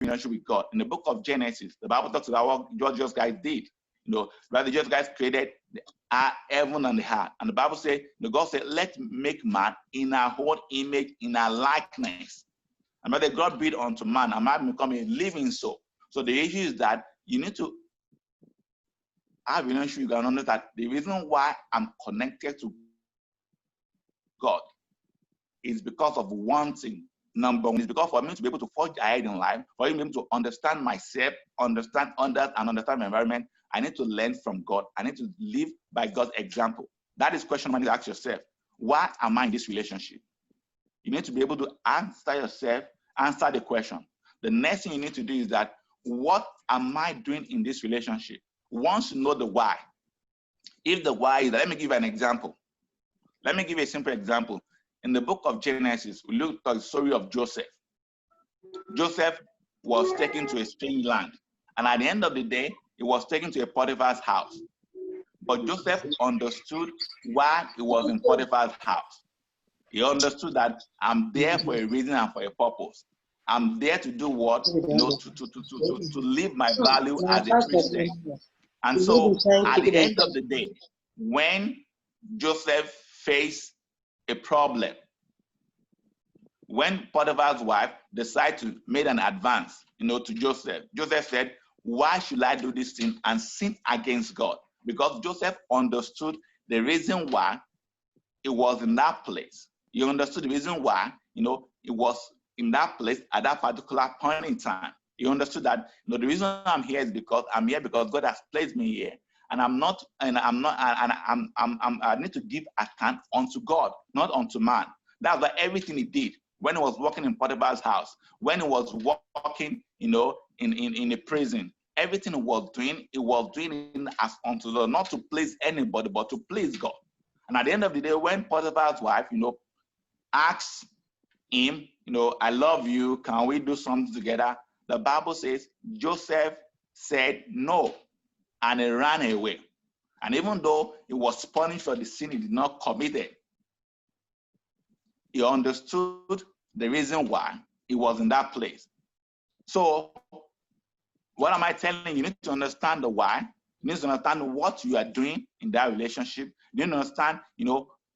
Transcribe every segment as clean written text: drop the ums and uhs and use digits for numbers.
relationship with God. In the book of Genesis, the Bible talks about what just guys did. Right? The just guys created the heaven and the earth. And the Bible says, God said, let's make man in our own image, in our likeness. And by the God breathed unto man, and man become a living soul. So the issue is that you need to have a relationship with God and understand that the reason why I'm connected to God is because of one thing. Number one is because for me to be able to forge ahead in life, for me to be able to understand myself, understand others, and understand my environment, I need to learn from God. I need to live by God's example. That is the question you need to ask yourself. Why am I in this relationship? You need to be able to answer yourself, answer the question. The next thing you need to do is that, what am I doing in this relationship? Once you know the why, if the why is, let me give you an example. Let me give you a simple example. In the book of Genesis, we look at the story of Joseph. Joseph was taken to a strange land. And at the end of the day, he was taken to a Potiphar's house. But Joseph understood why he was in Potiphar's house. He understood that I'm there for a reason and for a purpose. I'm there to do what? To live my value as a Christian. And so at the end of the day, when Joseph faced a problem, when Potiphar's wife decided to make an advance, to Joseph, Joseph said, why should I do this thing and sin against God? Because Joseph understood the reason why he was in that place. He understood the reason why, he was in that place at that particular point in time. He understood that, the reason I'm here is because I'm here because God has placed me here. And I need to give account unto God, not unto man. That's why everything he did when he was working in Potiphar's house, when he was working, in a prison, everything he was doing as unto God, not to please anybody, but to please God. And at the end of the day, when Potiphar's wife, asks him, I love you, can we do something together? The Bible says Joseph said no, and he ran away. And even though he was punished for the sin he did not commit, he understood the reason why he was in that place. So what am I telling you? You need to understand the why. You need to understand what you are doing in that relationship. You need to understand,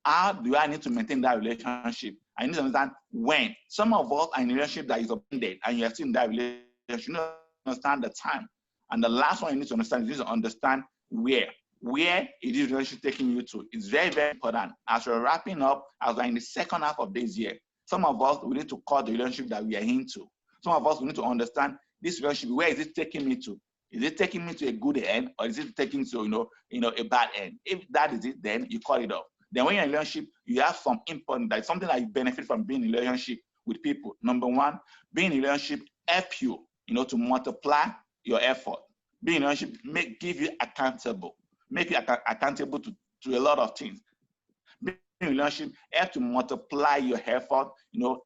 how do I need to maintain that relationship? I need to understand when. Some of us are in a relationship that is abandoned and you are still in that relationship. You need to understand the time. And the last one you need to understand is you need to understand where. Where is this relationship taking you to? It's very, very important. As we're wrapping up, as we're in the second half of this year, some of us, we need to call the relationship that we are into. Some of us, we need to understand this relationship, where is it taking me to? Is it taking me to a good end, or is it taking to, a bad end? If that is it, then you call it off. Then when you're in a relationship, you have some important, that's something that you benefit from being in a relationship with people. Number one, being in a relationship help you, to multiply your effort. Being in a relationship give you accountable. Make you accountable to a lot of things. Being in a relationship help to multiply your effort,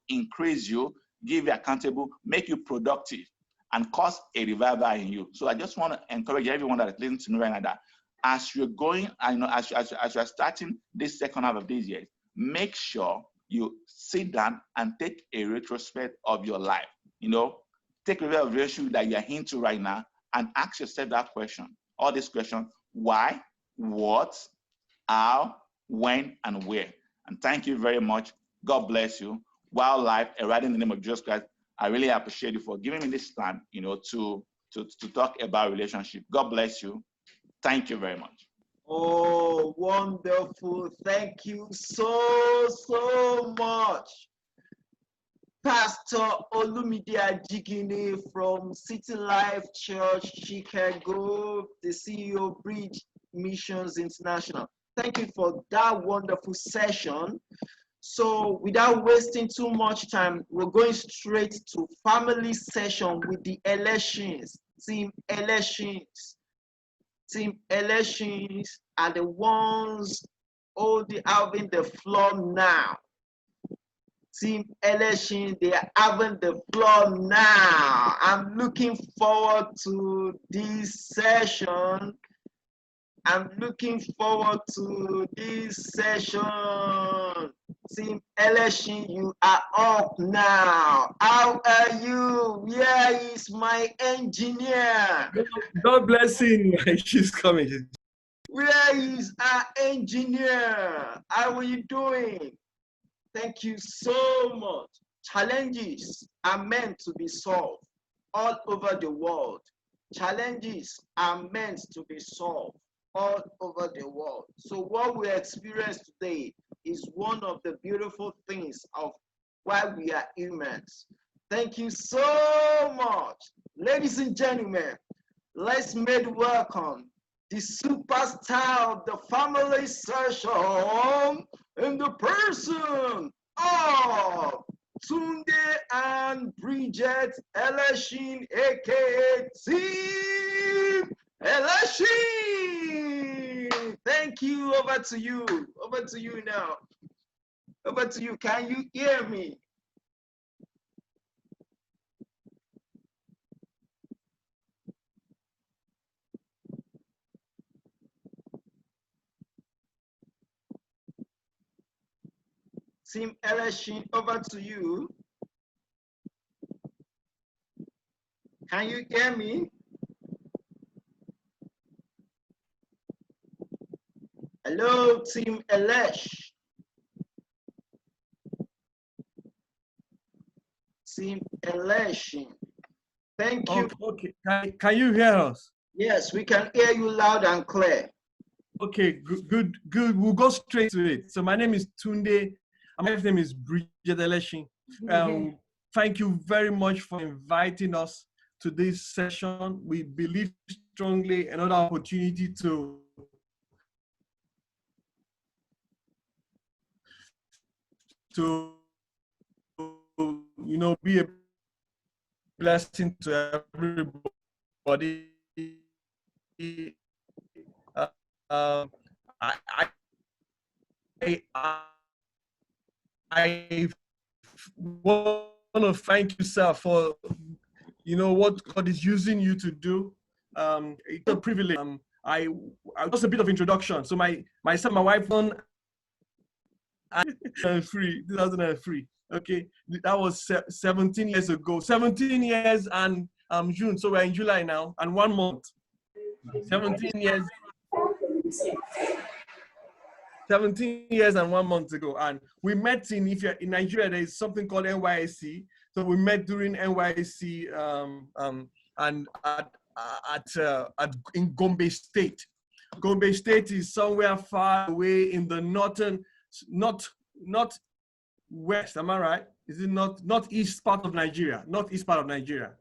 increase you, give you accountable, make you productive, and cause a revival in you. So I just want to encourage everyone that is listening to me right now that as you're going, as you're starting this second half of this year, make sure you sit down and take a retrospect of your life. Take a real relationship that you're into right now and ask yourself that question, all these questions: why, what, how, when, and where. And thank you very much. God bless you. Wildlife, right in the name of Jesus Christ, I really appreciate you for giving me this time, to talk about relationship. God bless you. Thank you very much. Oh, wonderful. Thank you so much. Pastor Olumide Ajigini from City Life Church, Chicago, the CEO, Bridge Missions International. Thank you for that wonderful session. So without wasting too much time, we're going straight to family session with the elections. Team elections. Team elections are the ones having the floor now. Team election, they are having the floor now. I'm looking forward to this session. I'm looking forward to this session. Team Election, you are up now. How are you? Where is my engineer? God bless him. She's coming. Where is our engineer? How are you doing? Thank you so much. Challenges are meant to be solved all over the world. Challenges are meant to be solved all over the world. So what we experience today is one of the beautiful things of why we are humans. Thank you so much. Ladies and gentlemen, let's make welcome the superstar of the family session in the person of Tunde and Bridget Elashin, aka Team Elashin. Thank you. Over to you. Over to you now. Over to you. Can you hear me? Team Elashin, over to you. Can you hear me? Hello, Team Elesh. Team Election. Thank you. Okay. Can you hear us? Yes, we can hear you loud and clear. Okay, good. We'll go straight to it. So my name is Tunde. My name is Bridget Elashin. Thank you very much for inviting us to this session. We believe strongly another opportunity to be a blessing to everybody. I want to thank you, sir, for what God is using you to do. It's a privilege. I just a bit of introduction. So myself, my wife, 2003. Okay, that was 17 years ago. 17 years and June. So we're in July now, and 1 month. 17 years. 17 years and 1 month ago, and we met in Nigeria. There is something called NYSC. So we met during NYSC and in Gombe State. Gombe State is somewhere far away in the not west. Am I right? Is it northeast part of Nigeria? Northeast part of Nigeria.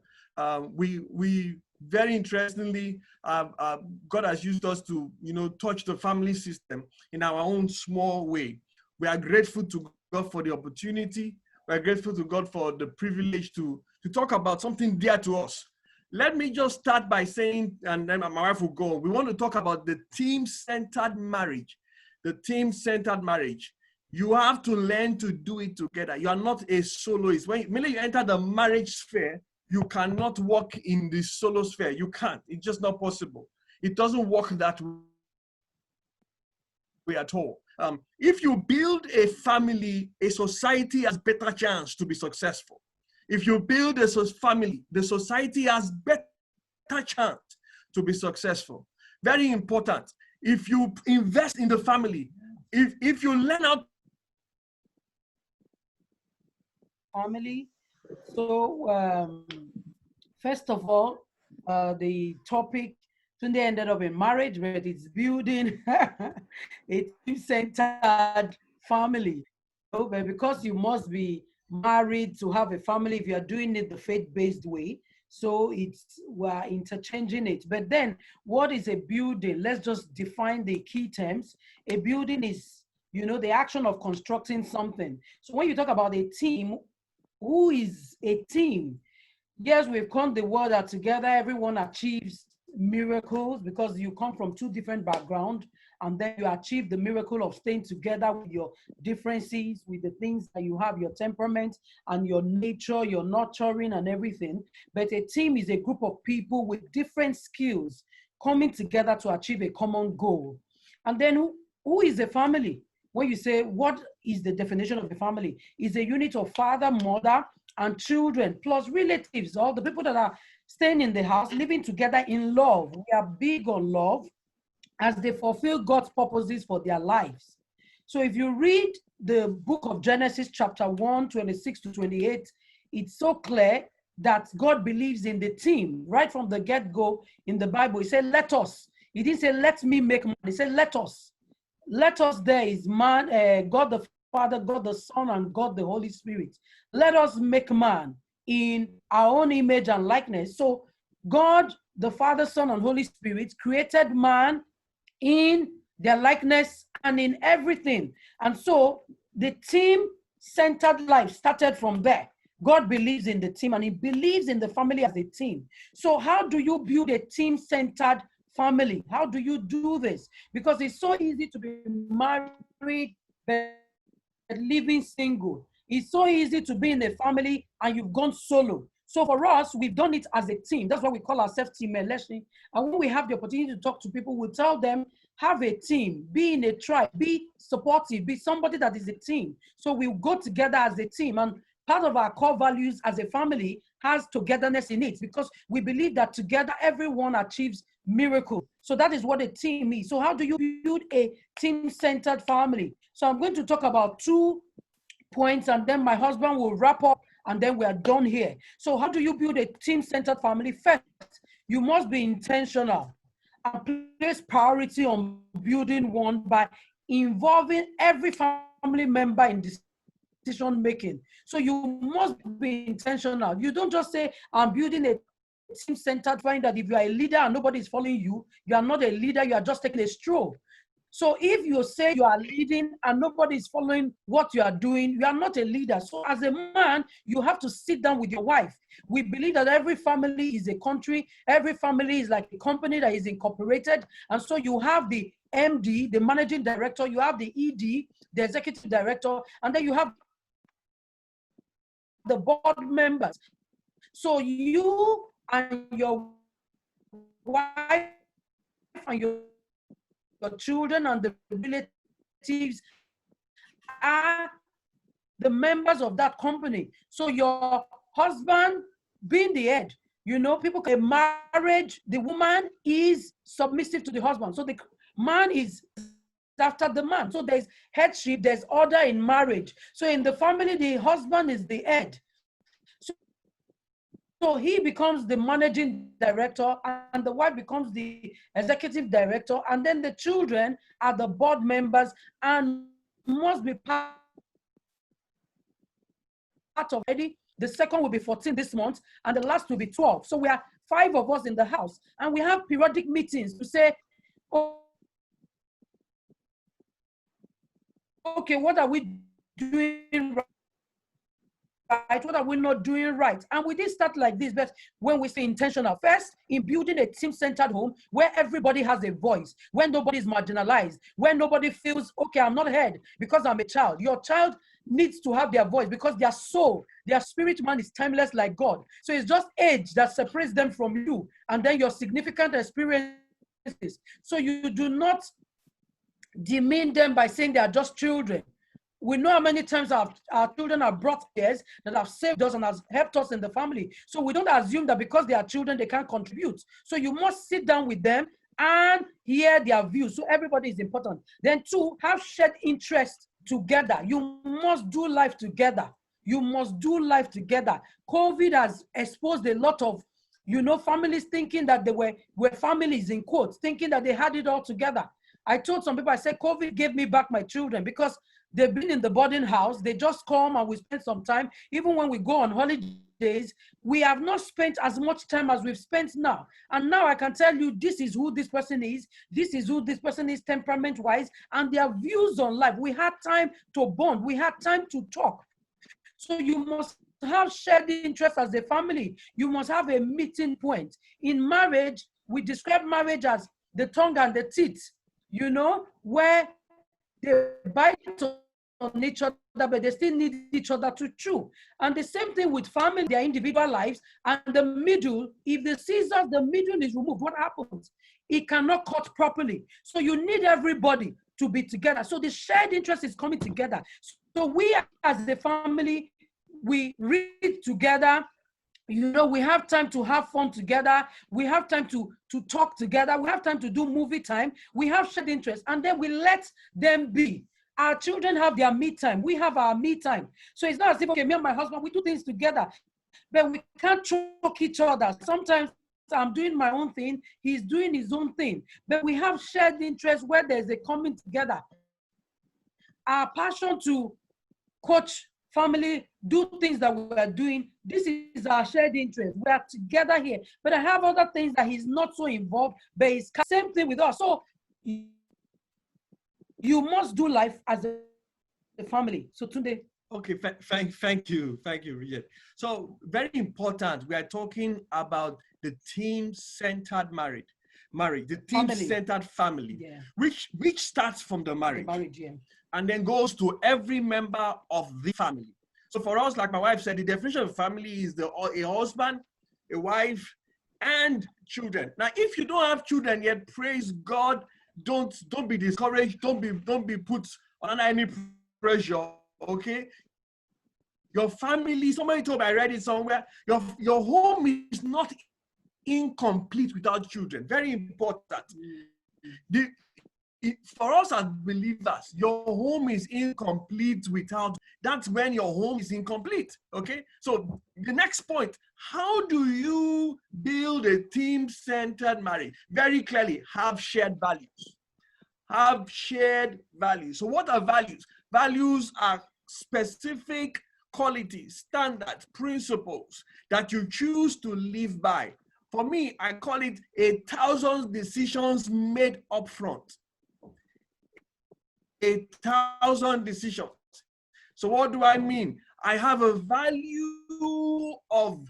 We very interestingly, God has used us to, touch the family system in our own small way. We are grateful to God for the opportunity. We are grateful to God for the privilege to talk about something dear to us. Let me just start by saying, and then my wife will go, we want to talk about the team-centered marriage. The team-centered marriage. You have to learn to do it together. You are not a soloist. When you enter the marriage sphere, you cannot work in the solo sphere. You can't. It's just not possible. It doesn't work that way at all. If you build a family, a society has better chance to be successful. If you build a family, the society has better chance to be successful. Very important. If you invest in the family, if you learn how family. So first of all, the topic, Tunde ended up in marriage, but it's building a team-centered family. So, but because you must be married to have a family, if you are doing it the faith-based way, so we're interchanging it. But then what is a building? Let's just define the key terms. A building is, the action of constructing something. So when you talk about a team, who is a team? Yes, we've come the world that together everyone achieves miracles because you come from two different backgrounds, and then you achieve the miracle of staying together with your differences, with the things that you have, your temperament and your nature, your nurturing and everything. But a team is a group of people with different skills, coming together to achieve a common goal. And then who is a family? When you say, what is the definition of a family? Is a unit of father, mother, and children, plus relatives, all the people that are staying in the house, living together in love. We are big on love as they fulfill God's purposes for their lives. So if you read the book of Genesis, chapter 1, 26 to 28, it's so clear that God believes in the team right from the get-go in the Bible. He said, let us. He didn't say, let me make man. He said, let us. Let us there is man, God the Father, God the Son, and God the Holy Spirit. Let us make man in our own image and likeness. So God, the Father, Son, and Holy Spirit created man in their likeness and in everything. And so the team-centered life started from there. God believes in the team, and he believes in the family as a team. So how do you build a team-centered family? How do you do this? Because it's so easy to be married but living single. It's so easy to be in a family and you've gone solo. So for us, we've done it as a team. That's why we call ourselves team election. And when we have the opportunity to talk to people, we tell them, have a team, be in a tribe, be supportive, be somebody that is a team. So we go together as a team. And part of our core values as a family has togetherness in it, because we believe that together everyone achieves miracle. So that is what a team is. So how do you build a team-centered family? So I'm going to talk about 2 points, and then my husband will wrap up, and then we are done here. So how do you build a team-centered family? First, you must be intentional and place priority on building one by involving every family member in decision making. So you must be intentional. You don't just say, I'm building a team-centered. Find that if you are a leader and nobody is following you, you are not a leader, you are just taking a stroll. So if you say you are leading and nobody is following what you are doing, you are not a leader. So as a man, you have to sit down with your wife. We believe that every family is a country. Every family is like a company that is incorporated. And so you have the MD, the managing director, you have the ED, the executive director, and then you have the board members. So you and your wife and your children and the relatives are the members of that company. So your husband being the head, you know, people say marriage, the woman is submissive to the husband. So the man is after the man. So there's headship, there's order in marriage. So in the family, the husband is the head. So he becomes the managing director and the wife becomes the executive director, and then the children are the board members and must be part of it. The second will be 14 this month and the last will be 12. So we are 5 of us in the house, and we have periodic meetings to say, okay, what are we doing right? What are we not doing right? And we did start like this, but when we say intentional, first in building a team-centered home where everybody has a voice, when nobody is marginalized, when nobody feels, okay, I'm not heard because I'm a child. Your child needs to have their voice because their soul, their spirit man is timeless like God. So it's just age that separates them from you and then your significant experiences. So you do not demean them by saying they are just children. We know how many times our children have brought tears that have saved us and has helped us in the family. So we don't assume that because they are children, they can't contribute. So you must sit down with them and hear their views. So everybody is important. Then 2, have shared interests together. You must do life together. You must do life together. COVID has exposed a lot of, you know, families thinking that they were families in quotes, thinking that they had it all together. I told some people, I said, COVID gave me back my children because they've been in the boarding house. They just come and we spend some time. Even when we go on holidays, we have not spent as much time as we've spent now. And now I can tell you, this is who this person is. This is who this person is temperament-wise and their views on life. We had time to bond. We had time to talk. So you must have shared interests as a family. You must have a meeting point. In marriage, we describe marriage as the tongue and the teeth, you know, where they bite on each other, but they still need each other to chew. And the same thing with family, their individual lives, and the middle, if the scissors, the middle is removed, what happens? It cannot cut properly. So you need everybody to be together. So the shared interest is coming together. So we as a family, we read together. You know, we have time to have fun together. We have time to talk together. We have time to do movie time. We have shared interest, and then we let them be. Our children have their me time. We have our me time. So it's not as if, okay, me and my husband, we do things together, but we can't choke each other. Sometimes I'm doing my own thing, he's doing his own thing, but we have shared interest where there's a coming together. Our passion to coach family, do things that we are doing, this is our shared interest. We are together here. But I have other things that he's not so involved, but it's the same thing with us. So you must do life as a family. So today. Okay, thank you, Bridget. So very important, we are talking about the team-centered marriage, the team-centered family, yeah. which starts from the marriage, yeah. and then goes to every member of the family. So for us, like my wife said, the definition of family is a husband, a wife, and children. Now, if you don't have children yet, praise God, don't be discouraged, don't be put under any pressure. Okay, your family, somebody told me, I read it somewhere, your home is not incomplete without children. Very important. For us as believers, your home is incomplete without, that's when your home is incomplete. Okay, so the next point, how do you build a team-centered marriage? Very clearly, have shared values. Have shared values. So what are values? Values are specific qualities, standards, principles that you choose to live by. For me, I call it 1,000 decisions made up front. 1,000 decisions. So what do I mean? I have a value of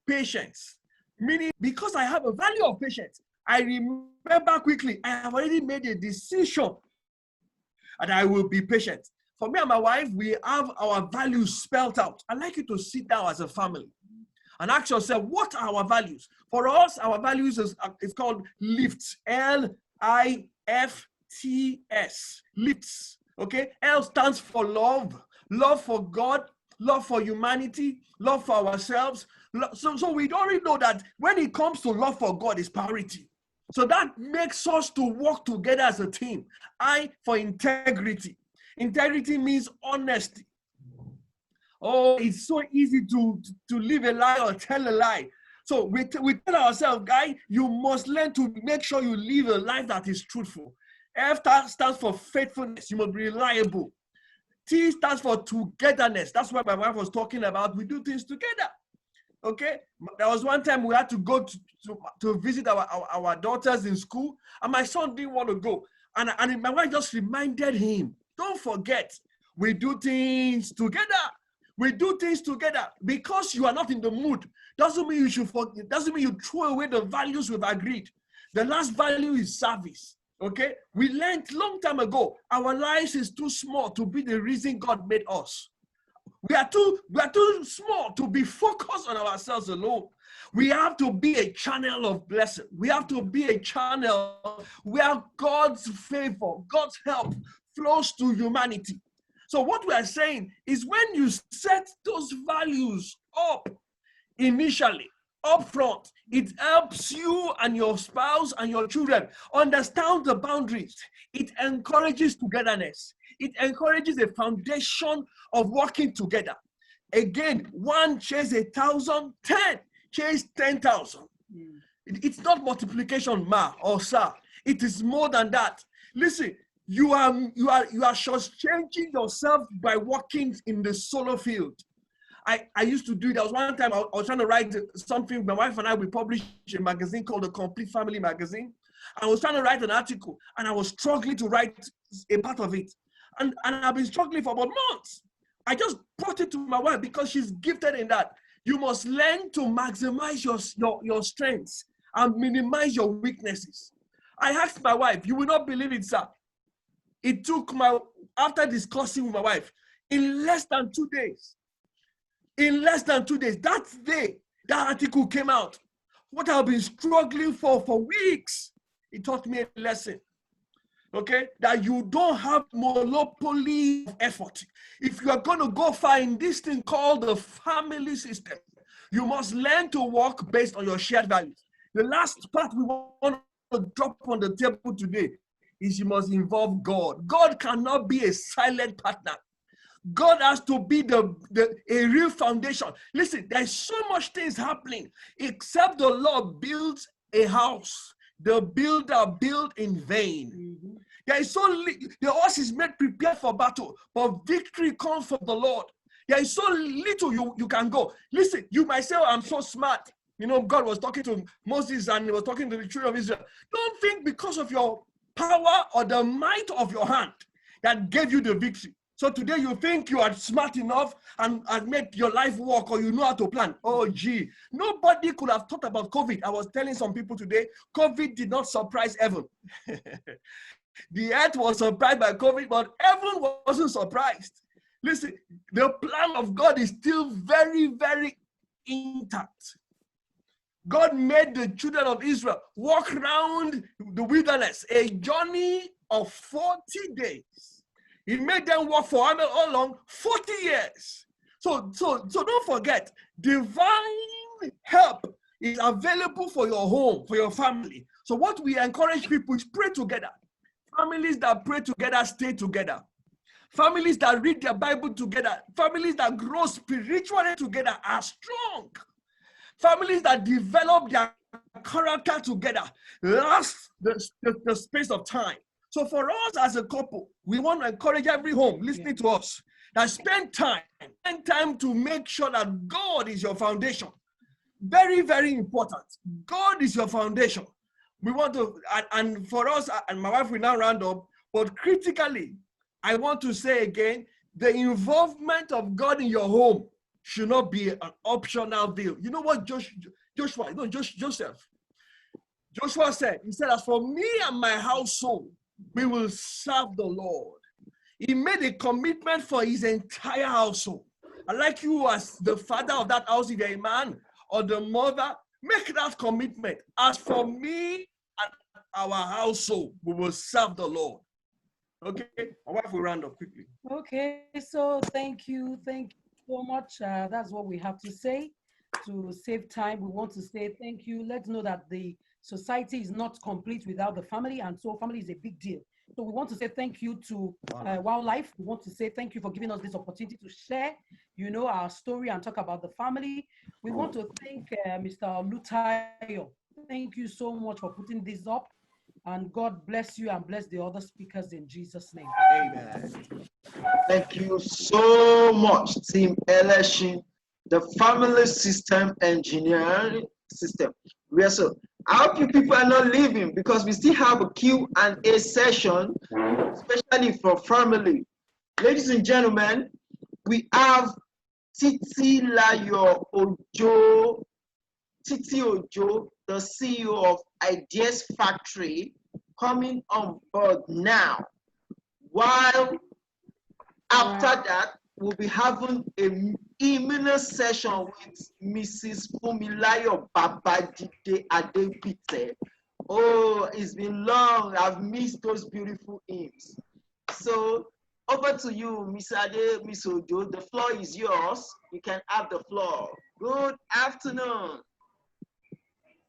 patience. Meaning, because I have a value of patience, I remember quickly, I have already made a decision and I will be patient. For me and my wife, we have our values spelled out. I'd like you to sit down as a family and ask yourself, what are our values? For us, our values is called LIFTS, L-I-F-T-S, LIFTS, okay? L stands for love, love for God, love for humanity, love for ourselves. So we already know that when it comes to love for God, it's priority. So that makes us to work together as a team. I for integrity. Integrity means honesty. Oh, it's so easy to live a lie or tell a lie. So we tell ourselves, guys, you must learn to make sure you live a life that is truthful. F stands for faithfulness. You must be reliable. T stands for togetherness. That's what my wife was talking about. We do things together. Okay, there was one time we had to go to visit our daughters in school, and my son didn't want to go. And my wife just reminded him, don't forget, we do things together. We do things together. Because you are not in the mood, doesn't mean you should forget, doesn't mean you throw away the values we've agreed. The last value is service. Okay, we learned long time ago, our lives is too small to be the reason God made us. We are too small to be focused on ourselves alone. We have to be a channel of blessing. We have to be a channel where God's favor, God's help flows to humanity. So what we are saying is when you set those values up initially, up front, it helps you and your spouse and your children understand the boundaries. It encourages togetherness. It encourages a foundation of working together. Again, 1 chase 1,000, 10 chase 10,000. It's not multiplication, ma or sir. It is more than that. Listen, you are shortchanging yourself by working in the solo field. I used to do it. There was one time I was trying to write something. My wife and I, we published a magazine called The Complete Family Magazine. I was trying to write an article, and I was struggling to write a part of it. And I've been struggling for about months. I just brought it to my wife because she's gifted in that. You must learn to maximize your strengths and minimize your weaknesses. I asked my wife, you will not believe it, sir. It took after discussing with my wife, in less than 2 days, that day, that article came out. What I've been struggling for weeks, it taught me a lesson. Okay, that you don't have monopoly of effort. If you are going to go find this thing called the family system, you must learn to work based on your shared values. The last part we want to drop on the table today is you must involve God. God cannot be a silent partner. God has to be a real foundation. Listen, there's so much things happening. Except the Lord builds a house, the builder build in vain. Mm-hmm. There is the horse is made prepared for battle, but victory comes from the Lord. There is so little you can go. Listen, you might say, oh, I'm so smart. You know, God was talking to Moses and he was talking to the children of Israel. Don't think because of your power or the might of your hand that gave you the victory. So today you think you are smart enough and make your life work, or you know how to plan. Oh, gee, nobody could have thought about COVID. I was telling some people today, COVID did not surprise heaven. The earth was surprised by COVID, but heaven wasn't surprised. Listen, the plan of God is still very, very intact. God made the children of Israel walk around the wilderness, a journey of 40 days. He made them walk for how long? 40 years. So don't forget, divine help is available for your home, for your family. So what we encourage people is pray together. Families that pray together stay together. Families that read their Bible together, families that grow spiritually together are strong. Families that develop their character together last the space of time. So for us as a couple, we want to encourage every home listening to us that spend time to make sure that God is your foundation. Very, very important. God is your foundation. We want to, and for us, and my wife will now round up, but critically, I want to say again, the involvement of God in your home should not be an optional deal. You know what Joseph said? He said, as for me and my household, we will serve the Lord. He made a commitment for his entire household. And like you as the father of that house, if you're a man, or the mother, make that commitment. As for me and our household, we will serve the Lord. Okay, my wife will round up quickly. Okay, so thank you so much. That's what we have to say. To save time, we want to say thank you. Let's know that the society is not complete without the family, and so family is a big deal. So we want to say thank you to Wildlife. We want to say thank you for giving us this opportunity to share, our story and talk about the family. We want to thank Mr. Lutayo. Thank you so much for putting this up. And God bless you and bless the other speakers in Jesus' name. Amen. Thank you so much, Team Eleshin, the family system engineering system. I hope you people are not leaving because we still have a Q&A session, especially for family. Ladies and gentlemen, we have Titi Ojo, the CEO of Ideas Factory, coming on board now. While after that, we'll be having a email session with Mrs. Fumilayo Babajide Adebite. Oh, it's been long. I've missed those beautiful hymns. So over to you, Miss Ade, Miss Ojo. The floor is yours. You can have the floor. Good afternoon.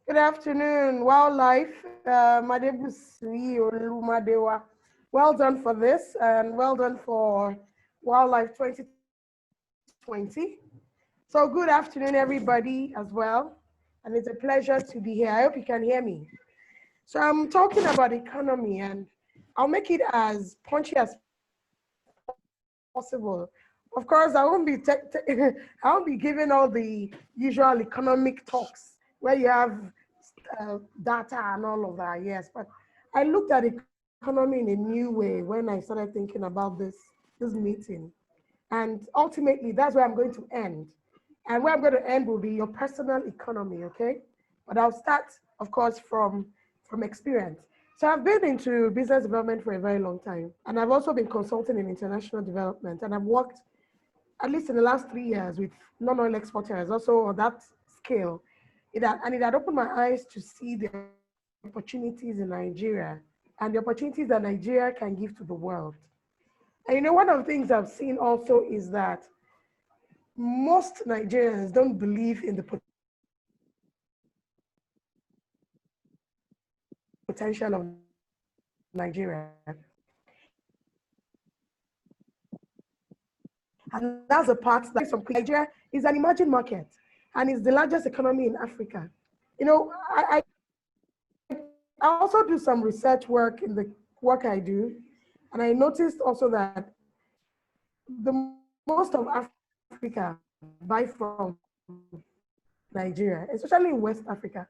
Good afternoon, Wildlife. Madebusi Olumadewa. Well done for this, and well done for Wildlife 2020. So good afternoon, everybody, as well. And it's a pleasure to be here. I hope you can hear me. So I'm talking about economy, and I'll make it as punchy as possible. Of course, I won't be giving all the usual economic talks where you have data and all of that, yes. But I looked at economy in a new way when I started thinking about this meeting. And ultimately, that's where I'm going to end. And where I'm going to end will be your personal economy, okay? But I'll start, of course, from experience. So I've been into business development for a very long time, and I've also been consulting in international development, and I've worked, at least in the last 3 years, with non-oil exporters, also on that scale. It had opened my eyes to see the opportunities in Nigeria and the opportunities that Nigeria can give to the world. And you know, one of the things I've seen also is that most Nigerians don't believe in the potential of Nigeria. And that's the part that Nigeria is an emerging market and is the largest economy in Africa. You know, I also do some research work in the work I do, and I noticed also that the most of Africa buy from Nigeria, especially in West Africa.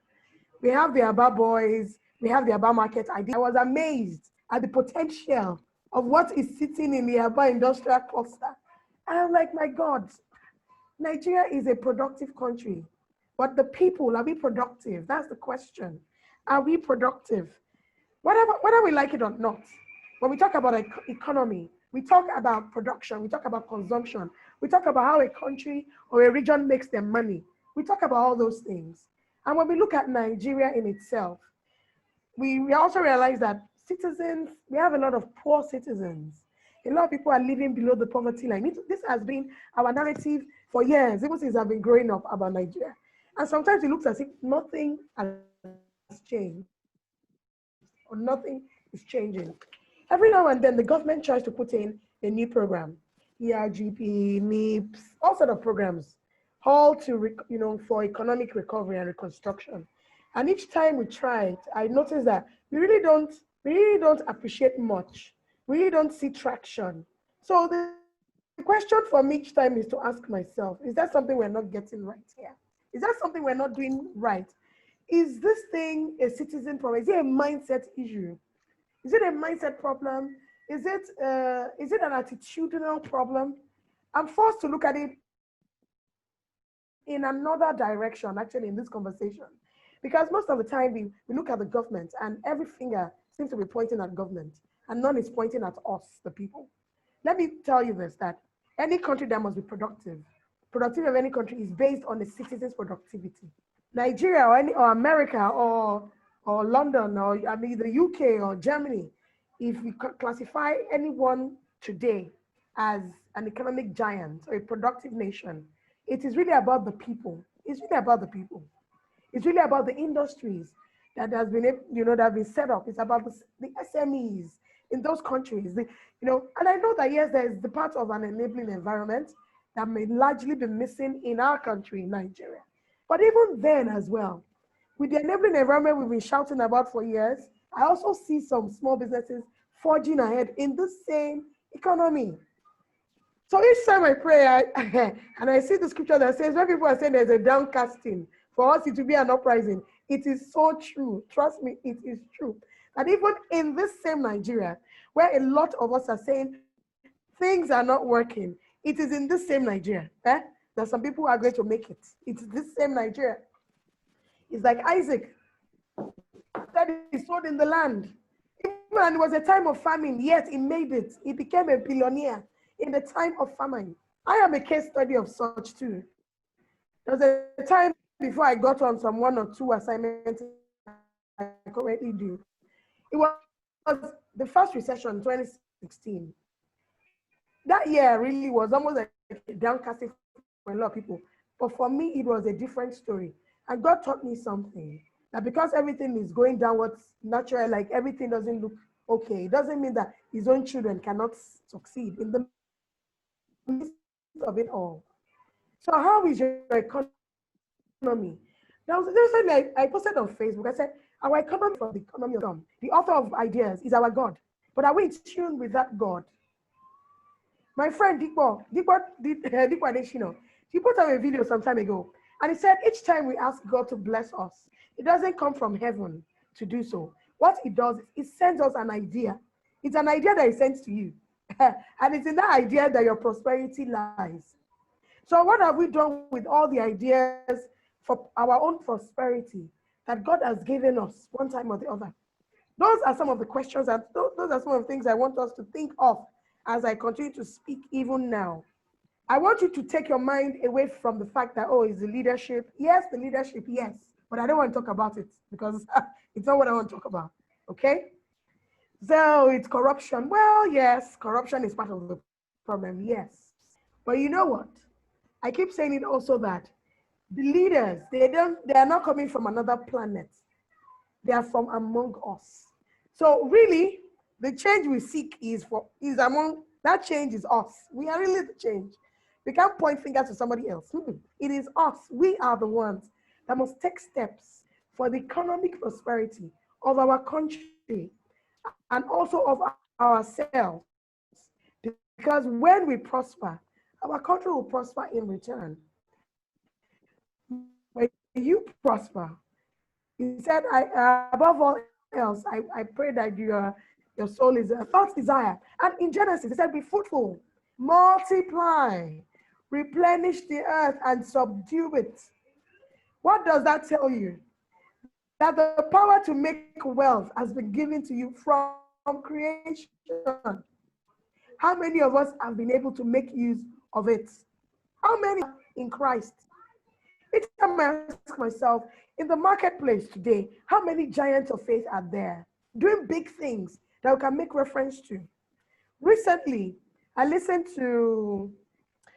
We have the Aba boys, we have the Aba market idea. I was amazed at the potential of what is sitting in the Aba industrial cluster. And I'm like, my God, Nigeria is a productive country, but the people, are we productive? That's the question. Are we productive? Whether we like it or not, when we talk about economy, we talk about production, we talk about consumption, we talk about how a country or a region makes their money. We talk about all those things. And when we look at Nigeria in itself, we also realize that citizens, we have a lot of poor citizens. A lot of people are living below the poverty line. This has been our narrative for years, even since I've been growing up about Nigeria. And sometimes it looks as if nothing has changed or nothing is changing. Every now and then, the government tries to put in a new program, ERGP, NIPS, all sort of programs, all to, for economic recovery and reconstruction. And each time we try it, I notice that we really don't appreciate much. We really don't see traction. So the question for me each time is to ask myself, is that something we're not getting right here? Is that something we're not doing right? Is this thing a citizen problem? Is it a mindset issue? Is it a mindset problem? Is it an attitudinal problem? I'm forced to look at it in another direction, actually, in this conversation. Because most of the time we look at the government and every finger seems to be pointing at government and none is pointing at us, the people. Let me tell you this, that any country that must be productive of any country is based on the citizens' productivity. Nigeria or America or London or the UK or Germany, if we classify anyone today as an economic giant or a productive nation, it is really about the people. It's really about the people. It's really about the industries that has been, that have been set up. It's about the SMEs in those countries. And I know that yes, there is the part of an enabling environment that may largely be missing in our country, Nigeria. But even then as well, with the enabling environment we've been shouting about for years, I also see some small businesses forging ahead in the same economy. So each time I pray, and I see the scripture that says, when people are saying there's a downcasting, for us it will be an uprising. It is so true. Trust me, it is true. That even in this same Nigeria, where a lot of us are saying things are not working, it is in this same Nigeria that some people are going to make it. It's this same Nigeria. It's like Isaac that is sold in the land. Even it was a time of famine, yet he made it. He became a billionaire in the time of famine. I am a case study of such too. There was a time before I got on some 1 or 2 assignments I currently do. It was the first recession in 2016. That year really was almost like a downcasting for a lot of people. But for me, it was a different story. And God taught me something, that because everything is going downwards naturally, like everything doesn't look okay, it doesn't mean that his own children cannot succeed in the midst of it all. So how is your economy? There's something I posted on Facebook. I said, our economy for the economy of God. The author of ideas is our God. But are we in tune with that God? My friend Dikbo Adeshino, he put up a video some time ago, and he said each time we ask God to bless us, it doesn't come from heaven to do so. What it does is it sends us an idea. It's an idea that he sends to you. And it's in that idea that your prosperity lies. So what have we done with all the ideas for our own prosperity that God has given us one time or the other? Those are some of the questions, and those are some of the things I want us to think of as I continue to speak even now. I want you to take your mind away from the fact that, oh, it's the leadership. Yes, the leadership, yes. But I don't want to talk about it because it's not what I want to talk about. Okay? So it's corruption. Well, yes, corruption is part of the problem. Yes. But you know what? I keep saying it also that the leaders, they are not coming from another planet. They are from among us. So really, the change we seek is among, that change is us. We are really the change. We can't point fingers to somebody else. It is us. We are the ones that must take steps for the economic prosperity of our country and also of ourselves. Because when we prosper, our country will prosper in return. When you prosper, he said, above all else, I pray that your soul is a thought desire. And in Genesis, he said, be fruitful, multiply, replenish the earth and subdue it. What does that tell you? That the power to make wealth has been given to you from creation. How many of us have been able to make use of it? How many in Christ? Each time I ask myself, in the marketplace today, how many giants of faith are there doing big things that we can make reference to? Recently, I listened to,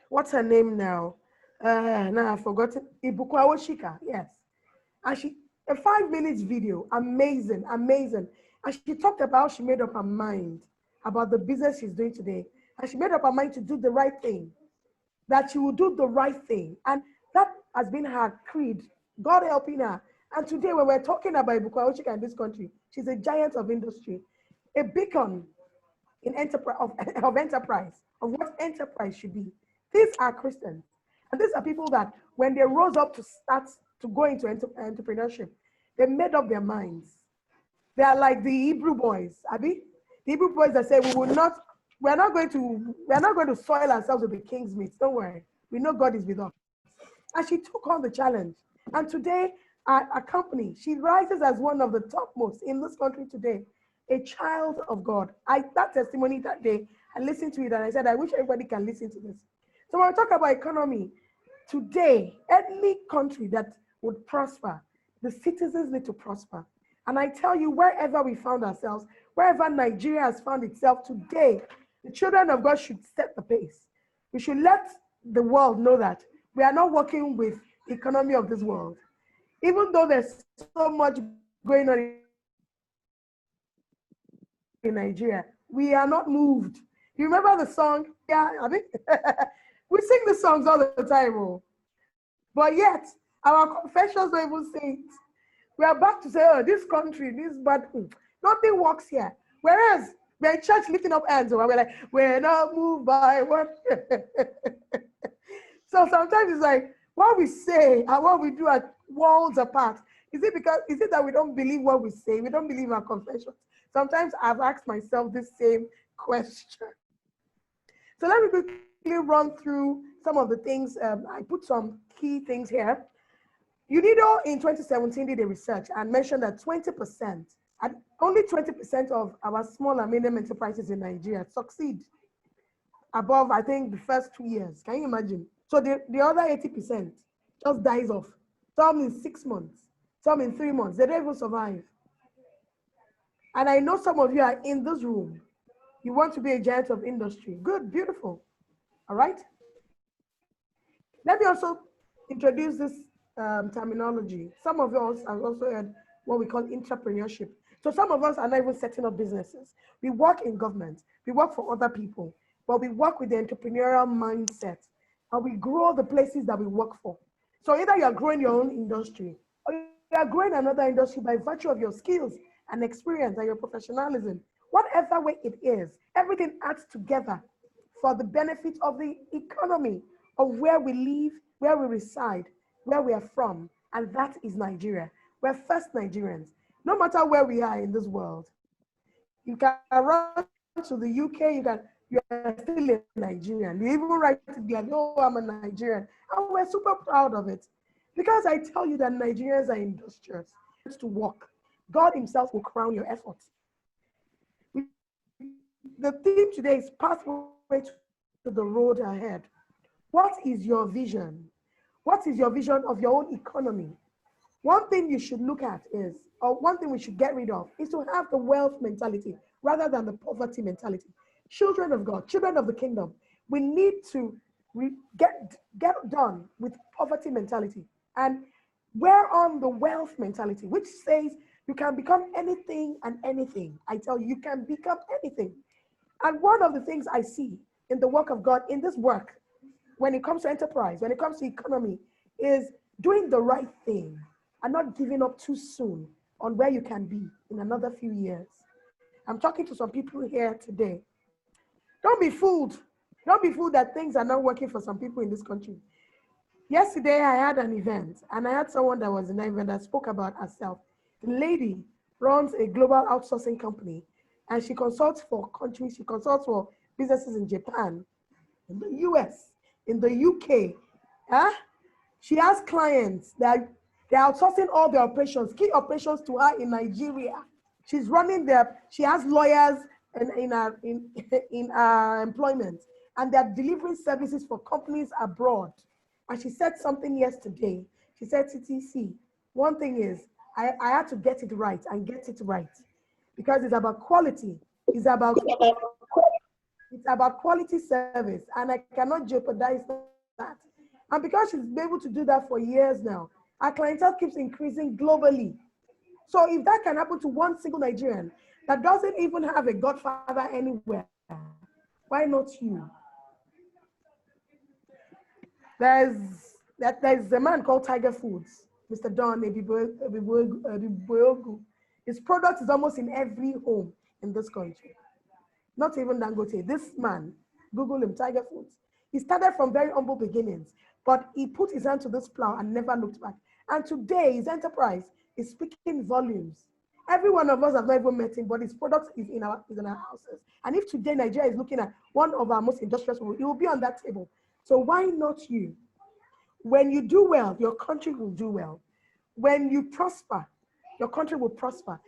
what's her name now? Now I've forgotten. Ibukwa Oshika, yes. And a 5 minutes video, amazing, amazing. And she talked about how she made up her mind about the business she's doing today. And she made up her mind to do the right thing, that she will do the right thing. And that has been her creed, God helping her. And today, when we're talking about Ibukwa Oshika in this country, she's a giant of industry, a beacon in enterprise of enterprise, of what enterprise should be. These are Christians. And these are people that when they rose up to start to go into entrepreneurship, they made up their minds. They are like the Hebrew boys, Abi. The Hebrew boys that say, we're not going to soil ourselves with the king's meat. Don't worry. We know God is with us. And she took on the challenge. And today, our company, she rises as one of the topmost in this country today, a child of God. That testimony that day, I listened to it and I said, I wish everybody can listen to this. So when we talk about economy, today, any country that would prosper, the citizens need to prosper. And I tell you, wherever we found ourselves, wherever Nigeria has found itself today, the children of God should set the pace. We should let the world know that we are not working with the economy of this world. Even though there's so much going on in Nigeria, we are not moved. You remember the song? Yeah, I mean, we sing the songs all the time, but yet our confessions don't even say it. We are back to say, oh, this country, this bad, nothing works here. Whereas we're in church lifting up hands, and we're like, we're not moved by what. So sometimes it's like, what we say and what we do are worlds apart. Is it that we don't believe what we say? We don't believe our confessions? Sometimes I've asked myself this same question. So let me quickly run through some of the things. I put some key things here. UNIDO in 2017 did a research and mentioned that 20%, and only 20% of our small and medium enterprises in Nigeria succeed above, I think, the first 2 years. Can you imagine? So the other 80% just dies off. Some in 6 months, some in 3 months. They don't even survive. And I know some of you are in this room. You want to be a giant of industry. Good, beautiful. All right? Let me also introduce this terminology. Some of us have also heard what we call entrepreneurship. So some of us are not even setting up businesses. We work in government. We work for other people. But we work with the entrepreneurial mindset. And we grow the places that we work for. So either you are growing your own industry or you are growing another industry by virtue of your skills and experience and your professionalism. Whatever way it is, everything adds together for the benefit of the economy of where we live, where we reside, where we are from. And that is Nigeria. We're first Nigerians. No matter where we are in this world, you can run to the UK, you are still a Nigerian. You even write it there, oh, I'm a Nigerian. And we're super proud of it. Because I tell you that Nigerians are industrious to work. God himself will crown your efforts. The theme today is Pathway to the Road Ahead. What is your vision? What is your vision of your own economy? One thing you should look at is, or one thing we should get rid of, is to have the wealth mentality rather than the poverty mentality. Children of God, children of the kingdom, we need to get done with poverty mentality, and we're on the wealth mentality, which says you can become anything and anything. I tell you, you can become anything. And one of the things I see in the work of God, in this work, when it comes to enterprise, when it comes to economy, is doing the right thing and not giving up too soon on where you can be in another few years. I'm talking to some people here today. Don't be fooled. Don't be fooled that things are not working for some people in this country. Yesterday, I had an event, and I had someone that was in that event that spoke about herself. The lady runs a global outsourcing company, and she consults for countries, she consults for businesses in Japan, in the US, in the UK. Huh? She has clients that they're outsourcing all their operations, key operations to her in Nigeria. She's running she has lawyers in her employment, and they're delivering services for companies abroad. And she said something yesterday. She said, TTC, one thing is, I had to get it right and get it right, because it's about quality. It's about quality service, and I cannot jeopardize that. And because she's been able to do that for years now, our clientele keeps increasing globally. So if that can happen to one single Nigerian that doesn't even have a godfather anywhere, why not you? There's a man called Tiger Foods, Mr. Don Ebibogu. His product is almost in every home in this country. Not even Dangote. This man, Google him, Tiger Foods. He started from very humble beginnings, but he put his hand to this plow and never looked back. And today, his enterprise is speaking volumes. Every one of us have not even met him, but his product is in our houses. And if today Nigeria is looking at one of our most industrious, it will be on that table. So why not you? When you do well, your country will do well. When you prosper, your country will prosper.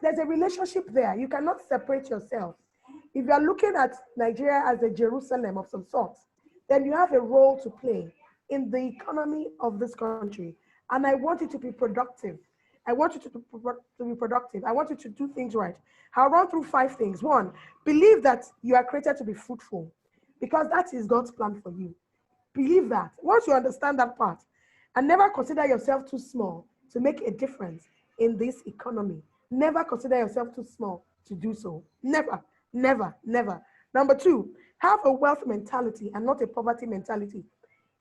There's a relationship there. You cannot separate yourself. If you're looking at Nigeria as a Jerusalem of some sort, then you have a role to play in the economy of this country. And I want you to be productive. I want you to be productive. I want you to do things right. I'll run through 5 things. 1, believe that you are created to be fruitful, because that is God's plan for you. Believe that. Once you understand that part, and never consider yourself too small to make a difference in this economy. Never consider yourself too small to do so. Never, never, never. Number 2, have a wealth mentality and not a poverty mentality.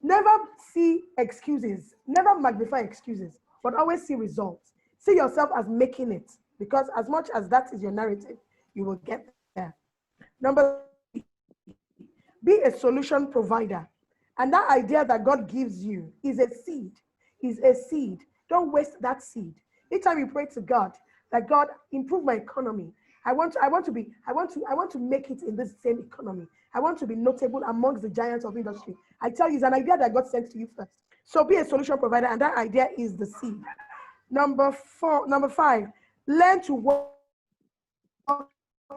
Never see excuses. Never magnify excuses, but always see results. See yourself as making it, because as much as that is your narrative, you will get there. Number 3, be a solution provider. And that idea that God gives you is a seed. Is a seed. Don't waste that seed. Each time you pray to God that God improve my economy, I want to make it in this same economy. I want to be notable amongst the giants of industry. I tell you, it's an idea that God sent to you first. So be a solution provider, and that idea is the seed. Number 5, learn to work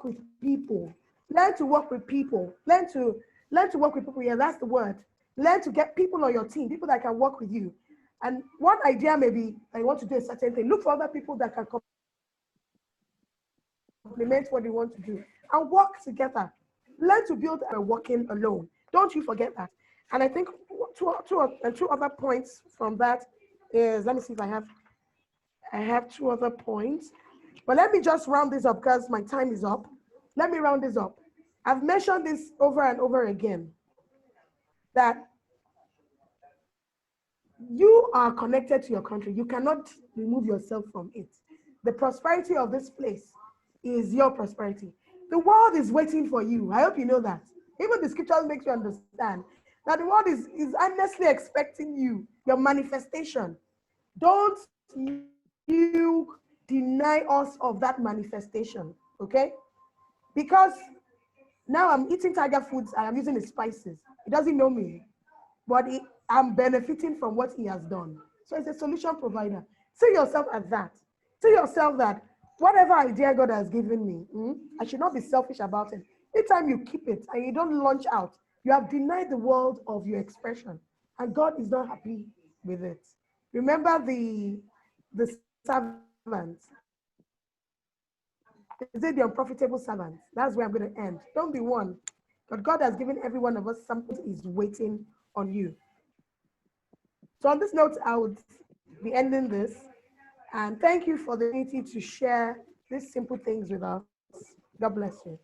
with people. Learn to work with people. Learn to work with people. Yeah, that's the word. Learn to get people on your team, people that can work with you. And one idea may be, I want to do a certain thing. Look for other people that can complement what you want to do and work together. Learn to build a working alone. Don't you forget that. And I think two other points from that is, let me see if I have 2 other points. But let me just round this up because my time is up. Let me round this up. I've mentioned this over and over again, that you are connected to your country. You cannot remove yourself from it. The prosperity of this place is your prosperity. The world is waiting for you. I hope you know that. Even the scriptures makes you understand that the world is earnestly expecting you, your manifestation. Don't you deny us of that manifestation, okay? Because now I'm eating Tiger Foods and I'm using the spices. He doesn't know me, but I'm benefiting from what he has done. So it's a solution provider. See yourself as that. See yourself that whatever idea God has given me, I should not be selfish about it. Anytime you keep it and you don't launch out, you have denied the world of your expression, and God is not happy with it. Remember the servants. Is it the unprofitable servants? That's where I'm going to end. Don't be one. But God has given every one of us something is waiting on you. So on this note, I would be ending this. And thank you for the opportunity to share these simple things with us. God bless you.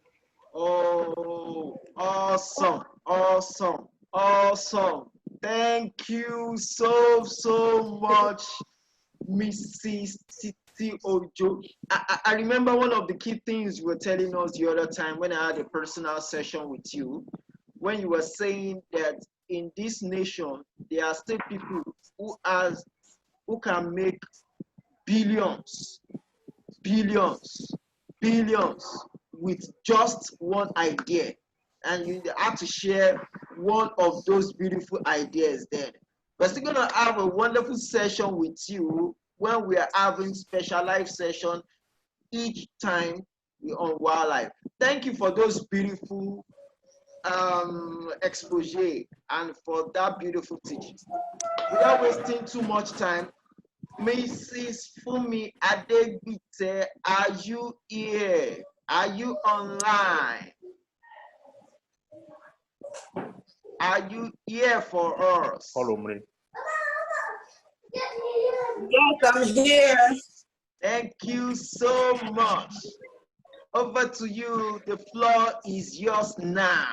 Oh, awesome, awesome, awesome. Thank you so much, Mrs. Titi Ojo. I remember one of the key things you were telling us the other time when I had a personal session with you, when you were saying that in this nation, there are still people who can make billions with just one idea, and you have to share one of those beautiful ideas then. We're still going to have a wonderful session with you when we are having specialized session each time we're on wildlife. Thank you for those beautiful expose and for that beautiful teaching. Without wasting too much time, Mrs. Fumi Adegbite, are you here? Are you online? Are you here for us? Follow me. Yes, I'm here. Thank you so much. Over to you. The floor is yours now.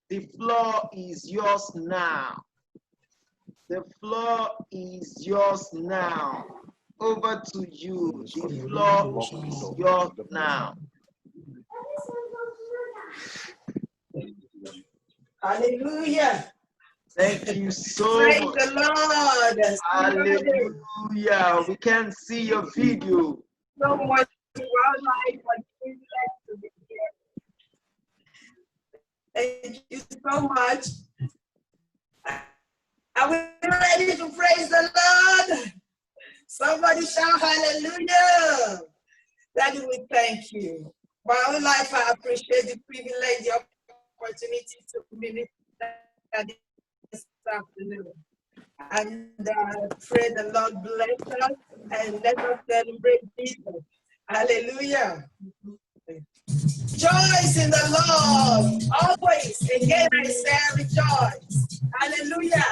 The floor is yours now. The floor is yours now. Over to you. The floor is yours now. Hallelujah. Thank you so Praise much. the Lord. Hallelujah. We can see your video. So much wildlife for the privilege to be here. Thank you so much. Are we ready to praise the Lord? Somebody shout hallelujah. Daddy, we thank you. For our life, I appreciate the privilege, the opportunity to minister this afternoon. And pray the Lord bless us and let us celebrate Jesus. Hallelujah. Rejoice in the Lord always. Again, I say rejoice. Hallelujah.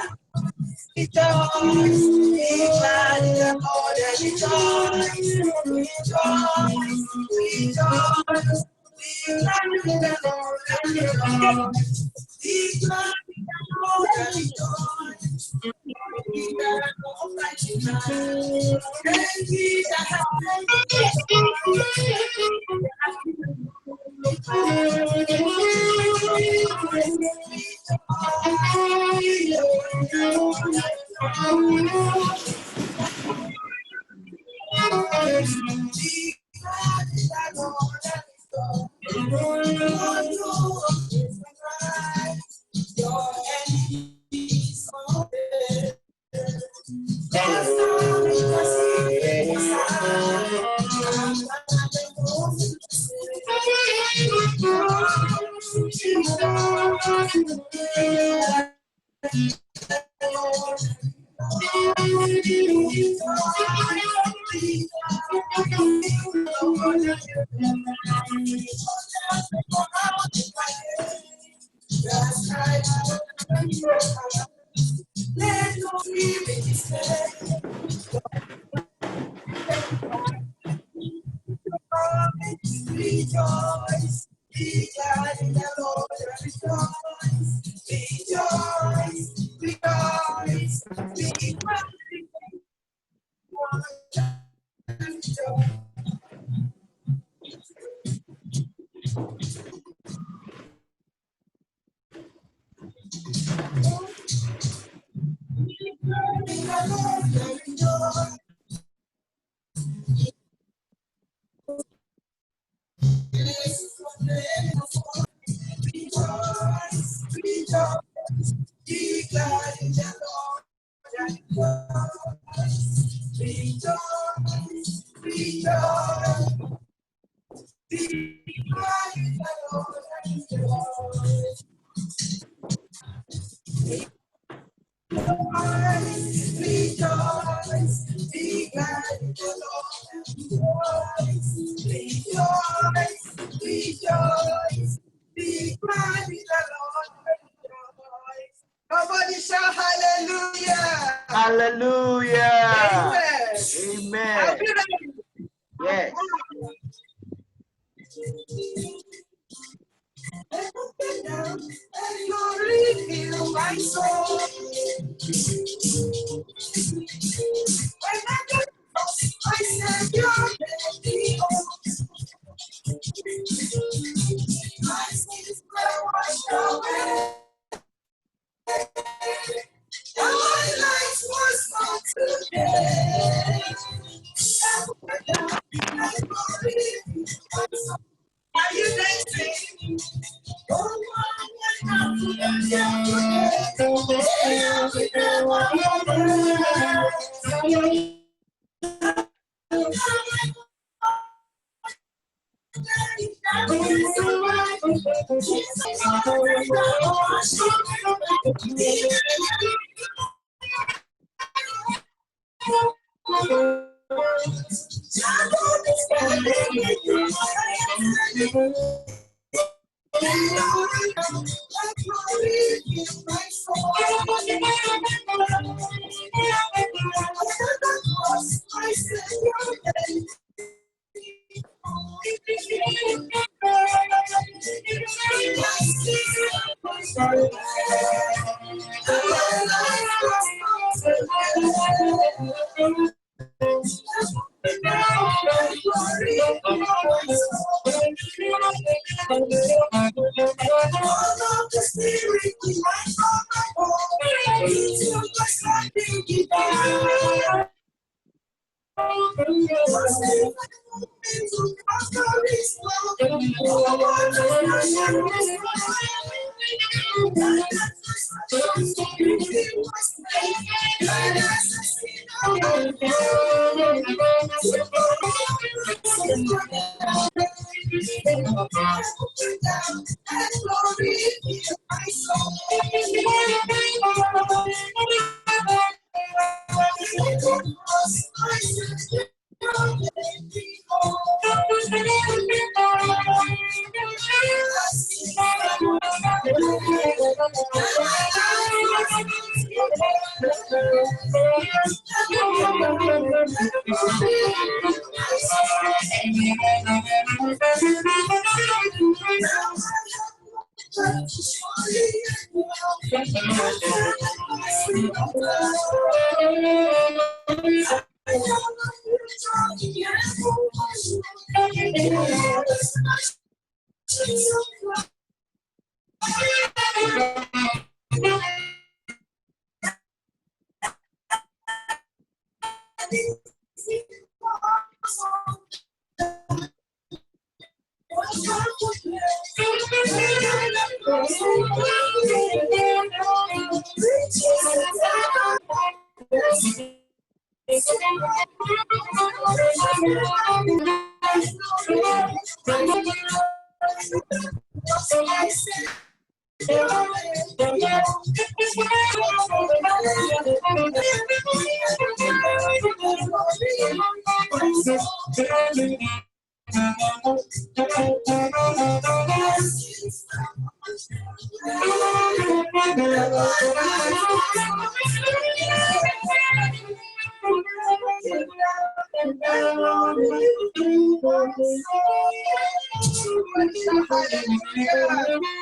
Rejoice, be glad in the Lord and rejoice. Rejoice, rejoice, be glad in the Lord and rejoice. Be glad in the Lord and rejoice. Be glad in the Lord and rejoice. And be that's right. Let no spirit display. Rejoice, be glad in the Lord and rejoice. Rejoice, rejoice, be glad in the Lord and rejoice. Rejoice, rejoice, be glad in the Lord and rejoice. Rejoice, rejoice, be glad in the Lord and rejoice. Hallelujah. Amen. Amen. Are you ready? Yes. Open down and glory fill my soul. When I get lost, I said you're ready. My sins were washed away. And my life was not today. Open down and glory fill my soul. Are you dancing?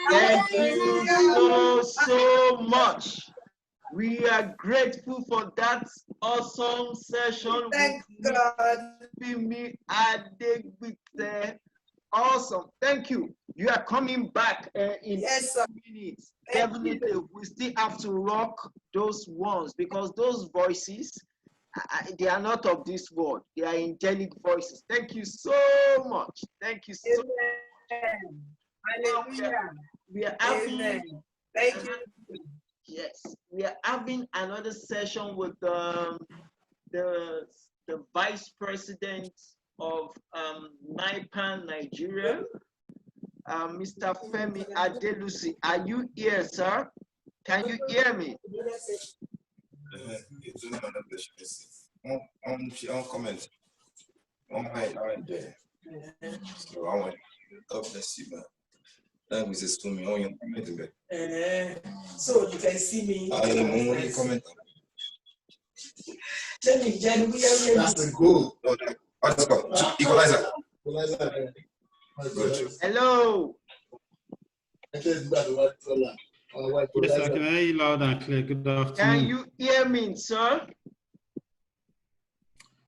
Thank you so much. We are grateful for that awesome session. Thank God. Me awesome. Thank you. You are coming back in Yes, sir. minutes. Thank Definitely, we still have to rock those ones because those voices, they are not of this world. They are angelic voices. Thank you so much. Thank you so much. Hallelujah. We are having, Amen. Thank you. yes, we are having another session with the vice president of NIPAN Nigeria, Mr. Femi Adelusi. Are you here, sir? Can you hear me? On comment. On right there. So I want God bless you, man. That was just to me on your comment. So you can see me. I am only comment. That's the goal. No, let's go. Equalizer. Good. Hello. Yes, I can hear you loud and clear. Good afternoon. Can you hear me, sir?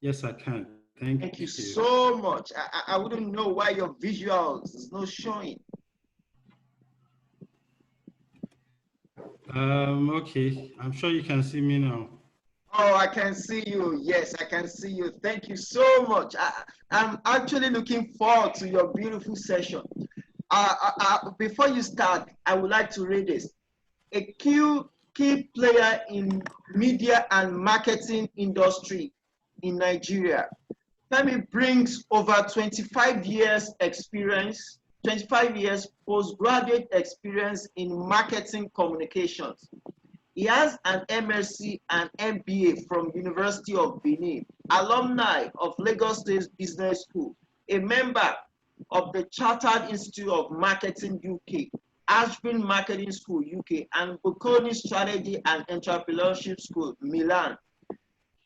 Yes, I can. Thank Thank you you. so much. I wouldn't know why your visuals is not showing. Okay, I'm sure you can see me now. Oh, I can see you. Yes, I can see you. Thank you so much. I'm actually looking forward to your beautiful session. Before you start, I would like to read this. A key player in media and marketing industry in Nigeria. Femi brings over 25 years experience, 25 years postgraduate experience in marketing communications. He has an MSc and MBA from University of Benin, alumni of Lagos State Business School, a member of the Chartered Institute of Marketing UK, Ashburn Marketing School UK, and Bocconi Strategy and Entrepreneurship School, Milan.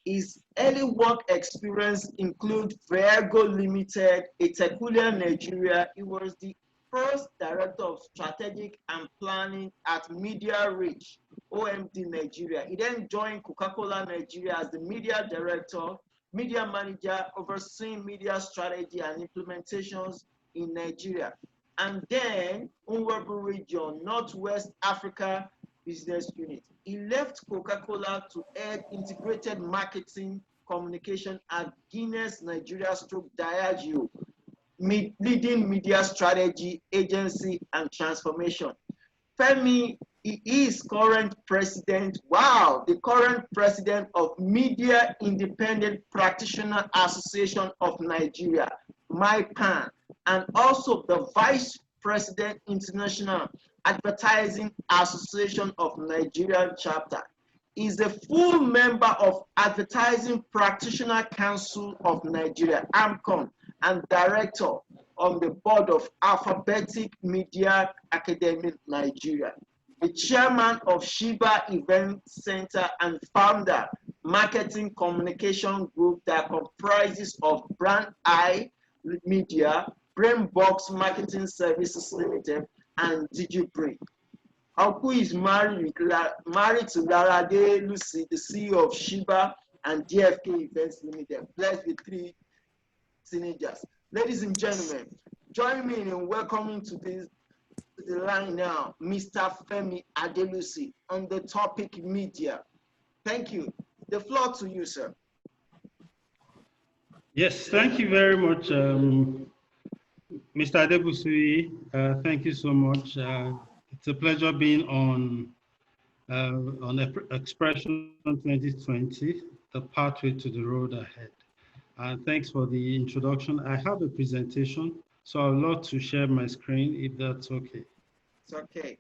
His early work experience include Virgo Limited, a Tequila, Nigeria. He was the first director of strategic and planning at Media Reach, OMD Nigeria. He then joined Coca-Cola Nigeria as the media director, media manager, overseeing media strategy and implementations in Nigeria. And then Unwebu region, Northwest Africa business unit. He left Coca-Cola to head integrated marketing communication at Guinness Nigeria stroke Diageo, leading media strategy, agency, and transformation. Femi, he is current president, the current president of Media Independent Practitioner Association of Nigeria, MIPAN, and also the vice president, International Advertising Association of Nigeria chapter. He is a full member of Advertising Practitioner Council of Nigeria, AMCON, and director on the board of Alphabetic Media Academy Nigeria, the chairman of Shiba Event Center and founder, Marketing Communication Group that comprises of Brand Eye Media, Brainbox Marketing Services Limited, and DigiBrain. Uncle is married to Larade Lucy, the CEO of Shiba and DFK Events Limited, blessed with 3 teenagers. Ladies and gentlemen, join me in welcoming to the line now, Mr. Femi Adelusi on the topic media. Thank you. The floor to you, sir. Yes, thank you very much, Mr. Adebusui. Thank you so much. It's a pleasure being on Expression 2020, the pathway to the road ahead. And thanks for the introduction. I have a presentation, so I would love to share my screen if that's okay. It's okay.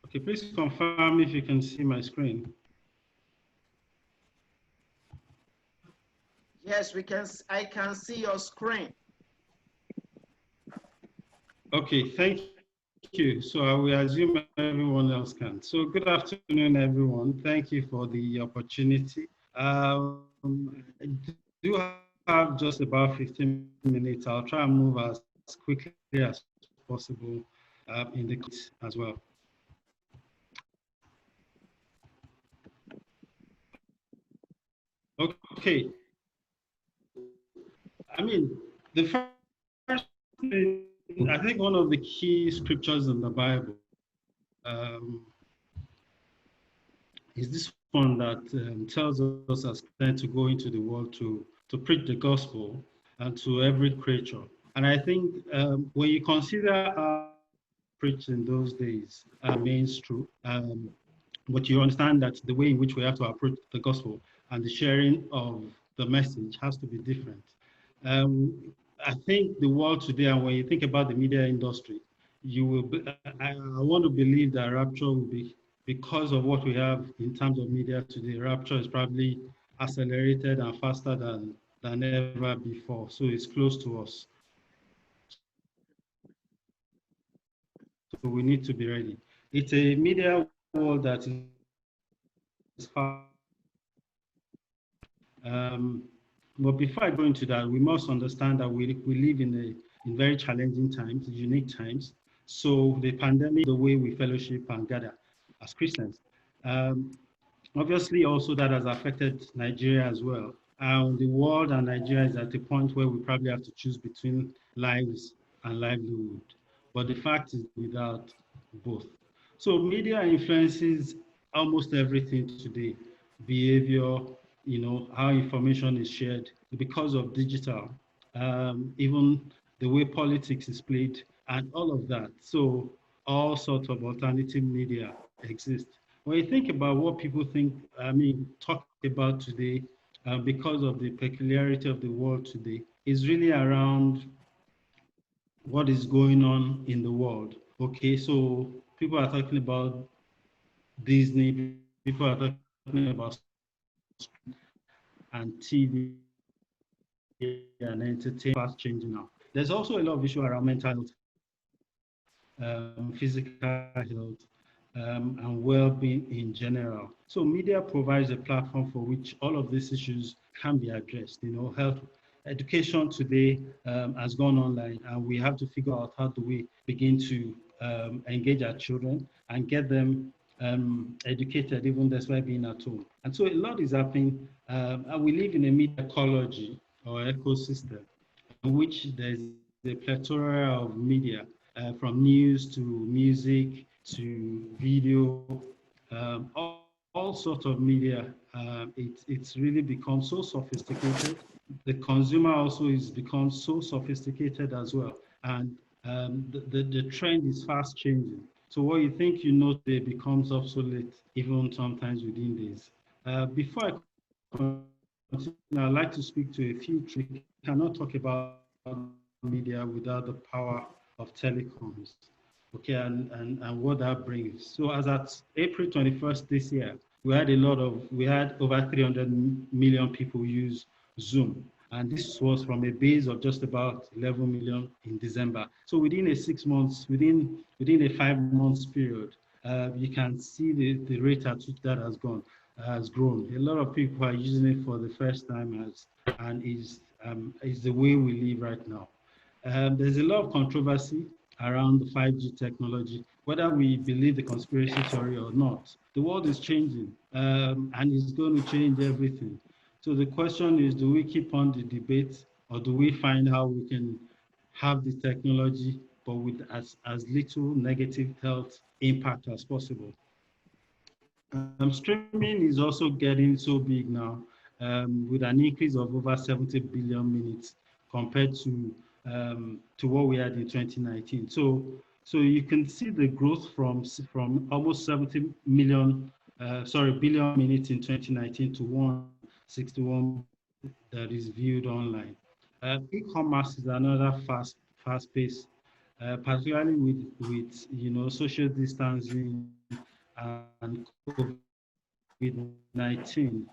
Okay, please confirm if you can see my screen. Yes, I can see your screen. Okay, thank you. So I will assume everyone else can. So good afternoon, everyone. Thank you for the opportunity. I do have just about 15 minutes. I'll try and move as quickly as possible in the quiz as well. Okay. I mean, the first thing, I think one of the key scriptures in the Bible is this one that tells us as Christians to go into the world to preach the gospel and to every creature. And I think when you consider preach in those days remains true, but you understand that the way in which we have to approach the gospel and the sharing of the message has to be different. I think the world today, and when you think about the media industry, you will I want to believe that rapture will be, because of what we have in terms of media today, rapture is probably accelerated and faster than ever before. So it's close to us. we need to be ready. It's a media world that is but before I go into that, we must understand that we live in very challenging times, unique times. So the pandemic, the way we fellowship and gather as Christians. Obviously, also that has affected Nigeria as well. The world and Nigeria is at a point where we probably have to choose between lives and livelihood. But the fact is without both. So media influences almost everything today. Behavior, how information is shared because of digital, even the way politics is played and all of that. So all sorts of alternative media exist. When you think about what people talk about today, because of the peculiarity of the world today, is really around what is going on in the world. Okay, so people are talking about Disney, people are talking about and TV and entertainment fast changing now. There's also a lot of issue around mental health, physical health, and well-being in general. So media provides a platform for which all of these issues can be addressed. Health education today has gone online, and we have to figure out how do we begin to engage our children and get them educated, even despite being at home. And so a lot is happening, and we live in a media ecology or ecosystem in which there's a plethora of media, from news to music to video, all sorts of media. It's really become so sophisticated. The consumer also is become so sophisticated as well. And the trend is fast changing. So what you think you know today becomes obsolete even sometimes within days. Before I continue, I'd like to speak to a few tricks. We cannot talk about media without the power of telecoms. Okay, and what that brings. So as at April 21st this year, we had over 300 million people use Zoom. And this was from a base of just about 11 million in December. So within a 6 months, within a 5 months period, you can see the rate at which that has grown. A lot of people are using it for the first time and is the way we live right now. There's a lot of controversy around the 5G technology, whether we believe the conspiracy theory or not. The world is changing, and it's going to change everything. So the question is, do we keep on the debate, or do we find how we can have the technology, but with as little negative health impact as possible? Streaming is also getting so big now, with an increase of over 70 billion minutes compared to what we had in 2019. So you can see the growth from almost 70 billion minutes in 2019 to 161 that is viewed online. E-commerce is another fast pace, particularly with social distancing and COVID-19.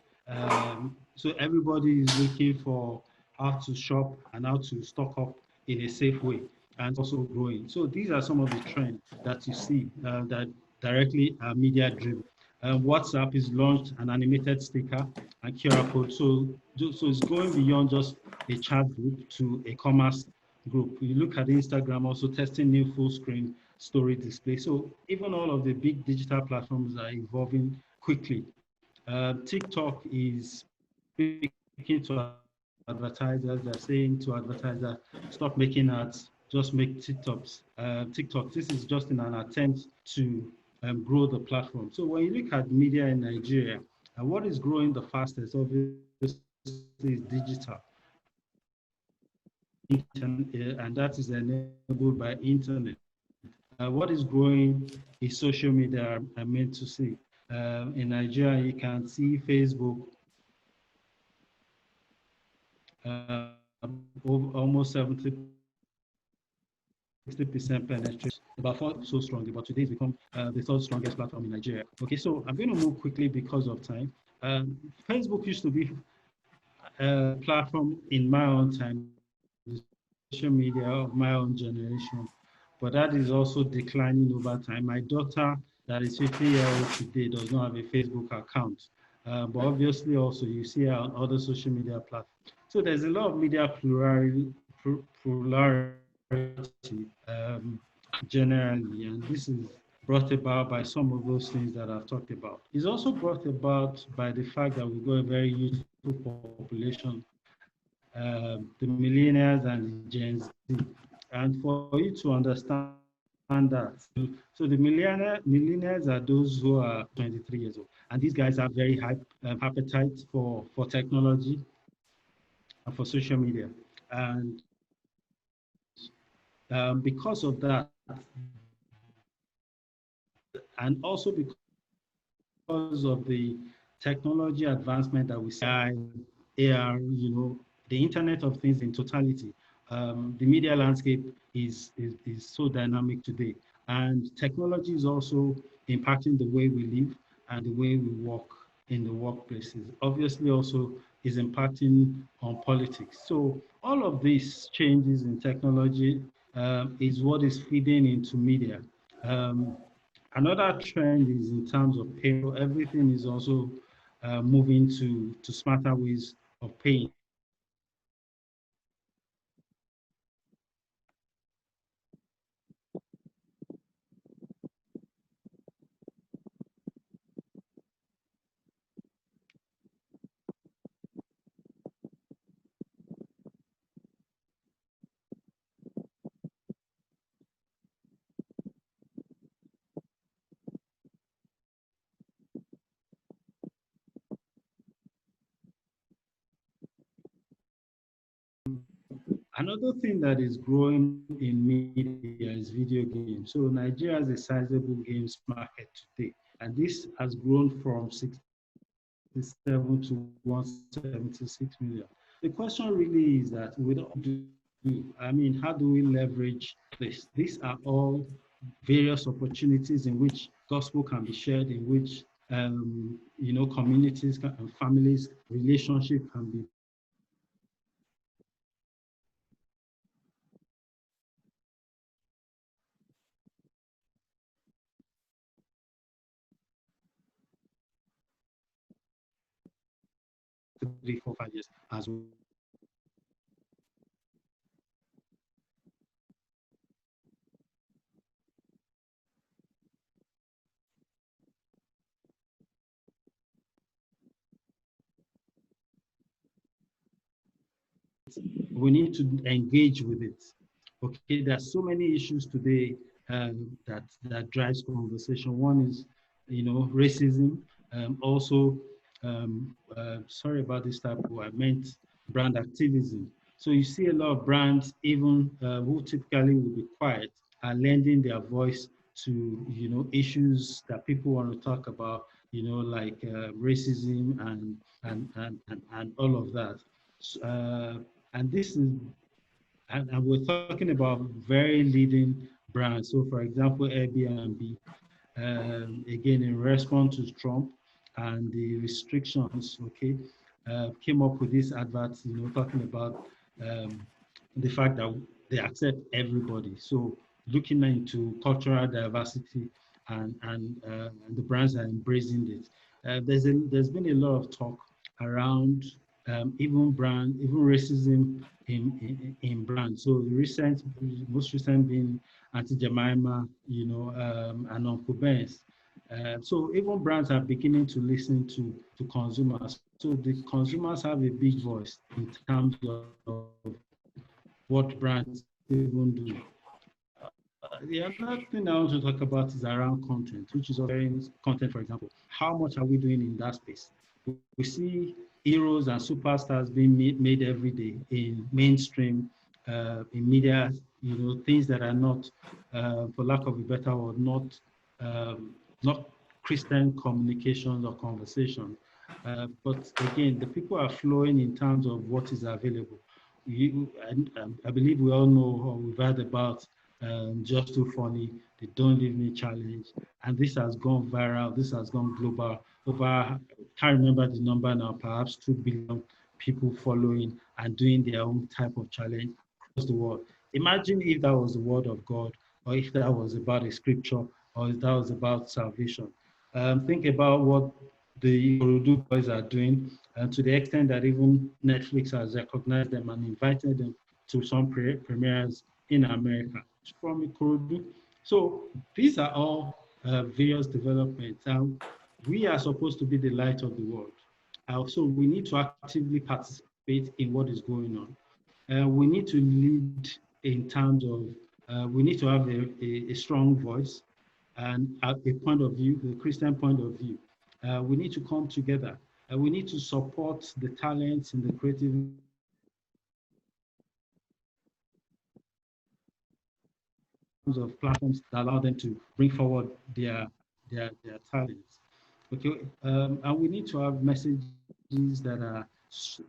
So everybody is looking for how to shop and how to stock up in a safe way, and also growing. So these are some of the trends that you see that directly are media driven. WhatsApp is launched an animated sticker and QR code. So it's going beyond just a chat group to a commerce group. You look at Instagram also testing new full screen story display. So even all of the big digital platforms are evolving quickly. TikTok is speaking to advertisers. They're saying to advertisers, stop making ads, just make TikTok. This is just in an attempt to grow the platform. So when you look at media in Nigeria, what is growing the fastest, obviously, is digital. And that is enabled by internet. What is growing is social media, I meant to say. In Nigeria, you can see Facebook, almost 60% penetration. About 4 so strong, but today it's become the third strongest platform in Nigeria. Okay, so I'm going to move quickly because of time. Facebook used to be a platform in my own time, social media of my own generation. but that is also declining over time. My daughter, that is 50-year-old today, does not have a Facebook account. But obviously also you see her on other social media platforms. So there's a lot of media plurality generally, and this is brought about by some of those things that I've talked about. It's also brought about by the fact that we've got a very youthful population, the millennials and the Gen Z. And for you to understand that, so the millennials are those who are 23 years old, and these guys have very high appetite for technology and for social media. And because of that, and also because of the technology advancement that we see, AR, the Internet of Things in totality, the media landscape is so dynamic today. And technology is also impacting the way we live and the way we work in the workplaces. Obviously also is impacting on politics. So all of these changes in technology is what is feeding into media. Another trend is in terms of payroll. Everything is also moving to smarter ways of paying. Another thing that is growing in media is video games. So Nigeria has a sizable games market today, and this has grown from 67 to 176 million. The question really is that we don't do, I mean, how do we leverage this? These are all various opportunities in which gospel can be shared, in which communities and families, relationship can be three, 4, 5 years as well. We need to engage with it. Okay, there are so many issues today that drives conversation. One is, racism. Also, sorry about this typo. I meant brand activism. So you see a lot of brands, even who typically will be quiet, are lending their voice to issues that people want to talk about. Like racism and all of that. And this is, and we're talking about very leading brands. So, for example, Airbnb, again, in response to Trump and the restrictions, okay, came up with this advert, talking about the fact that they accept everybody. So, looking into cultural diversity and the brands are embracing this. There's been a lot of talk around even racism in brands. So the most recent being Auntie Jemima, and Uncle Ben's. So even brands are beginning to listen to consumers. So the consumers have a big voice in terms of what brands even do. The other thing I want to talk about is around content, which is very content, for example. How much are we doing in that space? We see heroes and superstars being made every day in mainstream, in media, things that are not, for lack of a better word, not Christian communications or conversation. But again, the people are flowing in terms of what is available. I believe we all know, or we've heard about Just Too Funny, the Don't Leave Me challenge, and this has gone viral, this has gone global. Over, can't remember the number now, perhaps 2 billion people following and doing their own type of challenge across the world. Imagine if that was the word of God or if that was about a scripture, or if that was about salvation. Think about what the Ikorodu boys are doing, and to the extent that even Netflix has recognized them and invited them to some premieres in America from Ikorodu. So these are all various developments, and we are supposed to be the light of the world. So we need to actively participate in what is going on. We need to lead in terms of, we need to have a strong voice and a point of view, the Christian point of view. We need to come together. We need to support the talents in the creative of platforms that allow them to bring forward their talents. Okay, and we need to have messages that are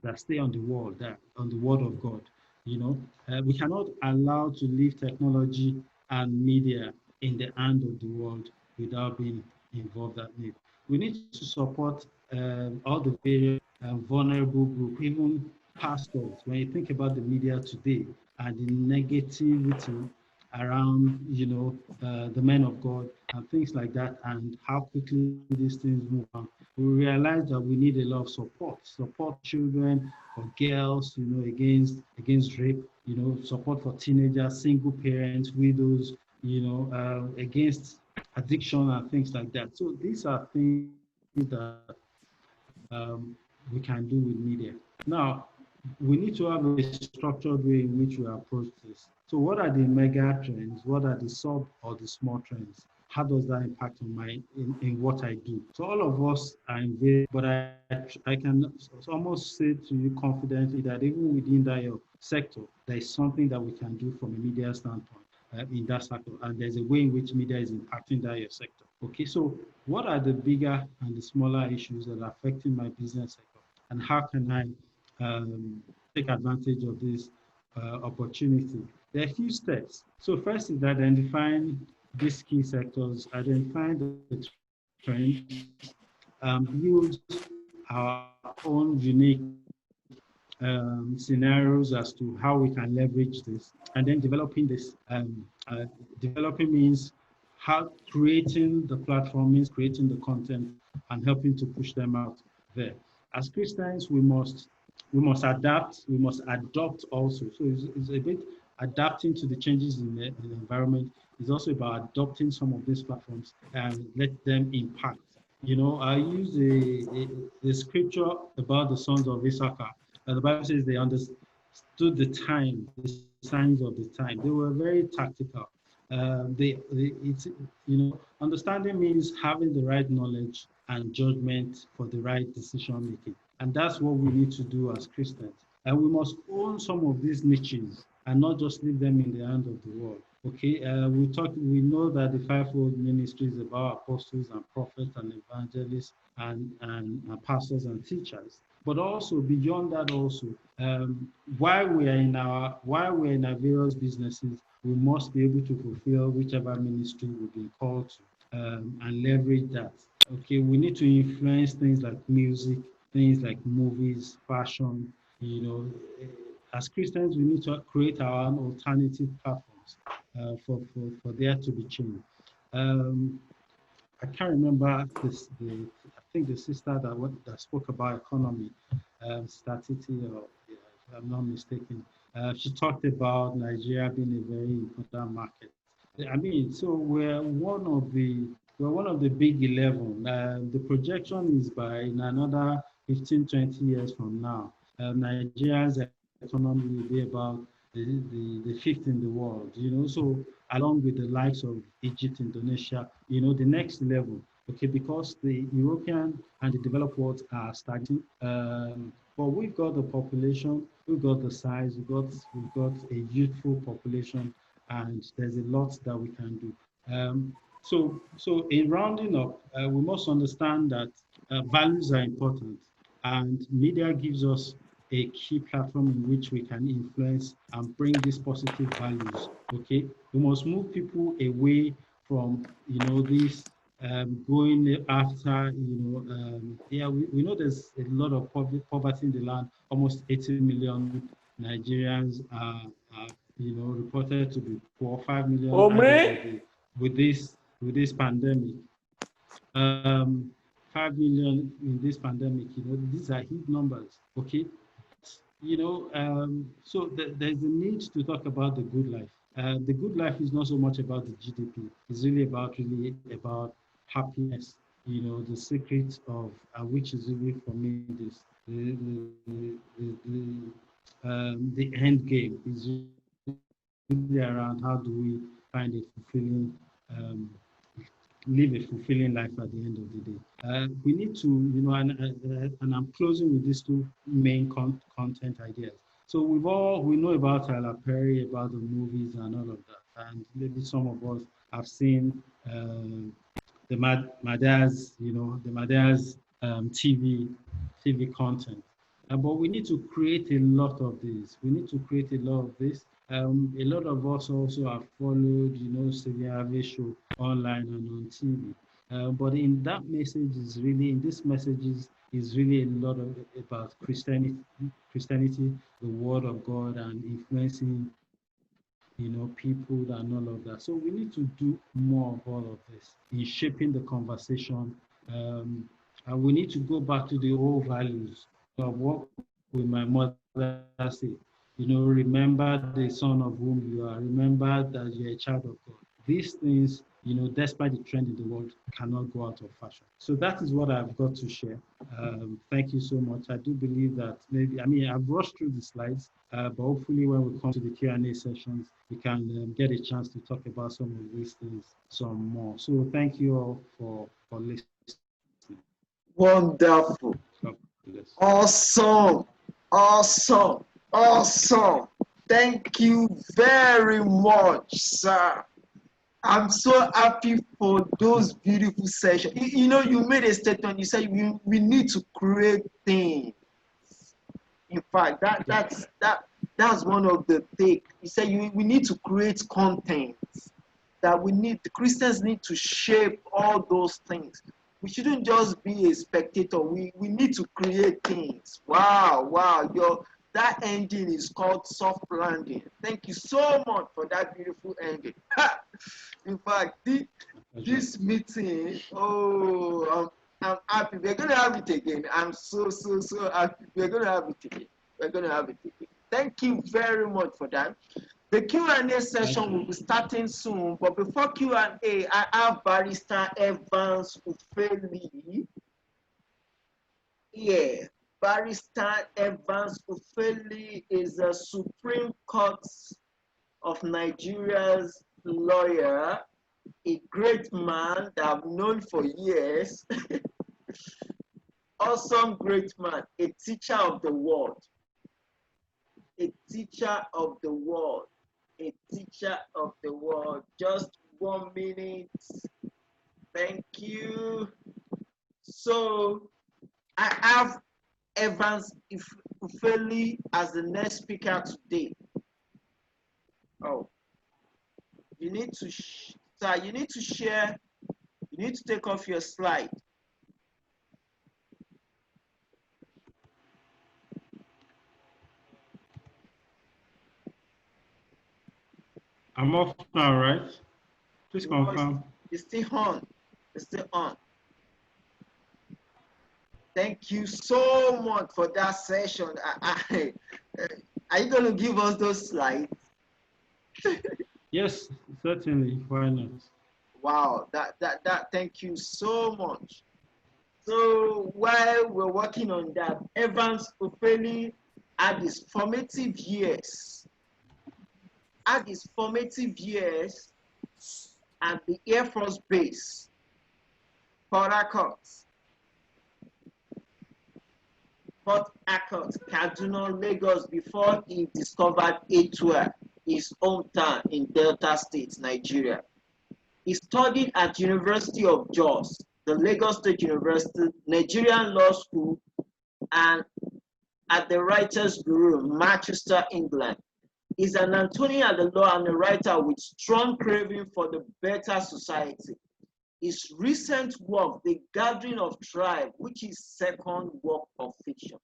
that stay on the wall, that on the word of God. You know, we cannot allow to leave technology and media in the hand of the world without being involved at it. We need to support all the various vulnerable groups, even pastors. When you think about the media today and the negativity around, the men of God and things like that, and how quickly these things move on, we realize that we need a lot of support children or girls, against rape, support for teenagers, single parents, widows, against addiction and things like that. So these are things that we can do with media. Now, we need to have a structured way in which we approach this. So what are the mega trends? What are the sub or the small trends? How does that impact on in what I do? So all of us are involved, but I can almost say to you confidently that even within that sector, there is something that we can do from a media standpoint in that sector, and there's a way in which media is impacting that sector. Okay, so what are the bigger and the smaller issues that are affecting my business sector, and how can I take advantage of this opportunity? There are a few steps. So first is identifying these key sectors, identifying the trends, build our own unique scenarios as to how we can leverage this, and then developing this. Developing means how creating the platform means creating the content and helping to push them out there. As Christians, we must adapt, we must adopt also. So it's a bit adapting to the changes in the environment. It's also about adopting some of these platforms and let them impact. I use the scripture about the sons of Issachar. The Bible says they understood the time, the signs of the time. They were very tactical. Understanding means having the right knowledge and judgment for the right decision making. And that's what we need to do as Christians. And we must own some of these niches and not just leave them in the hand of the world. Okay, we know that the fivefold ministry is about apostles and prophets and evangelists and pastors and teachers. But also beyond that, also while we're in our various businesses, we must be able to fulfill whichever ministry we've been called to and leverage that. Okay, we need to influence things like music, things like movies, fashion. As Christians, we need to create our own alternative platforms for there to be change. I can't remember this. I think the sister that spoke about economy, Statiti, or if I'm not mistaken, she talked about Nigeria being a very important market. I mean, so we're one of the big 11. The projection is by in another 15, 20 years from now, Nigeria's economy will be about the fifth in the world. So along with the likes of Egypt, Indonesia, the next level. Okay, because the European and the developed world are starting, but we've got the population, we've got the size, we've got a youthful population, and there's a lot that we can do. So in rounding up, we must understand that values are important, and media gives us a key platform in which we can influence and bring these positive values. Okay, we must move people away from this going after we know there's a lot of poverty in the land. Almost 80 million Nigerians are reported to be poor. 5 million Oh, added man. with this pandemic. 5 million in this pandemic. These are huge numbers. Okay, so there's a need to talk about the good life. The good life is not so much about the GDP. It's really about happiness. The secret of which is really for me this the end game is really around how do we find a fulfilling live a fulfilling life at the end of the day. We need to, and I'm closing with these two main content ideas. So we know about Tyler Perry, about the movies and all of that, and maybe some of us have seen the Mada's, the Mada's TV content. But we need to create a lot of this. We need to create a lot of this. A lot of us also have followed, Stephen Harvey show online and on TV. But in that message in this messages is really a lot about Christianity, the Word of God, and influencing, people and all of that. So we need to do more of all of this in shaping the conversation. And we need to go back to the old values of what will my mother say. Remember the son of whom you are. Remember that you're a child of God. These things, despite the trend in the world, cannot go out of fashion. So that is what I've got to share. Thank you so much. I do believe that I've rushed through the slides, but hopefully when we come to the Q&A sessions, we can get a chance to talk about some of these things some more. So thank you all for listening. Wonderful. Awesome. Awesome. Awesome. Thank you very much, sir. I'm so happy for those beautiful sessions. You made a statement. You said we need to create things. In fact, that's one of the things. You said we need to create content. That the Christians need to shape all those things. We shouldn't just be a spectator. We need to create things. Wow. That ending is called soft landing. Thank you so much for that beautiful ending. In fact, this meeting, I'm happy. We're going to have it again. I'm so happy. We're going to have it again. Thank you very much for that. The Q&A session will be starting soon, but before Q&A, I have Barrister Evans Ufeli. Yeah, Barrister Evans Ufeli is a Supreme Court of Nigeria's lawyer, a great man that I've known for years. Awesome great man, a teacher of the world. A teacher of the world. A teacher of the world. Just 1 minute. Thank you. So I have Evans Ufeli as the next speaker today. Oh, you need to share. You need to take off your slide. I'm off now, right? Please confirm. It's still on. It's still on. Thank you so much for that session. Are you going to give us those slides? Yes, certainly. Why not? Wow, thank you so much. So while we're working on that, Evans Ufeli had his formative years. At the Air Force Base, Port Harcourt, Kaduna, Lagos, before he discovered Etua, his hometown in Delta State, Nigeria. He studied at University of Jos, the Lagos State University, Nigerian Law School, and at the Writers' Bureau, Manchester, England. He's an attorney at the law and a writer with strong craving for the better society. His recent work, The Gathering of Tribe, which is second work of fiction,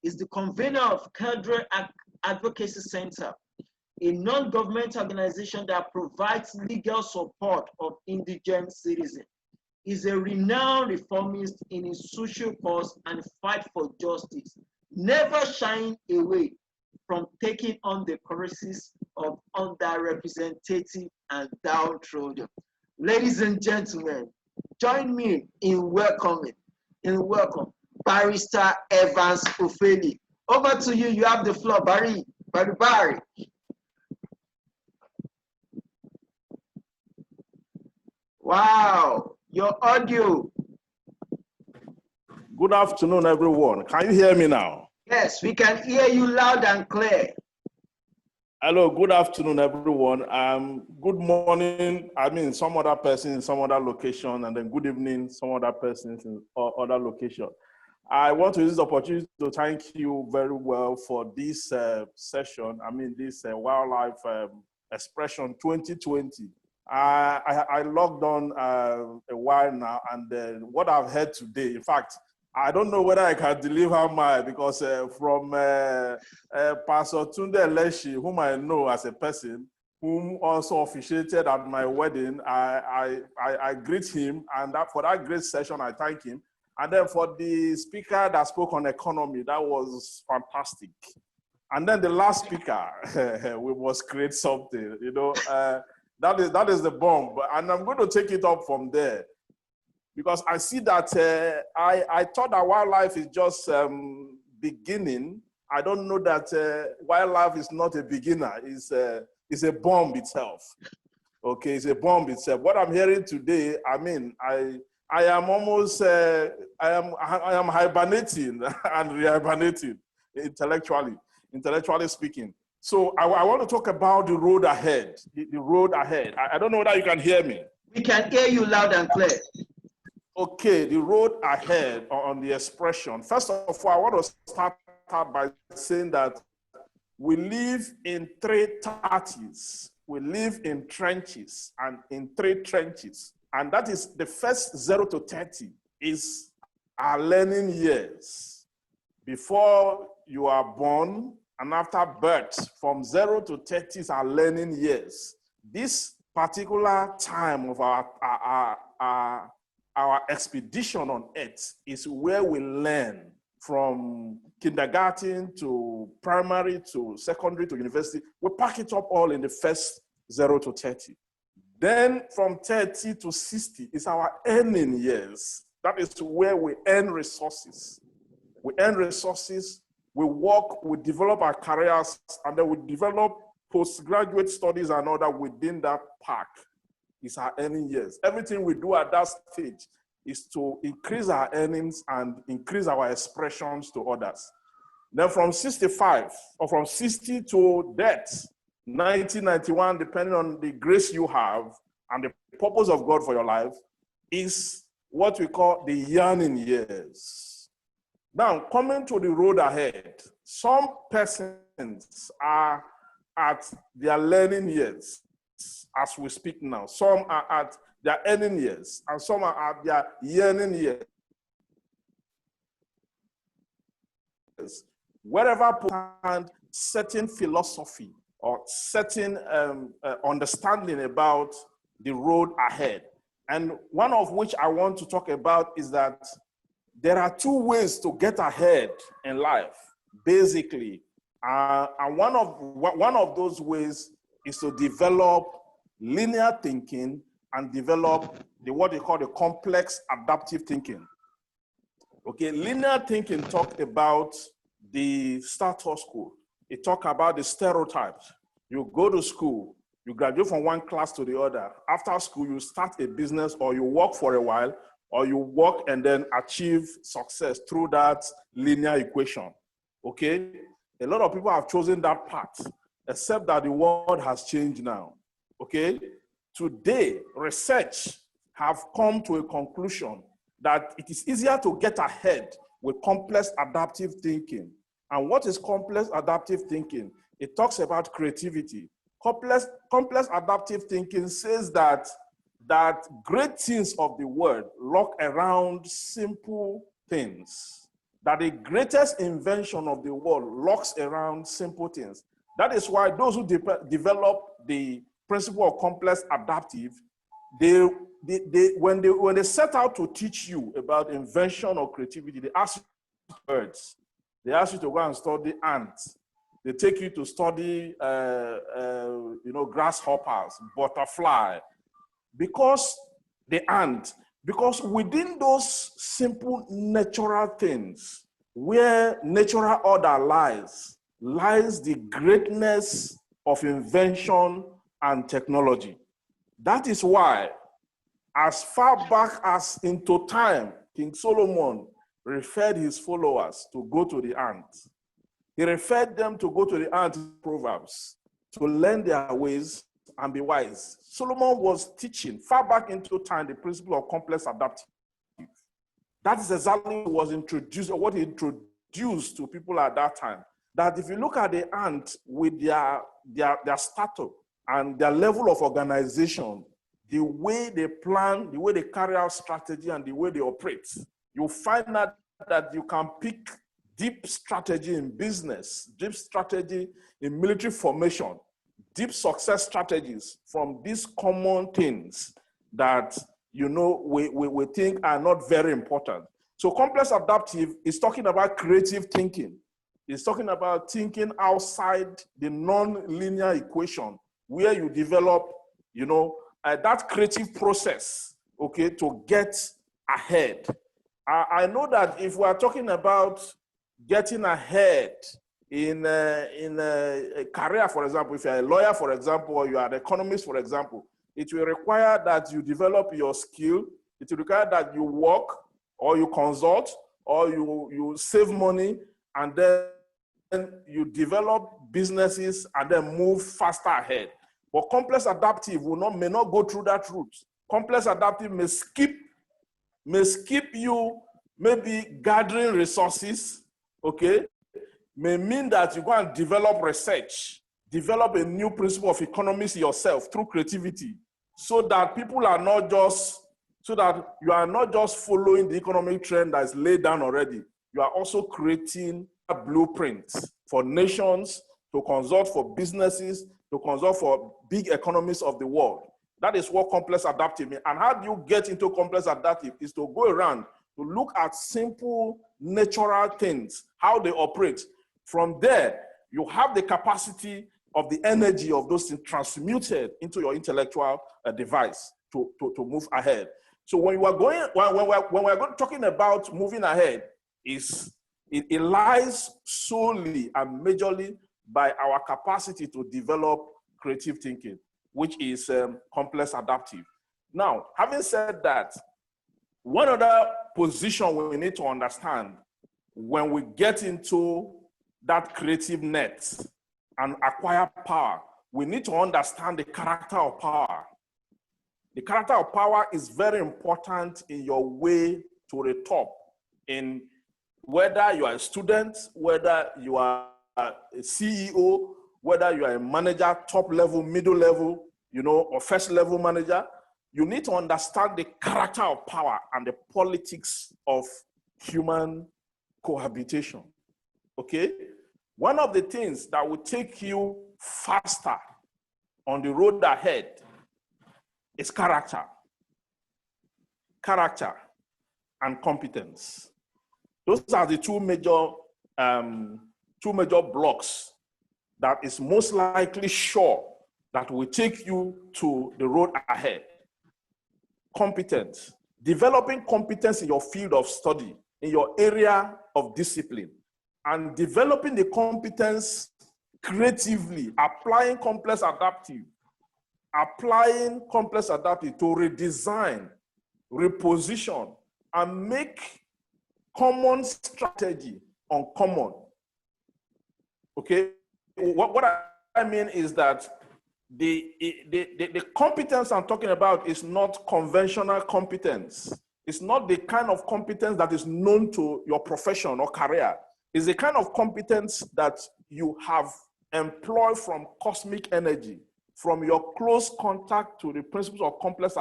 is the convener of Cadre Advocacy Center. a non-government organization that provides legal support of indigent citizens. Is a renowned reformist in his social cause and fight for justice, never shying away from taking on the causes of underrepresented and downtrodden. Ladies and gentlemen, join me in welcome Barrister Evans Ofeli. Over to you. You have the floor, Barry. Barry. Wow, your audio. Good afternoon, everyone. Can you hear me now? Yes, we can hear you loud and clear. Hello, good afternoon, everyone. Good morning, some other person in some other location, and then good evening, some other persons in other location. I want to use this opportunity to thank you very well for this session, this Wildlife Expression 2020. I logged on a while now, and what I've heard today, in fact, I don't know whether I can deliver because from Pastor Tunde Leshi, whom I know as a person, whom also officiated at my wedding, I greet him, and for that great session, I thank him. And then for the speaker that spoke on economy, that was fantastic. And then the last speaker, we must create something, that is the bomb. And I'm going to take it up from there. Because I see that I thought that wildlife is just beginning. I don't know that wildlife is not a beginner. It's a bomb itself. Okay, it's a bomb itself. What I'm hearing today, I am almost I am hibernating and rehibernating intellectually speaking. So I want to talk about the road ahead. The road ahead. I don't know whether you can hear me. We can hear you loud and clear. Okay, the road ahead on the expression. First of all, I want to start out by saying that we live in 3 30s. We live in trenches and in 3 trenches. And that is the first 0 to 30 is our learning years. Before you are born and after birth, from 0 to 30 is our learning years. This particular time of our expedition on earth is where we learn from kindergarten to primary to secondary to university. We pack it up all in the first 0 to 30. Then from 30 to 60 is our earning years. That is where we earn resources. We earn resources, we work, we develop our careers, and then we develop postgraduate studies and all that within that pack. Is our earning years. Everything we do at that stage is to increase our earnings and increase our expressions to others. Then from 65 or from 60 to death, 1991, depending on the grace you have and the purpose of God for your life, is what we call the yearning years. Now, coming to the road ahead, some persons are at their learning years. As we speak now, some are at their earning years, and some are at their yearning years. Wherever find certain philosophy or certain understanding about the road ahead, and one of which I want to talk about is that there are 2 ways to get ahead in life, basically, and one of those ways is to develop linear thinking and develop what they call the complex adaptive thinking. Okay, linear thinking talked about the status quo. It talked about the stereotypes. You go to school, you graduate from one class to the other. After school, you start a business or you work for a while, or you work and then achieve success through that linear equation. Okay, a lot of people have chosen that path, except that the world has changed now. Okay, today research have come to a conclusion that it is easier to get ahead with complex adaptive thinking. And what is complex adaptive thinking? It talks about creativity. Complex adaptive thinking says that great things of the world look around simple things. That the greatest invention of the world looks around simple things. That is why those who develop the principle of complex adaptive, when they set out to teach you about invention or creativity, they ask you birds. They ask you to go and study ants. They take you to study, grasshoppers, butterfly, because within those simple natural things, where natural order lies the greatness of invention and technology. That is why, as far back as into time, King Solomon referred his followers to go to the ants. He referred them to go to the ants Proverbs to learn their ways and be wise. Solomon was teaching far back into time the principle of complex adaptive. That is exactly what was introduced, or what he introduced to people at that time. That if you look at the ant with their stature and their level of organization, the way they plan, the way they carry out strategy, and the way they operate, you'll find out that you can pick deep strategy in business, deep strategy in military formation, deep success strategies from these common things that we think are not very important. So complex adaptive is talking about creative thinking. It's talking about thinking outside the non-linear equation, where you develop, that creative process, okay, to get ahead. I know that if we are talking about getting ahead in a career, for example, if you're a lawyer, for example, or you are an economist, for example, it will require that you develop your skill. It will require that you work, or you consult, or you save money, and then you develop businesses and then move faster ahead. But complex adaptive may not go through that route. Complex adaptive may skip you maybe gathering resources, okay? May mean that you go and develop research, develop a new principle of economics yourself through creativity, so that you are not just following the economic trend that is laid down already. You are also creating a blueprint for nations, to consult for businesses, to consult for big economies of the world. That is what complex adaptive means. And how do you get into complex adaptive? Is to go around to look at simple natural things, how they operate. From there, you have the capacity of the energy of those things transmuted into your intellectual device to move ahead. So when we're talking about moving ahead, it lies solely and majorly by our capacity to develop creative thinking, which is complex adaptive. Now, having said that, one other position we need to understand when we get into that creative net and acquire power, we need to understand the character of power. The character of power is very important in your way to the top, in whether you are a student, whether you are a CEO, whether you are a manager, top level, middle level, or first level manager. You need to understand the character of power and the politics of human cohabitation, okay? One of the things that will take you faster on the road ahead is character. Character and competence. Those are the two major blocks that is most likely sure that will take you to the road ahead. Competence. Developing competence in your field of study, in your area of discipline, and developing the competence creatively, applying complex adaptive to redesign, reposition, and make common strategy uncommon. Okay? What I mean is that the competence I'm talking about is not conventional competence. It's not the kind of competence that is known to your profession or career. It's the kind of competence that you have employed from cosmic energy, from your close contact to the principles of complex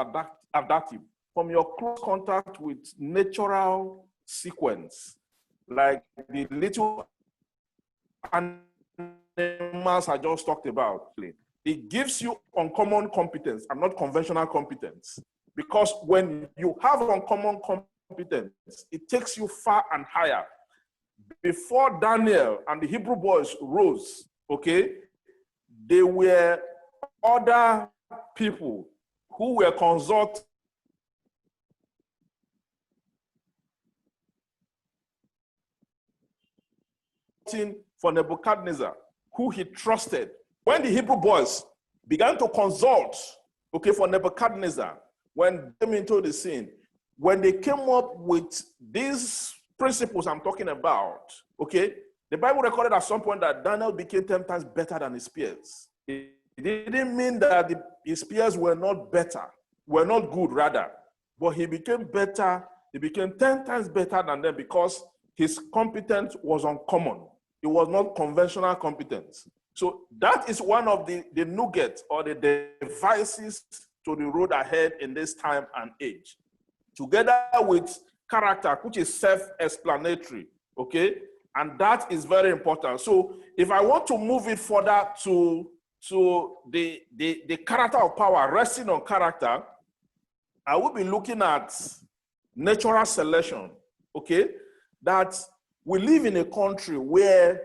adaptive, from your close contact with natural sequence, like the little animals animals I just talked about. It gives you uncommon competence and not conventional competence. Because when you have uncommon competence, it takes you far and higher. Before Daniel and the Hebrew boys rose, okay, they were other people who were consulting for Nebuchadnezzar, who he trusted. When the Hebrew boys began to consult, okay, for Nebuchadnezzar, when they came into the scene, when they came up with these principles I'm talking about, okay, the Bible recorded at some point that Daniel became 10 times better than his peers. It didn't mean that his peers were not better, were not good rather, but he became better, he became 10 times better than them because his competence was uncommon. It was not conventional competence. So that is one of the nuggets or the devices to the road ahead in this time and age. Together with character, which is self-explanatory, okay? And that is very important. So if I want to move it further to the character of power, resting on character, I will be looking at natural selection, okay? That we live in a country where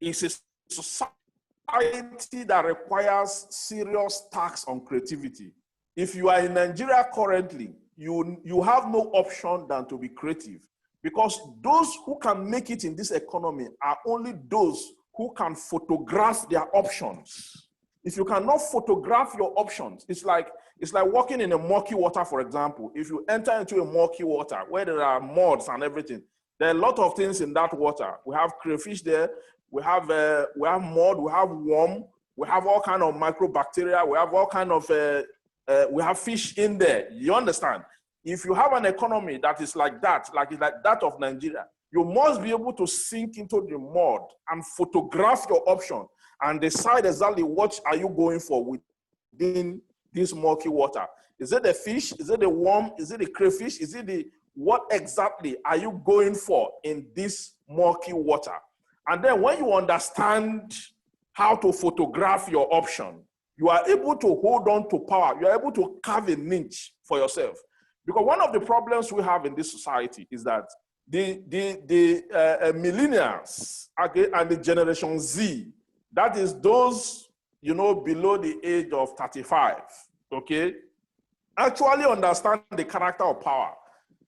it's a society that requires serious tax on creativity. If you are in Nigeria currently, you have no option than to be creative, because those who can make it in this economy are only those who can photograph their options. If you cannot photograph your options, it's like walking in a murky water, for example. If you enter into a murky water where there are muds and everything, there are a lot of things in that water. We have crayfish there, we have mud, we have worm, we have all kind of microbacteria, we have all kind of we have fish in there. You understand? If you have an economy that is like that of Nigeria, you must be able to sink into the mud and photograph your option and decide exactly what are you going for within this murky water. Is it the fish? Is it the worm? Is it the crayfish? Is it the, what exactly are you going for in this murky water? And then when you understand how to photograph your option, you are able to hold on to power. You are able to carve a niche for yourself. Because one of the problems we have in this society is that the millennials, okay, and the Generation Z, that is those, below the age of 35, okay, actually understand the character of power.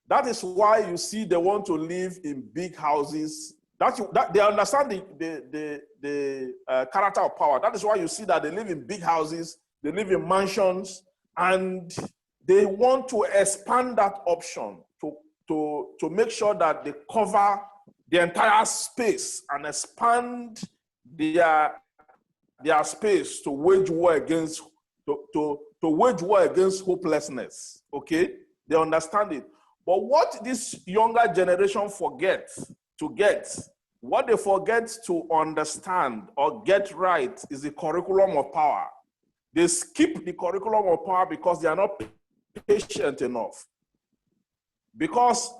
That is why you see they want to live in big houses. That they understand the character of power. That is why you see that they live in big houses, they live in mansions, and they want to expand that option to make sure that they cover the entire space and expand their space to wage war against hopelessness. Okay, they understand it. But what this younger generation forgets to get, what they forget to understand or get right is the curriculum of power. They skip the curriculum of power because they are not patient enough. Because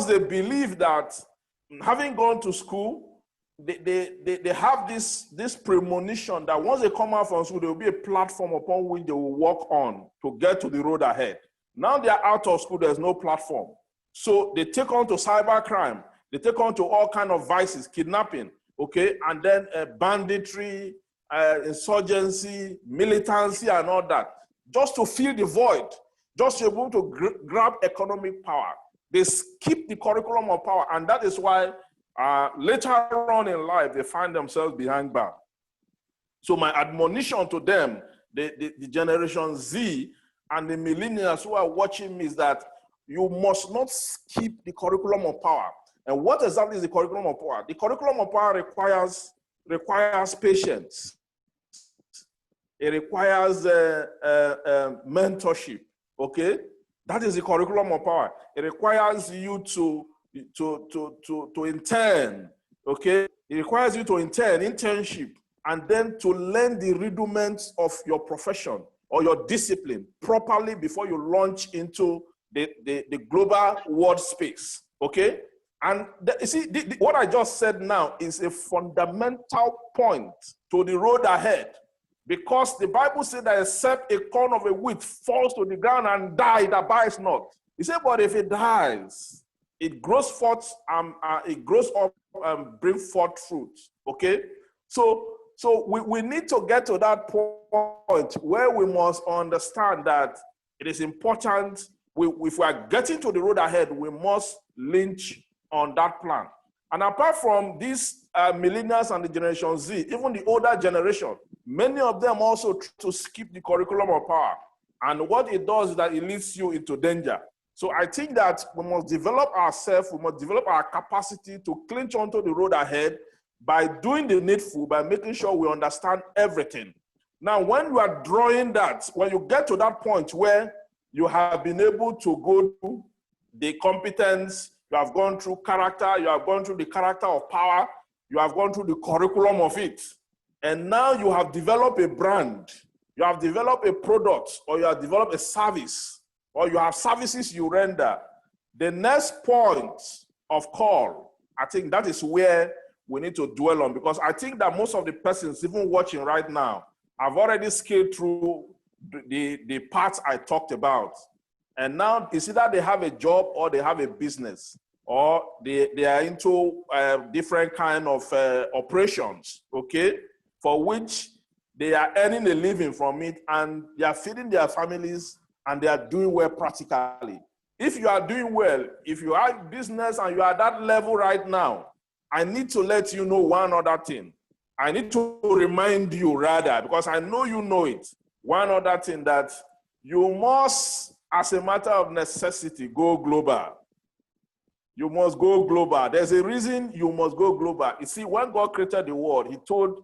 they believe that having gone to school, they have this premonition that once they come out from school, there will be a platform upon which they will walk on to get to the road ahead. Now they are out of school, there's no platform. So they take on to cybercrime. They take on to all kinds of vices, kidnapping, okay, and then banditry, insurgency, militancy, and all that, just to fill the void, just to be able to grab economic power. They skip the curriculum of power, and that is why later on in life, they find themselves behind bars. So my admonition to them, the Generation Z and the millennials who are watching me, is that you must not skip the curriculum of power. And what exactly is the curriculum of power? The curriculum of power requires patience. It requires mentorship, okay? That is the curriculum of power. It requires you to intern, okay? It requires you to internship, and then to learn the rudiments of your profession or your discipline properly before you launch into the global world space, okay? And you see, what I just said now is a fundamental point to the road ahead. Because the Bible said that except a corn of a wheat falls to the ground and die, it abides not. He said, but if it dies, it grows forth, it grows up and brings forth fruit. Okay? So we need to get to that point where we must understand that it is important. If we are getting to the road ahead, we must lynch on that plan. And apart from these millennials and the Generation Z, even the older generation, many of them also try to skip the curriculum of power. And what it does is that it leads you into danger. So I think that we must develop ourselves, we must develop our capacity to clinch onto the road ahead by doing the needful, by making sure we understand everything. Now, when you are drawing that, when you get to that point where you have been able to go through the competence, you have gone through character, you have gone through the character of power, you have gone through the curriculum of it, and now you have developed a brand, you have developed a product, or you have developed a service, or you have services you render. The next point of call, I think that is where we need to dwell on, because I think that most of the persons even watching right now have already scaled through the parts I talked about. And now it's either they have a job or they have a business, or they are into different kind of operations, okay, for which they are earning a living from it, and they are feeding their families, and they are doing well practically. If you are doing well, if you have business and you are at that level right now, I need to let you know one other thing. I need to remind you rather, because I know you know it, one other thing, that you must, as a matter of necessity, go global. You must go global. There's a reason you must go global. You see, when God created the world, he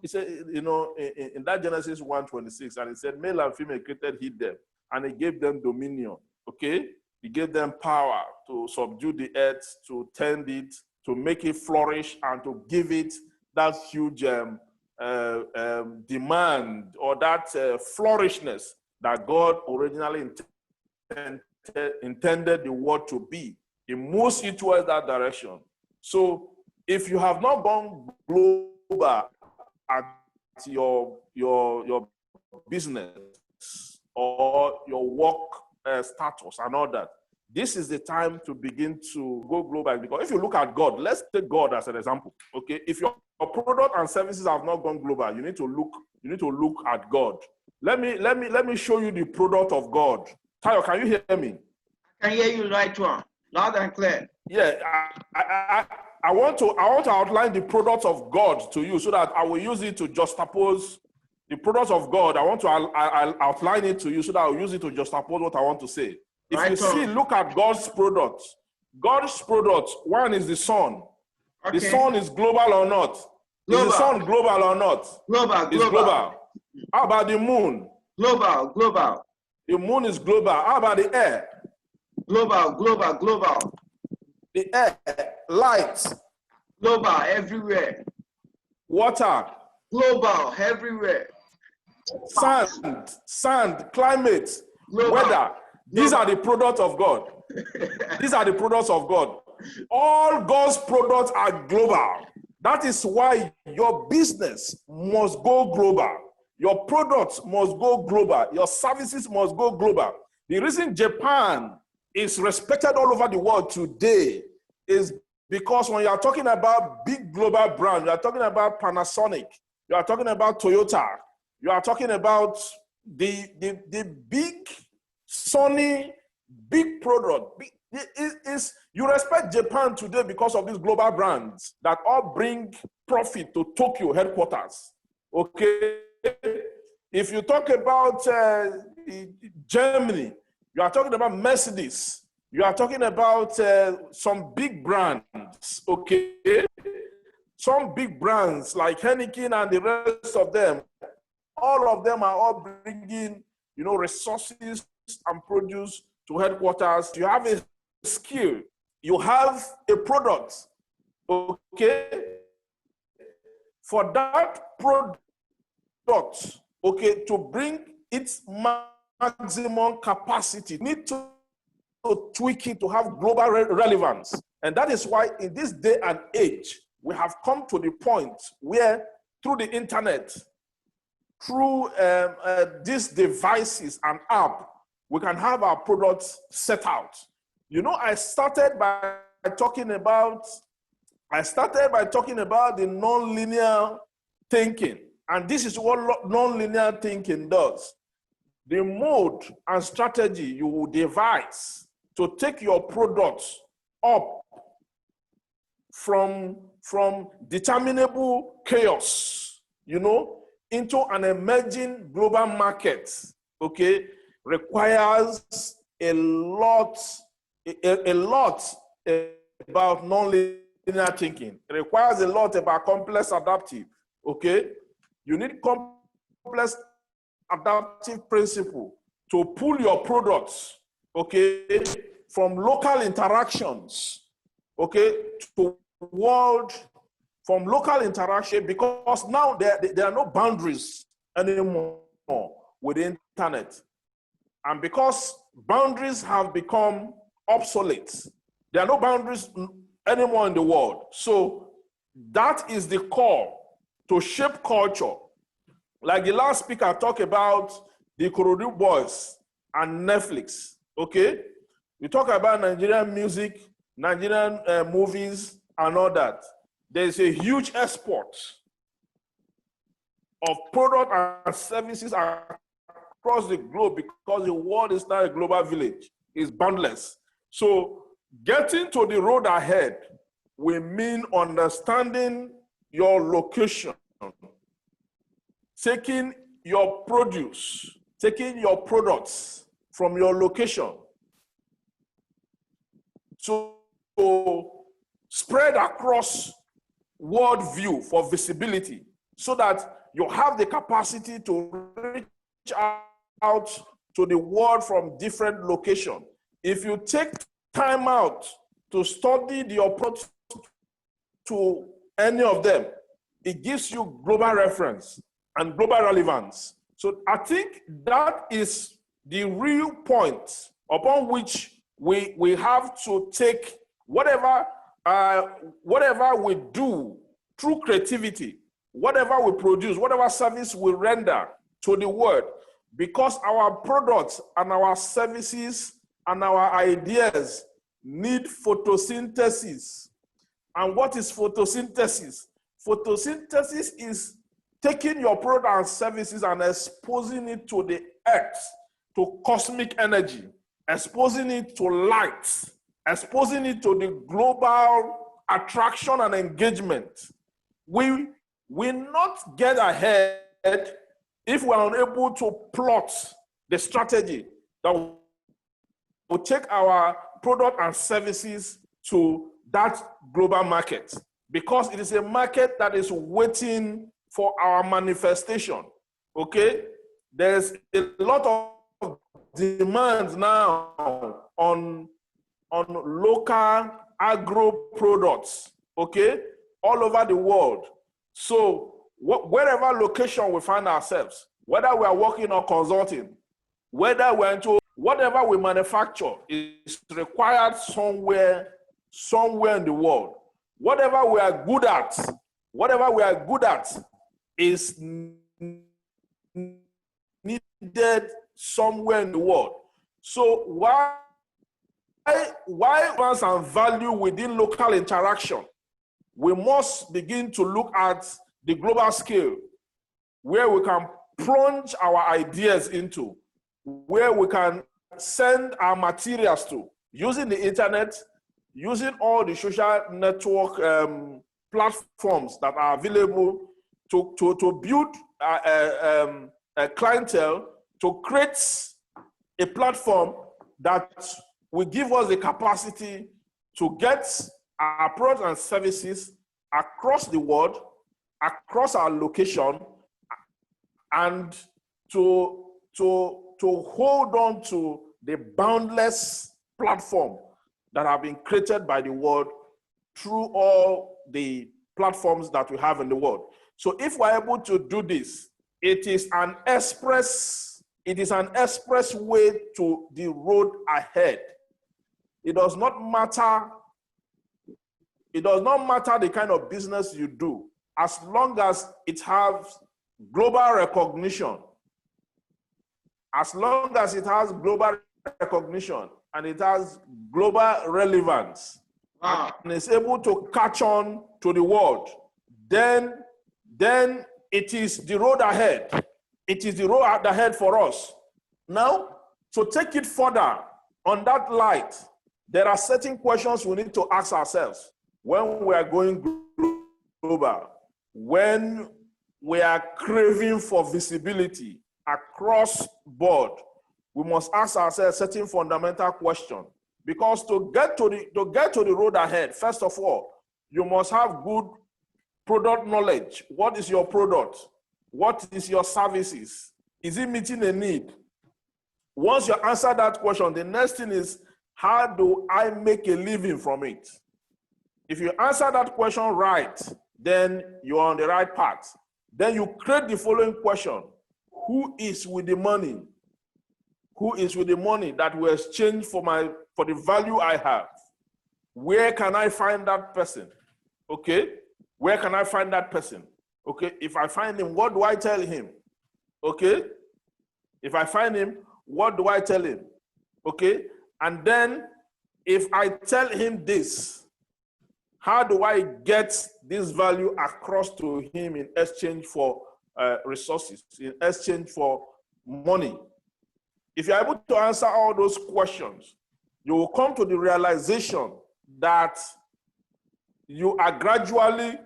said, you know, in that Genesis 1:26, and he said, male and female created he them, and he gave them dominion, okay? He gave them power to subdue the earth, to tend it, to make it flourish, and to give it that huge demand, or that flourishness that God originally intended the world to be. It moves it towards that direction. So if you have not gone global at your business or your work status and all that, this is the time to begin to go global. Because if you look at God, let's take God as an example. Okay, if your product and services have not gone global, you need to look at God. Let me show you the product of God. Tayo, can you hear me? I can hear you right one, loud and clear. Yeah, I want to outline the product of God to you, so that I will use it to juxtapose the product of God. I want to I'll outline it to you, so that I'll use it to juxtapose what I want to say. If right, you see, look at God's products. God's products, one is the sun. Okay. The sun is global or not? Global. Is the sun global or not? Global. It's global. How about the moon? Global. The moon is global. How about the air? Global. The air, light. Global, everywhere. Water. Global, everywhere. Sand, climate, global. Weather. These are the products of God. These are the products of God. All God's products are global. That is why your business must go global. Your products must go global. Your services must go global. The reason Japan is respected all over the world today is because when you are talking about big global brands, you are talking about Panasonic, you are talking about Toyota, you are talking about the big Sony, big product. You respect Japan today because of these global brands that all bring profit to Tokyo headquarters. Okay? If you talk about Germany, you are talking about Mercedes. You are talking about some big brands, okay? Some big brands like Heineken and the rest of them. All of them are all bringing, you know, resources and produce to headquarters. You have a skill. You have a product, okay? For that product, okay, to bring its maximum capacity, you need to tweak it to have global relevance. And that is why in this day and age, we have come to the point where through the internet, through these devices and app, we can have our products set out. You know, I started by talking about the non-linear thinking. And this is what non-linear thinking does. The mode and strategy you will devise to take your products up from determinable chaos, you know, into an emerging global market, okay, requires a lot about non-linear thinking. It requires a lot about complex adaptive, okay? You need complex adaptive principle to pull your products, okay, from local interactions, okay, to world, from local interaction, because now there are no boundaries anymore with the internet. And because boundaries have become obsolete, there are no boundaries anymore in the world. So that is the core to shape culture. Like the last speaker talked about the Ikorodu Boys and Netflix, okay? We talk about Nigerian music, Nigerian movies, and all that. There's a huge export of product and services across the globe because the world is now a global village. It's boundless. So getting to the road ahead will mean understanding your location, taking your produce, taking your products from your location to spread across world view for visibility so that you have the capacity to reach out to the world from different locations. If you take time out to study the approach to any of them, it gives you global reference and global relevance. So I think that is the real point upon which we have to take whatever we do through creativity, whatever we produce, whatever service we render to the world, because our products and our services and our ideas need photosynthesis. And what is photosynthesis? Photosynthesis is taking your product and services and exposing it to the earth, to cosmic energy, exposing it to light, exposing it to the global attraction and engagement. We will not get ahead if we are unable to plot the strategy that will take our product and services to that global market, because it is a market that is waiting for our manifestation, okay? There's a lot of demand now on local agro products, okay, all over the world. So wherever location we find ourselves, whether we are working or consulting, whether we're into whatever we manufacture is required somewhere in the world. Whatever we are good at is needed somewhere in the world. So why balance and value within local interaction? We must begin to look at the global scale, where we can plunge our ideas into, where we can send our materials to, using the internet, using all the social network platforms that are available to build a clientele, to create a platform that will give us the capacity to get our products and services across the world, across our location, and to hold on to the boundless platform that have been created by the world through all the platforms that we have in the world. So if we're able to do this, it is an express way to the road ahead. It does not matter it does not matter the kind of business you do, as long as it has global recognition. As long as it has global recognition and it has global relevance, and is able to catch on to the world, then it is the road ahead. It is the road ahead for us. Now, to take it further on that light, there are certain questions we need to ask ourselves when we are going global, when we are craving for visibility across board. We must ask ourselves certain fundamental questions. Because to get to the road ahead, first of all, you must have good product knowledge. What is your product? What is your services? Is it meeting a need? Once you answer that question, the next thing is, how do I make a living from it? If you answer that question right, then you're on the right path. Then you create the following question: who is with the money? Who is with the money that will exchange for the value I have? Where can I find that person? Okay, where can I find that person? Okay, if I find him, what do I tell him? Okay, if I find him, what do I tell him? Okay, and then if I tell him this, how do I get this value across to him in exchange for resources, in exchange for money? If you're able to answer all those questions, you will come to the realization that you are gradually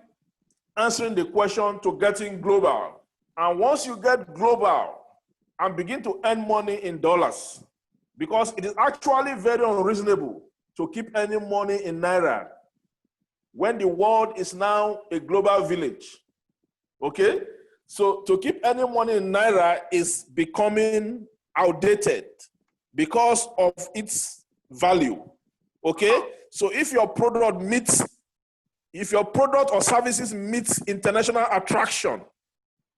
answering the question to getting global. And once you get global and begin to earn money in dollars, because it is actually very unreasonable to keep earning money in naira when the world is now a global village. Okay? So to keep earning money in naira is becoming outdated because of its value. Okay? So if your product or services meets international attraction,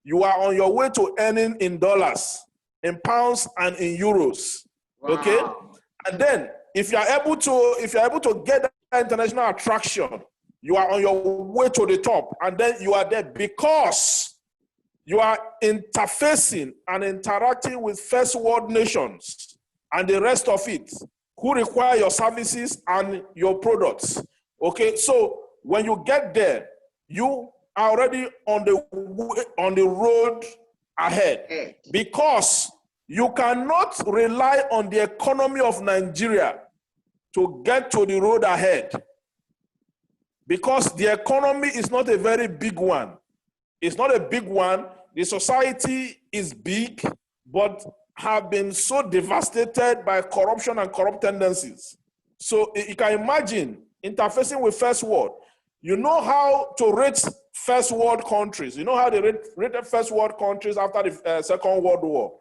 you are on your way to earning in dollars, in pounds, and in euros. Wow. Okay? And then if you are able to get that international attraction, you are on your way to the top, and then you are there because you are interfacing and interacting with first world nations and the rest of it who require your services and your products. Okay, so when you get there, you are already on the road ahead, because you cannot rely on the economy of Nigeria to get to the road ahead, because the economy is not a very big one. It's not a big one. The society is big, but have been so devastated by corruption and corrupt tendencies. So you can imagine interfacing with first world. You know how to rate first world countries. You know how they rated first world countries after the Second World War.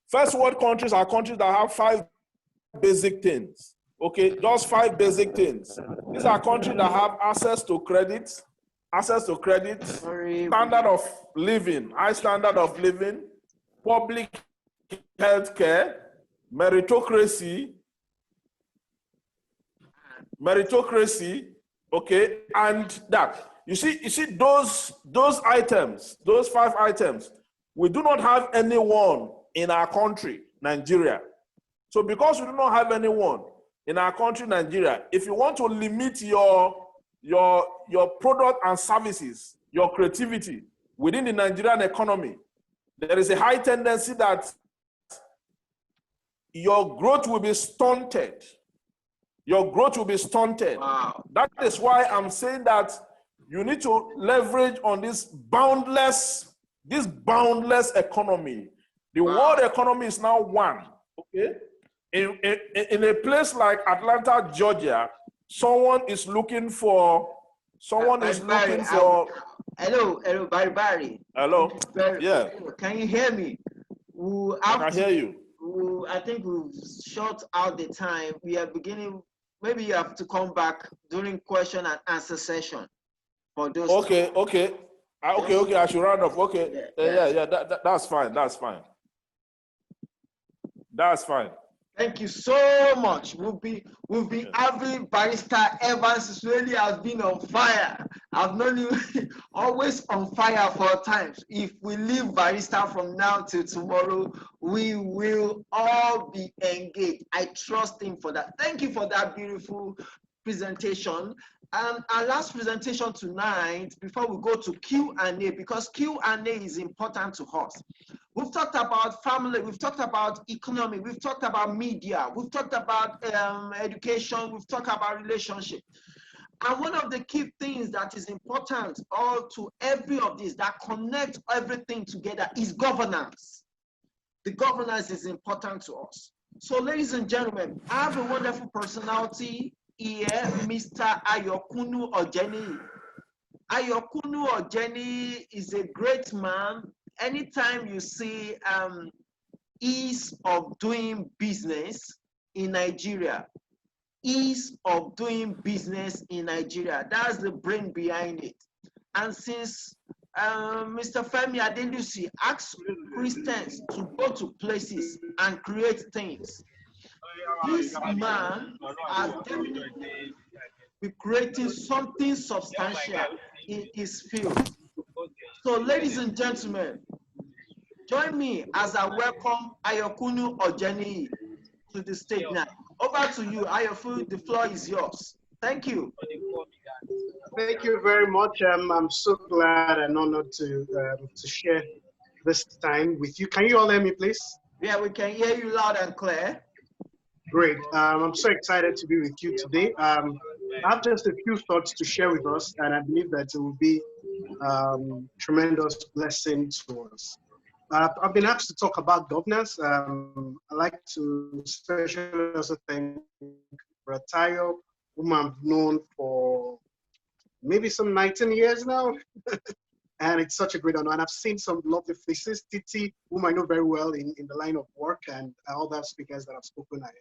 First world countries are countries that have 5 basic things. Okay, just 5 basic things. These are countries that have access to credit, standard of living, high standard of living, public health care, meritocracy, okay, and that. You see those items, those 5 items, we do not have anyone in our country, Nigeria. So because we do not have anyone in our country, Nigeria, if you want to limit your product and services, your creativity within the Nigerian economy, there is a high tendency that your growth will be stunted. Your growth will be stunted. Wow. That is why I'm saying that you need to leverage on this boundless economy. The world economy is now one. Okay, in a place like Atlanta, Georgia, someone is looking for. Hello, Barry. Hello. Yeah. Can you hear me? I can hear you. I think we've short out the time. We are beginning. Maybe you have to come back during question and answer session for those. Okay. I should round up. Okay. Yeah. That's fine. That's fine. Thank you so much. We'll be having Barrister Evans really has been on fire. I've known him always on fire for times. If we leave Barrister from now till tomorrow, we will all be engaged. I trust him for that. Thank you for that beautiful presentation. And our last presentation tonight, before we go to Q&A, because Q&A is important to us. We've talked about family, we've talked about economy, we've talked about media, we've talked about education, we've talked about relationship. And one of the key things that is important all to every of these that connect everything together is governance. The governance is important to us. So ladies and gentlemen, I have a wonderful personality here, Mr. Ayokunu Ojeni. Ayokunu Ojeni is a great man. Anytime you see ease of doing business in Nigeria, ease of doing business in Nigeria, that's the brain behind it. And since Mr. Femi Adelusi asked Christians to go to places and create things, this man has definitely been creating something substantial in his field. So ladies and gentlemen, join me as I welcome Ayokunu Ojeni to the stage now. Over to you, Ayokunu, the floor is yours. Thank you. Thank you very much. I'm so glad and honored to share this time with you. Can you all hear me, please? Yeah, we can hear you loud and clear. Great. I'm so excited to be with you today. I have just a few thoughts to share with us, and I believe that it will be tremendous blessing to us. I've been asked to talk about governance. I'd like to especially also thank Ratayo, whom I've known for maybe some 19 years now. And it's such a great honor. And I've seen some lovely faces, Titi, whom I know very well in the line of work, and other speakers that have spoken ahead.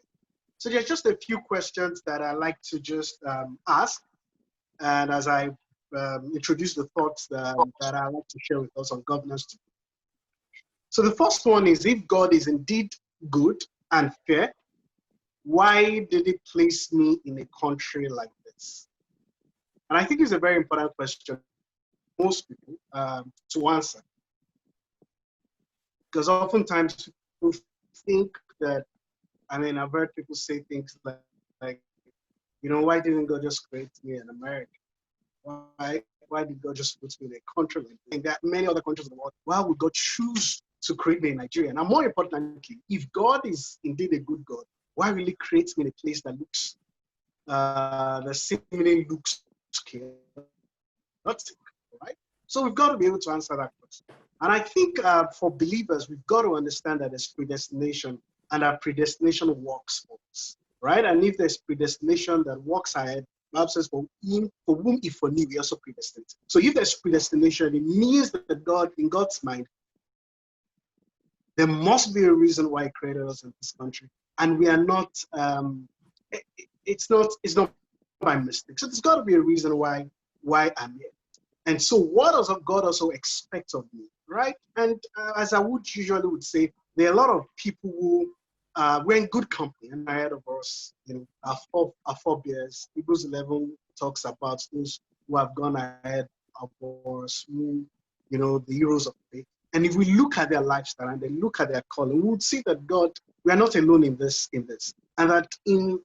So there's just a few questions that I like to just ask. And as I introduce the thoughts that I like to share with us on governance today. So the first one is, if God is indeed good and fair, why did he place me in a country like this? And I think it's a very important question for most people to answer. Because oftentimes people think that, I mean, I've heard people say things like, you know, why didn't God just create me in America? Why did God just put me in a country like this? And there are many other countries in the world. Why would God choose to create me in Nigeria? And more importantly, if God is indeed a good God, why really create me in a place that looks, that seemingly looks chaotic, right? So we've got to be able to answer that question. And I think for believers, we've got to understand that there's predestination, and our predestination works for us, right? And if there's predestination that works ahead, the Bible says, for whom he foreknew, he also predestined. So if there's predestination, it means that God, in God's mind, there must be a reason why he created us in this country. And we are not, it's not by mistake. So there's got to be a reason why I'm here. And so what does God also expect of me, right? And as I would usually say, there are a lot of people who we're in good company and ahead of us, you know, our forebears. Hebrews 11 talks about those who have gone ahead of us, who, you know, the heroes of faith. And if we look at their lifestyle and then look at their calling, we would see that God, we are not alone in this, and that in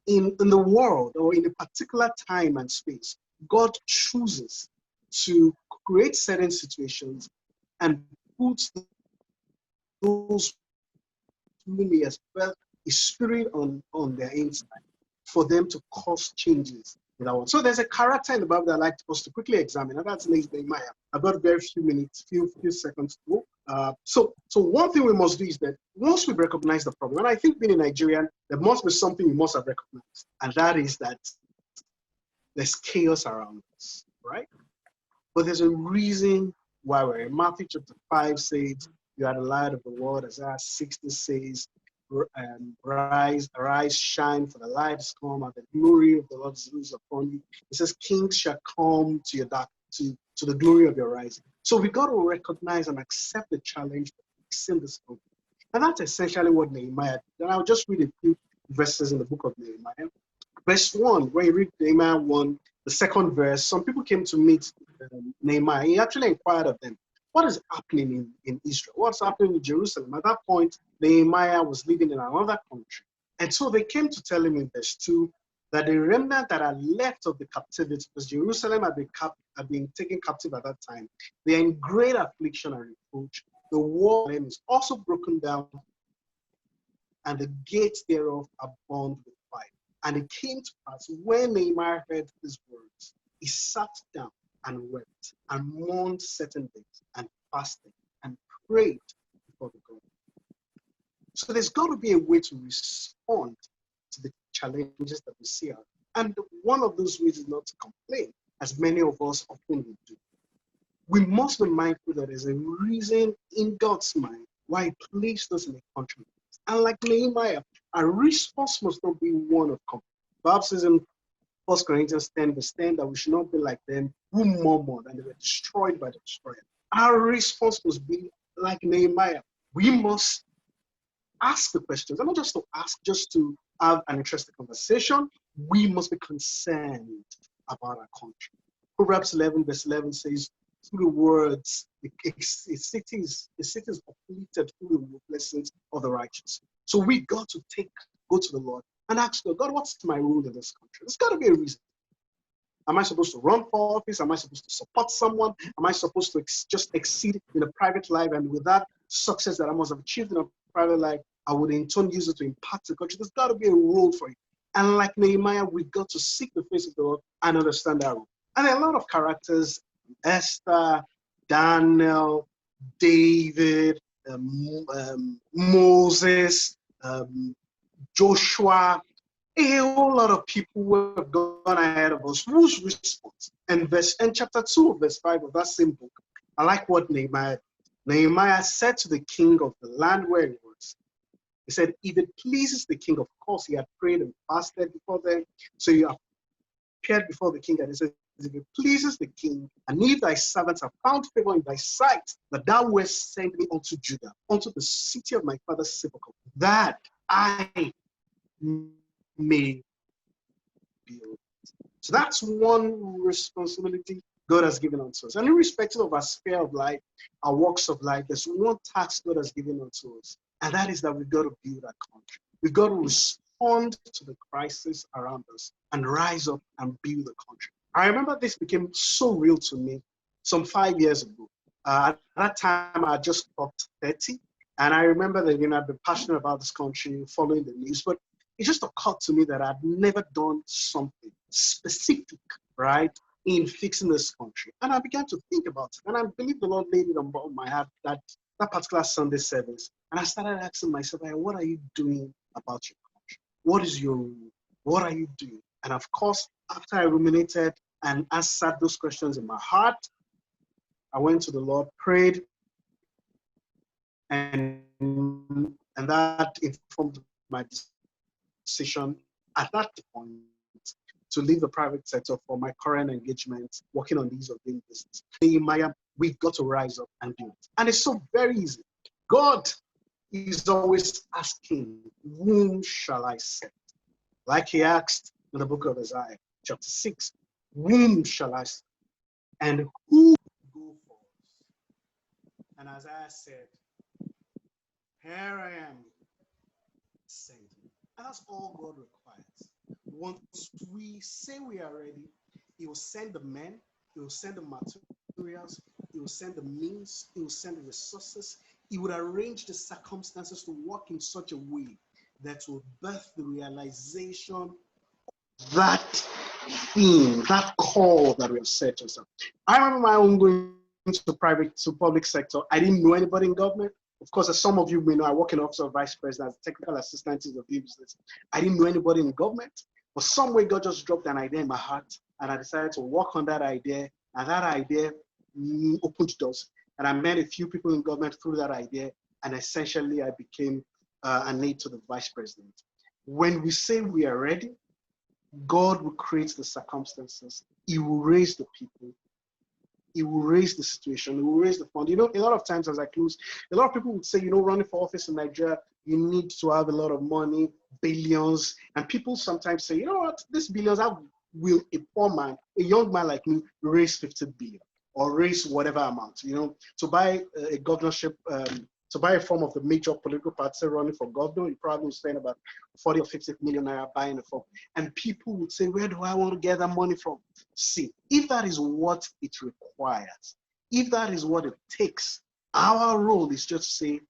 the world or in a particular time and space, God chooses to create certain situations and puts those whom he has felt his spirit on their inside for them to cause changes in our world. So there's a character in the Bible that I'd like us to quickly examine, and that's Nehemiah. I've got a very few minutes, few seconds to go. So one thing we must do is that once we recognize the problem, and I think being a Nigerian, there must be something we must have recognized, and that is that there's chaos around us, right? But there's a reason why we're here. Matthew chapter 5 says, you are the light of the world. Isaiah 60 says, arise, shine, for the light has come, and the glory of the Lord is upon you. It says, kings shall come to your dark, to the glory of your rising. So we got to recognize and accept the challenge of fixing this problem. And that's essentially what Nehemiah did. And I'll just read a few verses in the book of Nehemiah. Verse 1, where you read Nehemiah 1, the second verse, some people came to meet Nehemiah. He actually inquired of them, what is happening in Israel? What's happening in Jerusalem? At that point, Nehemiah was living in another country. And so they came to tell him in verse 2 that the remnant that are left of the captivity, because Jerusalem had been taken captive at that time, they are in great affliction and reproach. The wall is also broken down, and the gates thereof are burned with fire. And it came to pass when Nehemiah heard these words, he sat down and wept and mourned certain days and fasted and prayed before the God. So there's got to be a way to respond to the challenges that we see out. And one of those ways is not to complain, as many of us often would do. We must be mindful that there's a reason in God's mind why he placed us in a country. And like Nehemiah, our response must not be one of complaint. The Bible says in 1 Corinthians 10, verse 10, that we should not be like them who murmured and they were destroyed by the destroyer. Our response must be like Nehemiah. We must ask the questions, and not just to ask, just to have an interesting conversation. We must be concerned about our country. Proverbs 11, verse 11 says, through the words, a city is uplifted through the blessings of the righteous. So we got to go to the Lord and ask God, what's my role in this country? There's got to be a reason. Am I supposed to run for office? Am I supposed to support someone? Am I supposed to just exceed in a private life? And with that success that I must have achieved in a private life, I would in turn use it to impact the country. There's got to be a role for it. And like Nehemiah, we got to seek the face of the Lord and understand that role. And there are a lot of characters, Esther, Daniel, David, Moses, Joshua, a whole lot of people who have gone ahead of us. Whose response? And chapter 2 of verse 5 of that same book, I like what Nehemiah did. Nehemiah said to the king of the land where he was, he said, if it pleases the king, of course, he had prayed and fasted before them. So he appeared before the king and he said, if it pleases the king, and if thy servants have found favor in thy sight, that thou wouldst send me unto Judah, unto the city of my father's sepulchre, that I may build. So that's one responsibility God has given unto us. And irrespective of our sphere of life, our walks of life, there's one task God has given unto us. And that is that we've got to build our country. We've got to respond to the crisis around us and rise up and build the country. I remember this became so real to me some 5 years ago. At that time, I just topped 30. And I remember that, I've been passionate about this country, following the news, but it just occurred to me that I'd never done something specific, right, in fixing this country. And I began to think about it. And I believe the Lord laid it on my heart that particular Sunday service. And I started asking myself, what are you doing about your country? What is your role? What are you doing? And of course, after I ruminated and answered those questions in my heart, I went to the Lord, prayed, and that informed my decision at that point to leave the private sector for my current engagement, working on these or doing business. Nehemiah, we've got to rise up and do it. And it's so very easy. God is always asking, whom shall I send? Like he asked in the book of Isaiah, chapter 6, whom shall I send? And who will go for us? And Isaiah said, here I am, send me. And that's all God requires. Once we say we are ready, he will send the men, he will send the materials, he will send the means, he will send the resources. He would arrange the circumstances to work in such a way that will birth the realization of that thing, that call that we have set to us. I remember my own going to public sector. I didn't know anybody in government. Of course, as some of you may know, I work in Office of Vice President as technical assistant to the business. I didn't know anybody in government, but some way God just dropped an idea in my heart, and I decided to work on that idea, and that idea opened doors. And I met a few people in government through that idea, and essentially I became an aide to the vice president. When we say we are ready, God will create the circumstances. He will raise the people. it will raise the situation, it will raise the fund. You know, a lot of times as I close, a lot of people would say, you know, running for office in Nigeria, you need to have a lot of money, billions. And people sometimes say, you know what, this billions, how will a poor man, a young man like me, raise 50 billion or raise whatever amount, you know, to buy a governorship, to buy a form of the major political party running for governor, you probably will spend about 40 or 50 million naira buying a form. And people would say, where do I want to get that money from? See, if that is what it requires, if that is what it takes, our role is just to say,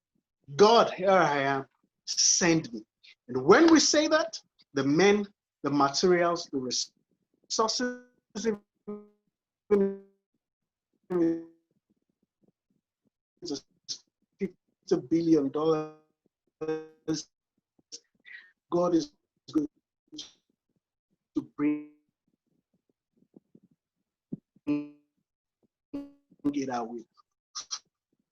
God, here I am, send me. And when we say that, the men, the materials, the resources, $50 billion, God is going to bring it our way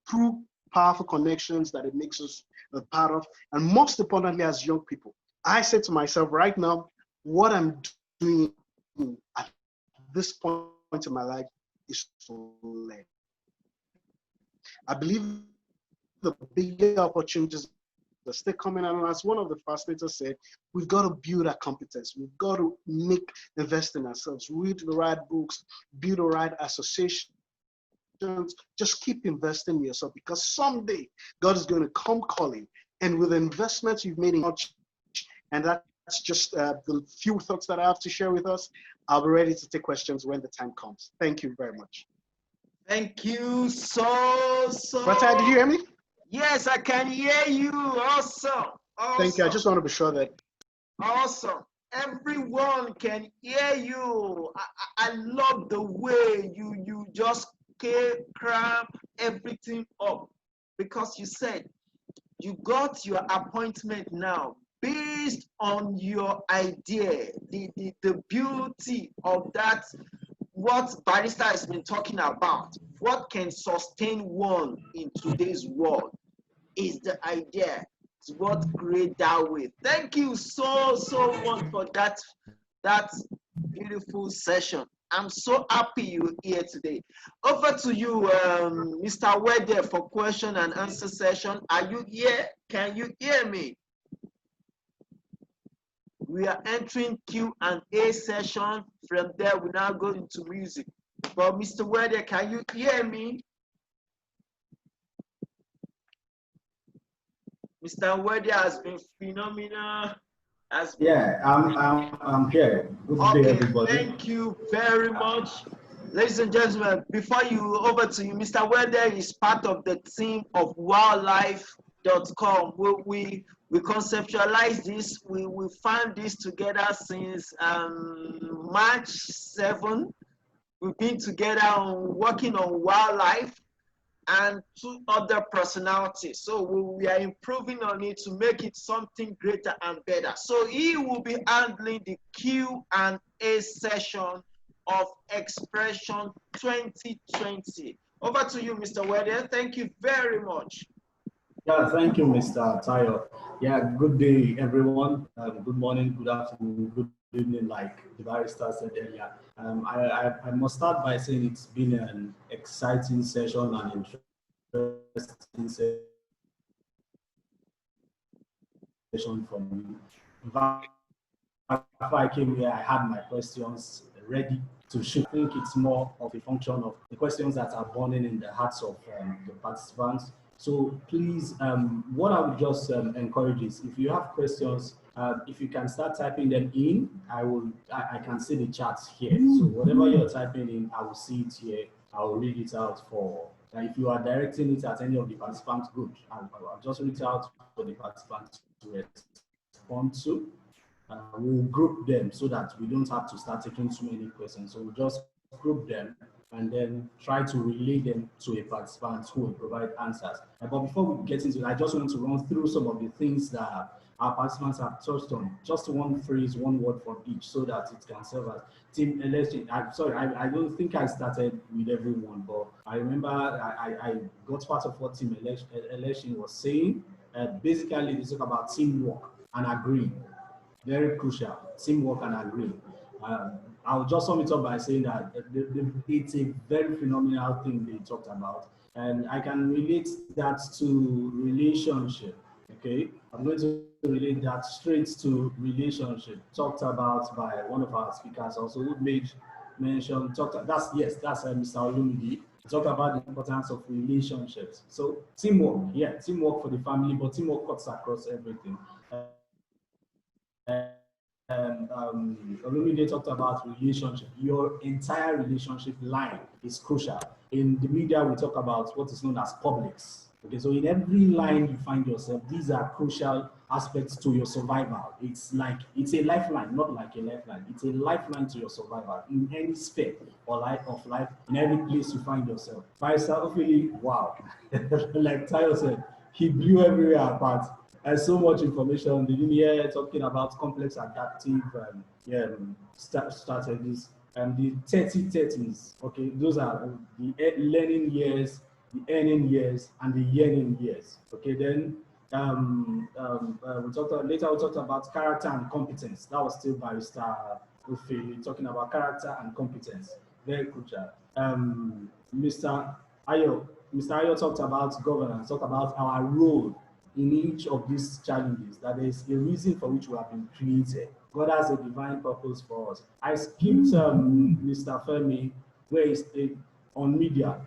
through powerful connections that it makes us a part of. And most importantly, as young people, I say to myself right now, what I'm doing at this point in my life is to learn. I believe the bigger opportunities are still coming. And as one of the facilitators said, we've got to build our competence. We've got to invest in ourselves, read the right books, build the right associations. Just keep investing in yourself, because someday God is going to come calling. And with the investments you've made in church, and that's just the few thoughts that I have to share with us, I'll be ready to take questions when the time comes. Thank you very much. Thank you so. Rata, did you hear me? Yes, I can hear you. Awesome. Thank you. I just want to be sure that. Awesome. Everyone can hear you. I love the way you just cram everything up, because you said you got your appointment now based on your idea, the beauty of that, what Barrister has been talking about, what can sustain one in today's world is the idea. It's what create that way. Thank you so much for that beautiful session. I'm so happy you're here today. Over to you, Mr. Wede, for question and answer session. Are you here? Can you hear me? We are entering Q&A session. From there, we now go into music. But Mr. Wede, can you hear me? Mr. Wede has been phenomenal. Yeah, I'm here. Good day, everybody. Thank you very much. Ladies and gentlemen, before you, over to you, Mr. Wede is part of the team of wildlife.com. We conceptualized this, we found this together since March 7. We've been together working on wildlife and 2 other personalities. So we are improving on it to make it something greater and better. So he will be handling the Q&A session of Expression 2020. Over to you, Mr. Wede. Thank you very much. Yeah, thank you, Mr. Tayo. Yeah, good day, everyone. Good morning, good afternoon, good evening, like the barrister said earlier. I must start by saying it's been an exciting session and interesting session from you. Before I came here, I had my questions ready to shoot. I think it's more of a function of the questions that are burning in the hearts of the participants. So please, what I would just encourage is, if you have questions, if you can start typing them in, I can see the chats here. So whatever you're typing in, I will see it here. I will read it out for. If you are directing it at any of the participants, good. I'll just reach out for the participants to respond to. We'll group them so that we don't have to start taking too many questions. So we'll just group them and then try to relay them to a participant who will provide answers. But before we get into it, I just want to run through some of the things that our participants have touched on. Just one phrase, one word from each, so that it can serve as team election. I'm sorry, I don't think I started with everyone, but I remember I got part of what team election was saying. Basically, they talk about teamwork and agreeing. Very crucial, teamwork and agreeing. I'll just sum it up by saying that it's a very phenomenal thing they talked about. And I can relate that to relationship. Okay, I'm going to relate that straight to relationship. Talked about by one of our speakers also, who made mention. That's Mr. Olumide. Talk about the importance of relationships. So teamwork, yeah, teamwork for the family, but teamwork cuts across everything. Olumide talked about relationship. Your entire relationship line is crucial. In the media, we talk about what is known as publics. Okay, so in every line you find yourself, these are crucial aspects to your survival. It's a lifeline, not like a lifeline. It's a lifeline to your survival in any sphere or life of life, in every place you find yourself. Myself, really, wow. Like Tayo said, he blew everywhere apart. And so much information. Did you hear talking about complex adaptive strategies and the 30-30s? Okay, those are the learning years, the earning years, and the yearning years. Okay, then we talked about character and competence. That was still Barrister Ofe talking about character and competence. Very crucial. Mr. Ayo talked about governance, talked about our role in each of these challenges, that there is a reason for which we have been created. God has a divine purpose for us. I skipped Mr. Femi, where he's on media,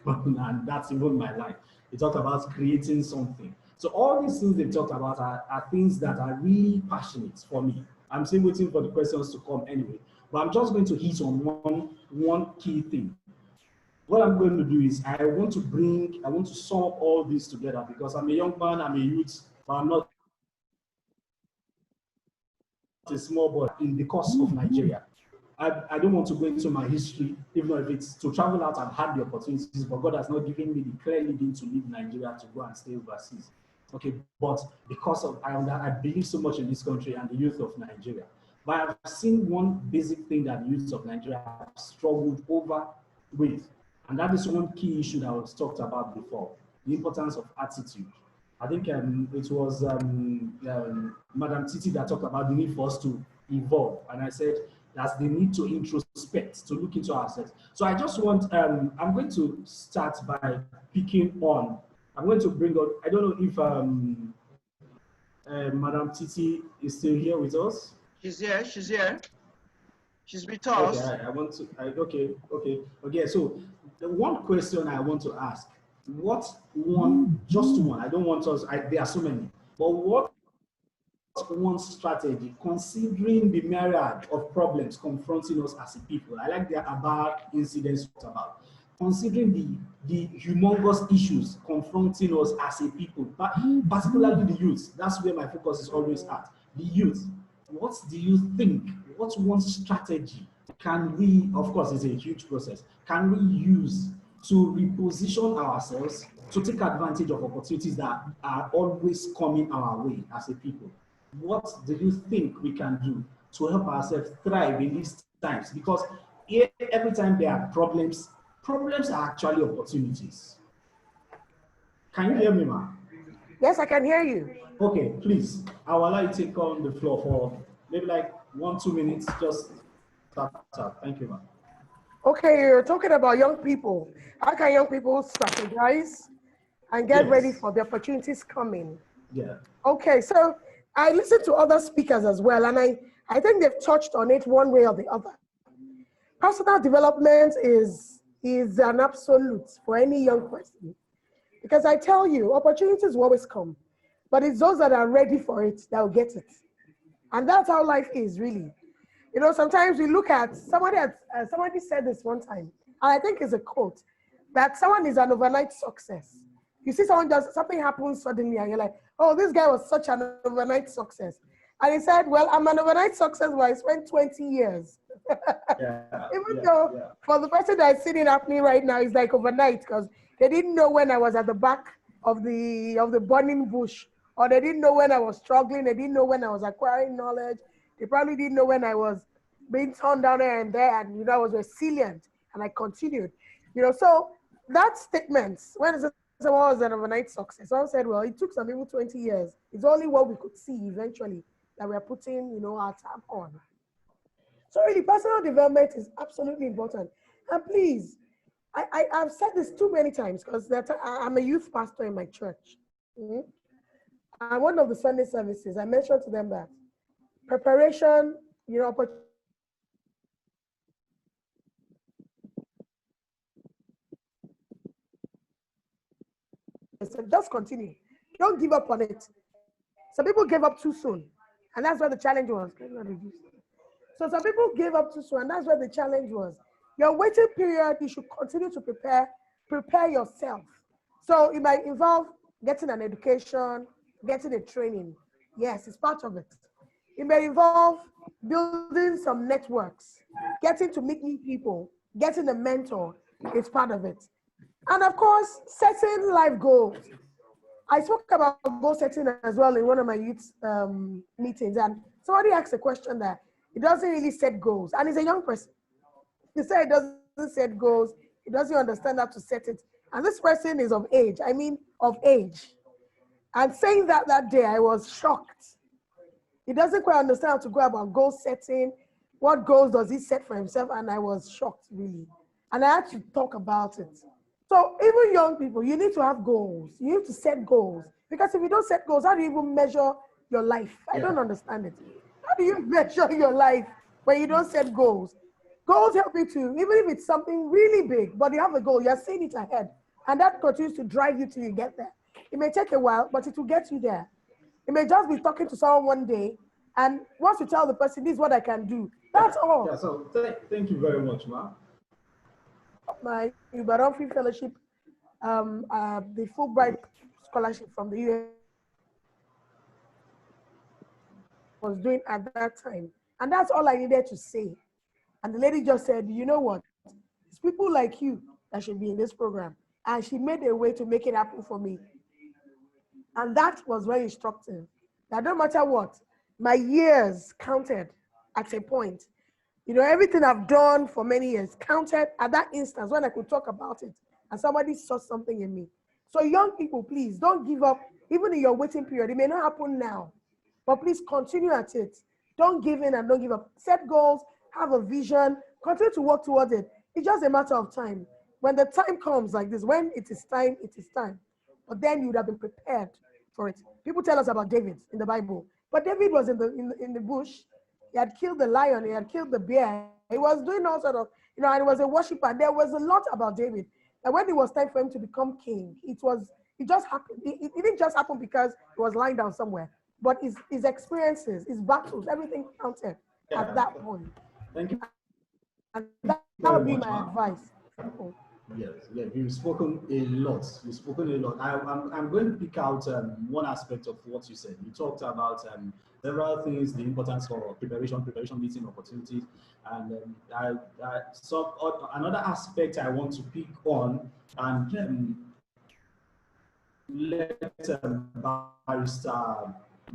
and that's even my life. He talked about creating something. So all these things they talked about are things that are really passionate for me. I'm still waiting for the questions to come anyway, but I'm just going to hit on one key thing. What I'm going to do is I want to sum up all this together, because I'm a young man, I'm a youth, but I'm not a small boy in the course of Nigeria. I don't want to go into my history, even if it's to travel out. I've had the opportunities, but God has not given me the clear leading to leave Nigeria to go and stay overseas. Okay, but because of I believe so much in this country and the youth of Nigeria. But I've seen one basic thing that the youth of Nigeria have struggled over with. And that is one key issue that was talked about before, the importance of attitude. I think it was Madam Titi that talked about the need for us to evolve. And I said that's the need to introspect, to look into ourselves. So I just want, I'm going to start by picking on, I'm going to bring up, I don't know if Madam Titi is still here with us. She's here. She's with Okay, us. Okay. So the one question I want to ask, just one, I don't want us, there are so many, but what one strategy, considering the myriad of problems confronting us as a people? I like the Aba incidents talked about. Considering the humongous issues confronting us as a people, but particularly the youth, that's where my focus is always at. The youth, what do you think? What one strategy can we, of course, it's a huge process, can we use to reposition ourselves to take advantage of opportunities that are always coming our way as a people? What do you think we can do to help ourselves thrive in these times? Because every time there are problems are actually opportunities. Can you hear me, ma'am? Yes, I can hear you. Okay, please, I will allow you to take on the floor for maybe like 1-2 minutes, just start. Thank you, ma'am. Okay, you're talking about young people. How can young people strategize and get ready for the opportunities coming? Yeah. Okay, so I listened to other speakers as well, and I think they've touched on it one way or the other. Personal development is an absolute for any young person, because I tell you, opportunities will always come, but it's those that are ready for it that will get it. And that's how life is, really. You know, sometimes we look at somebody said this one time, and I think it's a quote, that someone is an overnight success. You see something happens suddenly, and you're like, oh, this guy was such an overnight success. And he said, well, I'm an overnight success, but I spent 20 years. Even though for the person that's sitting at me right now, it's like overnight, because they didn't know when I was at the back of the burning bush, or they didn't know when I was struggling, they didn't know when I was acquiring knowledge, they probably didn't know when I was being turned down here and there, and I was resilient and I continued. So that statement, when someone was an overnight success, someone said, well, it took some people 20 years. It's only what we could see eventually that we're putting, our tap on. So really, personal development is absolutely important. And please, I've said this too many times because I'm a youth pastor in my church. Mhm. And one of the Sunday services, I mentioned to them that preparation, just continue. Don't give up on it. Some people gave up too soon, and that's where the challenge was. So some people gave up too soon, and that's where the challenge was. Your waiting period, you should continue to prepare yourself. So it might involve getting an education, getting a training. Yes, it's part of it. It may involve building some networks, getting to meet new people, getting a mentor. It's part of it. And of course, setting life goals. I spoke about goal setting as well in one of my youth meetings, and somebody asked a question that he doesn't really set goals, and he's a young person. He said he doesn't set goals, he doesn't understand how to set it, and this person is of age. I mean, of age. And saying that day, I was shocked. He doesn't quite understand how to go about goal setting. What goals does he set for himself? And I was shocked, really. And I had to talk about it. So even young people, you need to have goals. You need to set goals. Because if you don't set goals, how do you even measure your life? I don't understand it. How do you measure your life when you don't set goals? Goals help you to, even if it's something really big, but you have a goal, you're seeing it ahead. And that continues to drive you till you get there. It may take a while, but it will get you there. It may just be talking to someone one day, and once you tell the person, this is what I can do, that's all. Yeah, so thank you very much, Ma. My Uber Free Fellowship, the Fulbright scholarship from the US was doing at that time. And that's all I needed to say. And the lady just said, you know what? It's people like you that should be in this program. And she made a way to make it happen for me. And that was very instructive. That no matter what, my years counted at a point. You know, everything I've done for many years counted at that instance when I could talk about it and somebody saw something in me. So young people, please don't give up, even in your waiting period. It may not happen now, but please continue at it. Don't give in and don't give up. Set goals, have a vision, continue to work towards it. It's just a matter of time. When the time comes like this, when it is time, it is time. But then you would have been prepared for it. People tell us about David in the Bible, but David was in the bush. He had killed the lion, he had killed the bear. He was doing all sort of, and he was a worshiper. There was a lot about David. And when it was time for him to become king, it just happened. It didn't just happen because he was lying down somewhere, but his experiences, his battles, everything counted at that point. Thank you. And that would be my advice. Yes, you've spoken a lot. You've spoken a lot. I'm going to pick out one aspect of what you said. You talked about several things, the importance for preparation meeting opportunities, and so another aspect I want to pick on, and let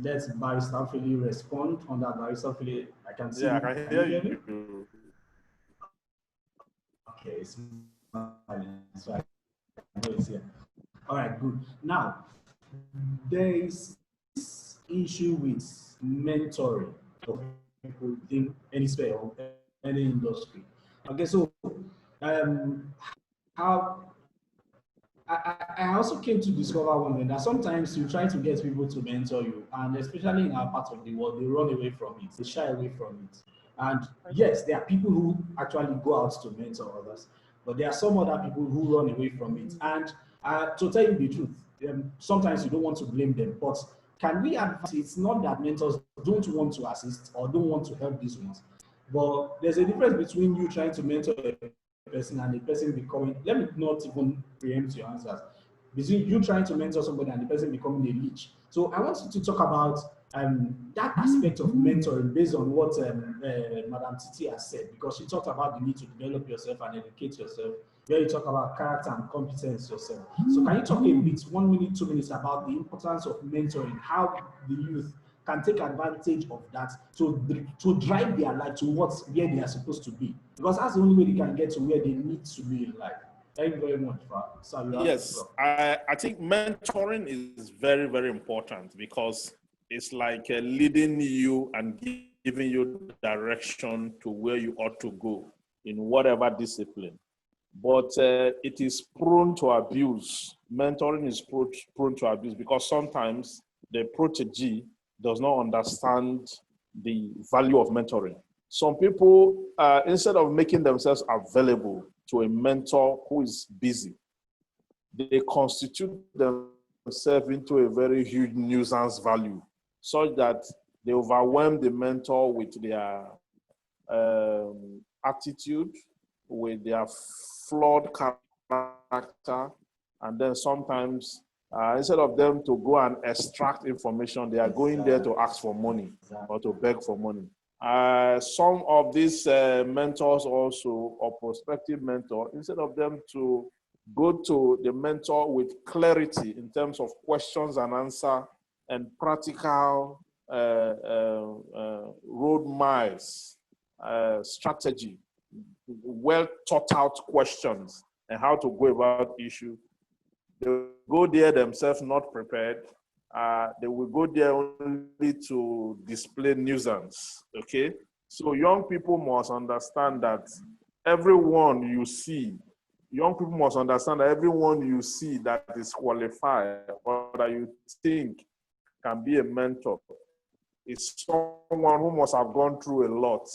Barrister Philly respond on that. Barrister Philly, I can see. Yeah, I can hear you. Okay, it's fine. It's here. All right, good. Now, there is this issue with mentoring of people in any sphere or any industry. Okay, so how I also came to discover one thing, that sometimes you try to get people to mentor you, and especially in our part of the world, they run away from it, they shy away from it. And yes, there are people who actually go out to mentor others, but there are some other people who run away from it. And to tell you the truth, sometimes you don't want to blame them, but can we advise? It's not that mentors don't want to assist or don't want to help these ones, but there's a difference between you trying to mentor a person and the person becoming, let me not even preempt your answers, between you trying to mentor somebody and the person becoming a leech. So I want you to talk about that aspect of mentoring based on what Madam Titi has said, because she talked about the need to develop yourself and educate yourself, where you talk about character and competence yourself. So can you talk a bit, 1 minute, 2 minutes, about the importance of mentoring, how the youth can take advantage of that to drive their life towards where they are supposed to be, because that's the only way they can get to where they need to be in life. Thank you very much, Father. Yes, I think mentoring is very, very important, because it's like leading you and giving you direction to where you ought to go in whatever discipline. But it is prone to abuse. Mentoring is prone to abuse because sometimes the protege does not understand the value of mentoring. Some people, instead of making themselves available to a mentor who is busy, they constitute themselves into a very huge nuisance value, such that they overwhelm the mentor with their attitude, with their flawed character, and then sometimes instead of them to go and extract information, they are going there to ask for money or to beg for money. Some of these mentors also, or prospective mentor, instead of them to go to the mentor with clarity in terms of questions and answer and practical road miles, strategy, well thought out questions, and how to go about issue. They will go there themselves not prepared. They will go there only to display nuisance, okay? So young people must understand that everyone you see, that is qualified or that you think can be a mentor is someone who must have gone through a lot.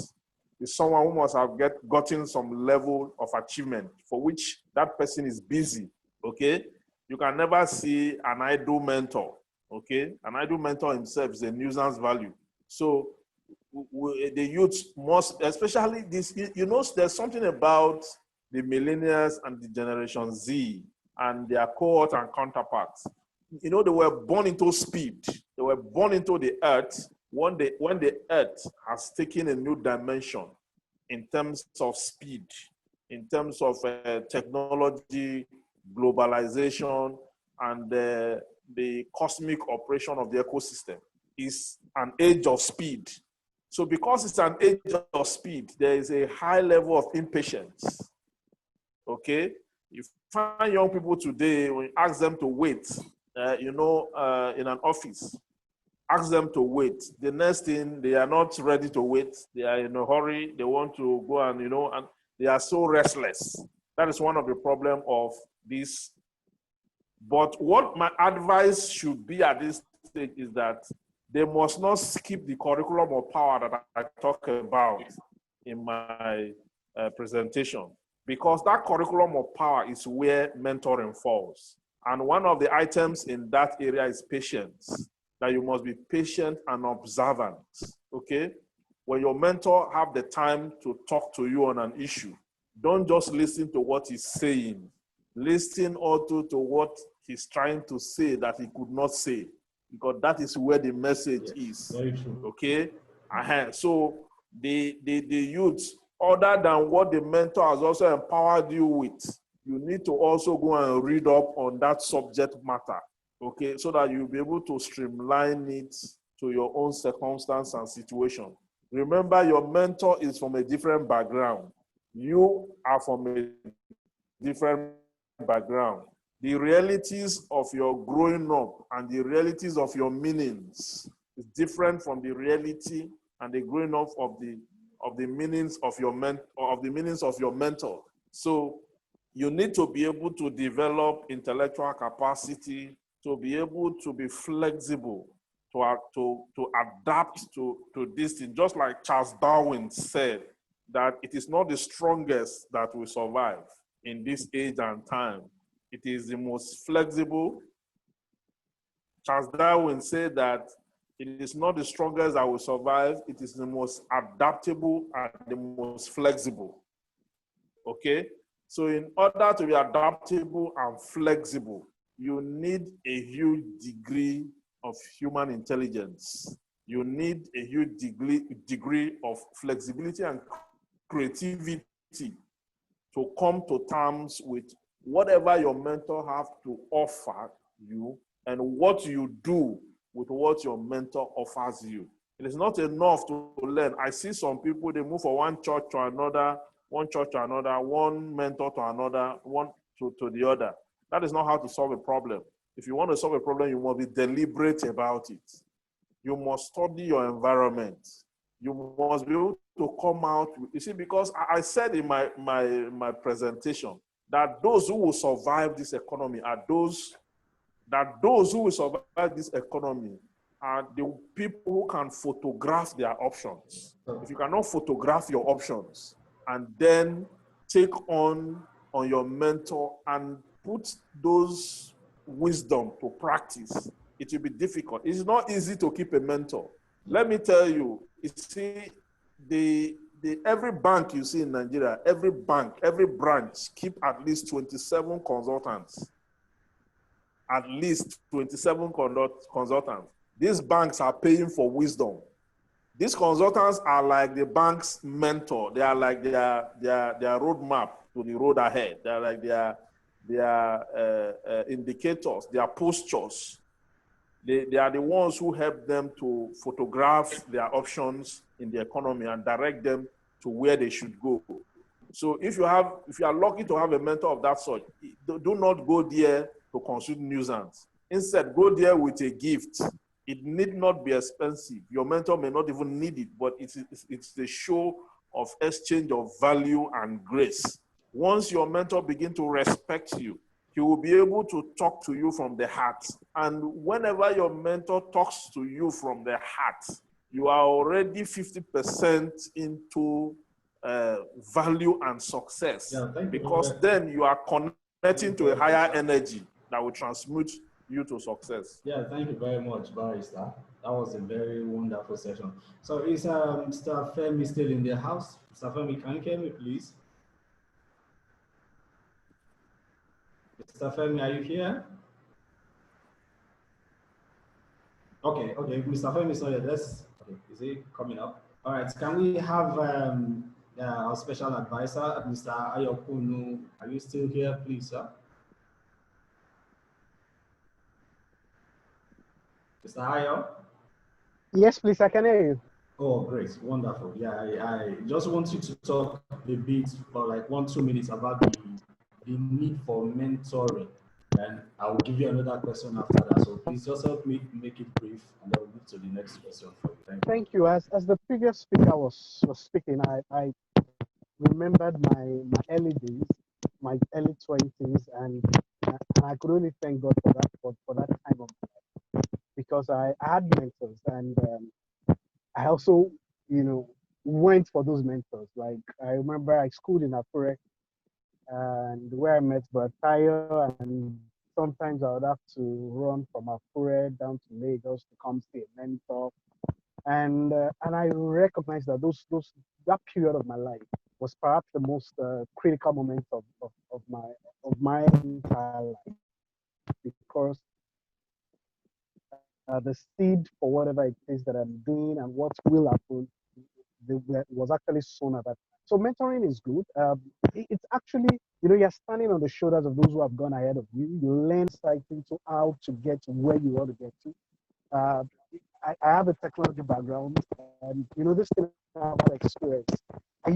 Is someone who must have gotten some level of achievement for which that person is busy, okay? You can never see an idle mentor, okay? An idle mentor himself is a nuisance value. So the youth must, especially this, you know, there's something about the millennials and the Generation Z and their cohort and counterparts. You know, they were born into speed. They were born into the earth when the earth has taken a new dimension in terms of speed, in terms of technology, globalization, and the cosmic operation of the ecosystem is an age of speed. So because it's an age of speed, there is a high level of impatience, okay? You find young people today, when you ask them to wait, in an office, ask them to wait. The next thing, they are not ready to wait. They are in a hurry. They want to go and, and they are so restless. That is one of the problems of this. But what my advice should be at this stage is that they must not skip the curriculum of power that I talk about in my presentation, because that curriculum of power is where mentoring falls. And one of the items in that area is patience, that you must be patient and observant, okay? When your mentor have the time to talk to you on an issue, don't just listen to what he's saying. Listen also to what he's trying to say that he could not say, because that is where the message is, very true. Okay? So the youth, other than what the mentor has also empowered you with, you need to also go and read up on that subject matter, okay, so that you'll be able to streamline it to your own circumstance and situation. Remember, your mentor is from a different background. You are from a different background. The realities of your growing up and the realities of your meanings is different from the reality and the growing up of the meanings of your mentor. So you need to be able to develop intellectual capacity, to be able to be flexible, to adapt to this thing. Just like Charles Darwin said, that it is not the strongest that will survive in this age and time. It is the most flexible. Charles Darwin said that it is not the strongest that will survive, it is the most adaptable and the most flexible. Okay? So in order to be adaptable and flexible, you need a huge degree of human intelligence. You need a huge degree of flexibility and creativity to come to terms with whatever your mentor have to offer you and what you do with what your mentor offers you. It is not enough to learn. I see some people, they move from one church to another, one mentor to another, one to the other. That is not how to solve a problem. If you want to solve a problem, you must be deliberate about it. You must study your environment. You must be able to come out. You see, because I said in my presentation that those who will survive this economy are those who will survive this economy are the people who can photograph their options. If you cannot photograph your options and then take on your mentor and put those wisdom to practice, it will be difficult. It's not easy to keep a mentor. Let me tell you, you see, every bank you see in Nigeria, every bank, every branch keep at least 27 consultants. At least 27 consultants. These banks are paying for wisdom. These consultants are like the bank's mentor. They are like their roadmap to the road ahead. They are like their indicators, their postures. They are the ones who help them to photograph their options in the economy and direct them to where they should go. So if you are lucky to have a mentor of that sort, do not go there to consult nuisance. Instead, go there with a gift. It need not be expensive. Your mentor may not even need it, but it's the show of exchange of value and grace. Once your mentor begins to respect you, he will be able to talk to you from the heart. And whenever your mentor talks to you from the heart, you are already 50% into value and success, because then you are connecting to a higher energy that will transmute you to success. Yeah, thank you very much, Barrister. That was a very wonderful session. So is Mr. Femi still in the house? Mr. Femi, can you hear me, please? Mr. Femi, are you here? Okay, Mr. Femi, sorry, is he coming up? All right, can we have our special advisor, Mr. Ayokunu? Are you still here, please, sir? Mr. Ayo? Yes, please, I can hear you. Oh, great, wonderful. Yeah, I just want you to talk a bit for like 1-2 minutes about the need for mentoring. And I will give you another question after that. So please just help me make it brief, and then we'll move to the next question for you. Thank you. As the previous speaker was speaking, I remembered my early days, my early 20s, and I could only thank God for that time of my life, because I had mentors, and I also, went for those mentors. Like, I remember I schooled in Akure, and where I met Brad Tayo, and sometimes I would have to run from Akure down to Lagos to come see a mentor. And I recognize that that period of my life was perhaps the most critical moment of my entire life, because the seed for whatever it is that I'm doing and what will happen was actually sown at that time. So mentoring is good. It's actually, you're standing on the shoulders of those who have gone ahead of you. You learn something to how to get to where you want to get to. I have a technology background, and this thing I have experience. I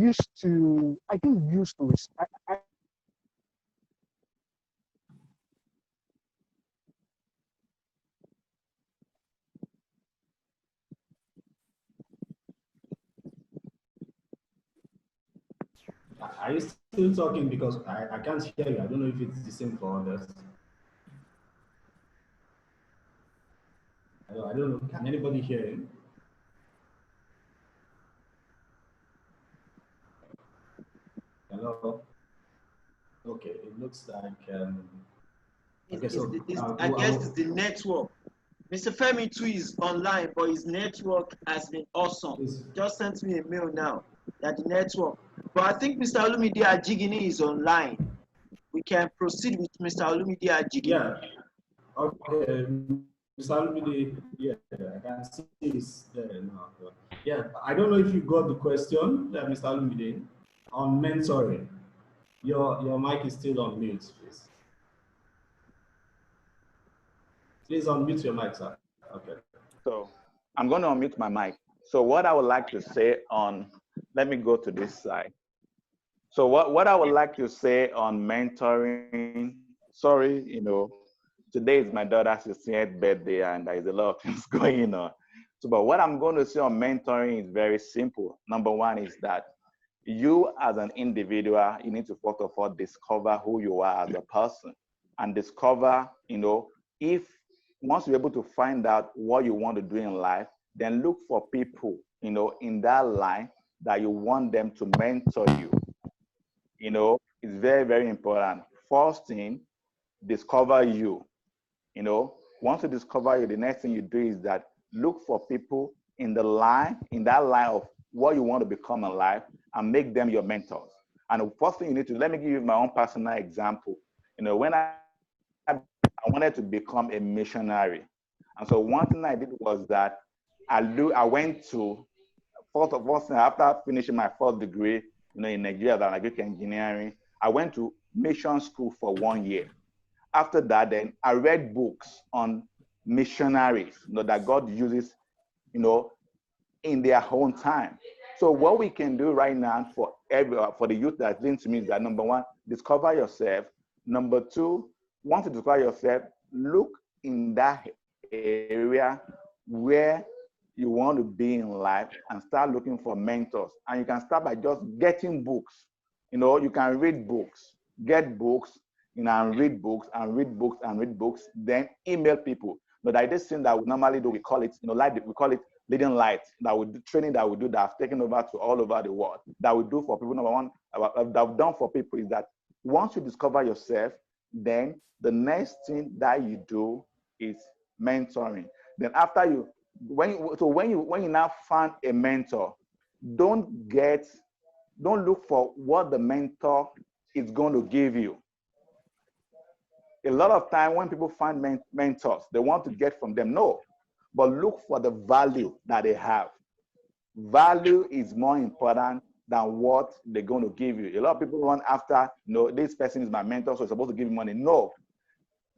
Are you still talking? Because I can't hear you. I don't know if it's the same for others. I don't know. Can anybody hear him? Hello? Okay, it looks like... I guess it's the network. Mr. Femi too is online, but his network has been awesome. Just sent me a mail now that the network. But I think Mr. Olumide Ajigini is online. We can proceed with Mr. Olumide Ajigini. Yeah. Okay. Mr. Olumide, yeah, I can see this there now. Yeah, I don't know if you got the question, Mr. Olumide, on mentoring. Your mic is still on mute, please. Please unmute your mic, sir. Okay. So I'm going to unmute my mic. So what I would like to say let me go to this side. So what I would like to say on mentoring, sorry, today is my daughter's 16th birthday, and there is a lot of things going on. So, but what I'm going to say on mentoring is very simple. Number one is that you as an individual, you need to first of all discover who you are as a person and discover, if once you're able to find out what you want to do in life, then look for people, in that line that you want them to mentor you. It's very, very important. First thing, discover you. Once you discover you, the next thing you do is that look for people in that line of what you want to become in life and make them your mentors. And the first thing you need to, let me give you my own personal example. When I wanted to become a missionary. And so one thing I did was that I went to, first after finishing my first degree, in Nigeria, that agricultural engineering, I went to mission school for 1 year. After that, then I read books on missionaries, that God uses, in their own time. So what we can do right now for the youth that's listening to me is that, number one, discover yourself. Number two, once you discover yourself, look in that area where you want to be in life and start looking for mentors. And you can start by just getting books. You can read books, get books, and read books and read books and read books, then email people. But like this thing that we normally do, we call it, we call it leading light, that we do training that we do that have taken over to all over the world, that we do for people. Number one, that we've done for people is that once you discover yourself, then the next thing that you do is mentoring. Then after when you now find a mentor, don't look for what the mentor is going to give you. A lot of time when people find mentors, they want to get from them. No, but look for the value that they have. Value is more important than what they're going to give you. A lot of people run after, this person is my mentor, so it's supposed to give me money. No.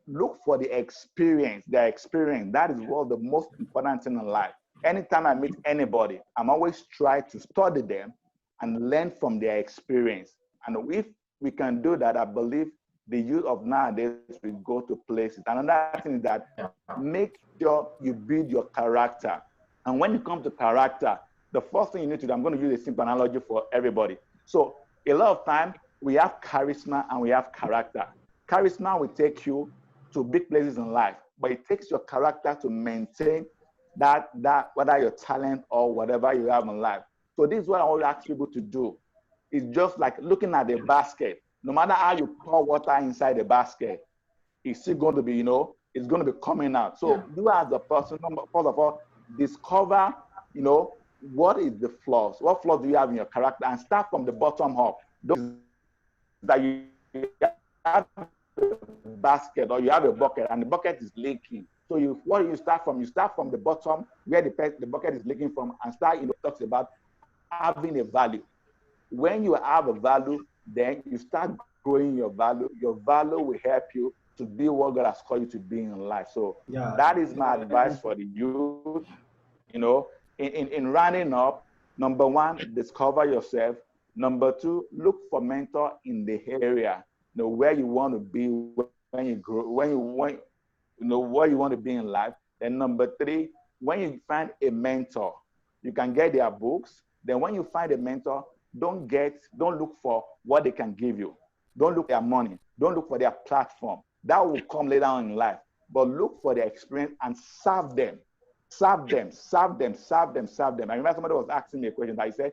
Look for the experience, their experience. That is one of the most important thing in life. Anytime I meet anybody, I'm always trying to study them and learn from their experience. And if we can do that, I believe the youth of nowadays will go to places. Another thing is that make sure you build your character. And when it comes to character, the first thing you need to do, I'm going to use a simple analogy for everybody. So a lot of time we have charisma and we have character. Charisma will take you to big places in life, but it takes your character to maintain that whether your talent or whatever you have in life. So this is what I always ask people to do. It's just like looking at the basket. No matter how you pour water inside the basket, it's still going to be, it's going to be coming out. So you as a person, first of all, discover, what is the flaws? What flaws do you have in your character? And start from the bottom up. Those that you have a basket or you have a bucket and the bucket is leaking. So what do you start from? You start from the bottom where the bucket is leaking from and start, talks about having a value. When you have a value, then you start growing your value. Your value will help you to be what God has called you to be in life. So that is my advice for the youth. In running up, number one, discover yourself. Number two, look for mentor in the area, where you want to be when you grow, where you want to be in life. Then number three, when you find a mentor, you can get their books. Then when you find a mentor, don't look for what they can give you. Don't look for their money. Don't look for their platform. That will come later on in life. But look for their experience and serve them. Serve them. I remember somebody was asking me a question that he said,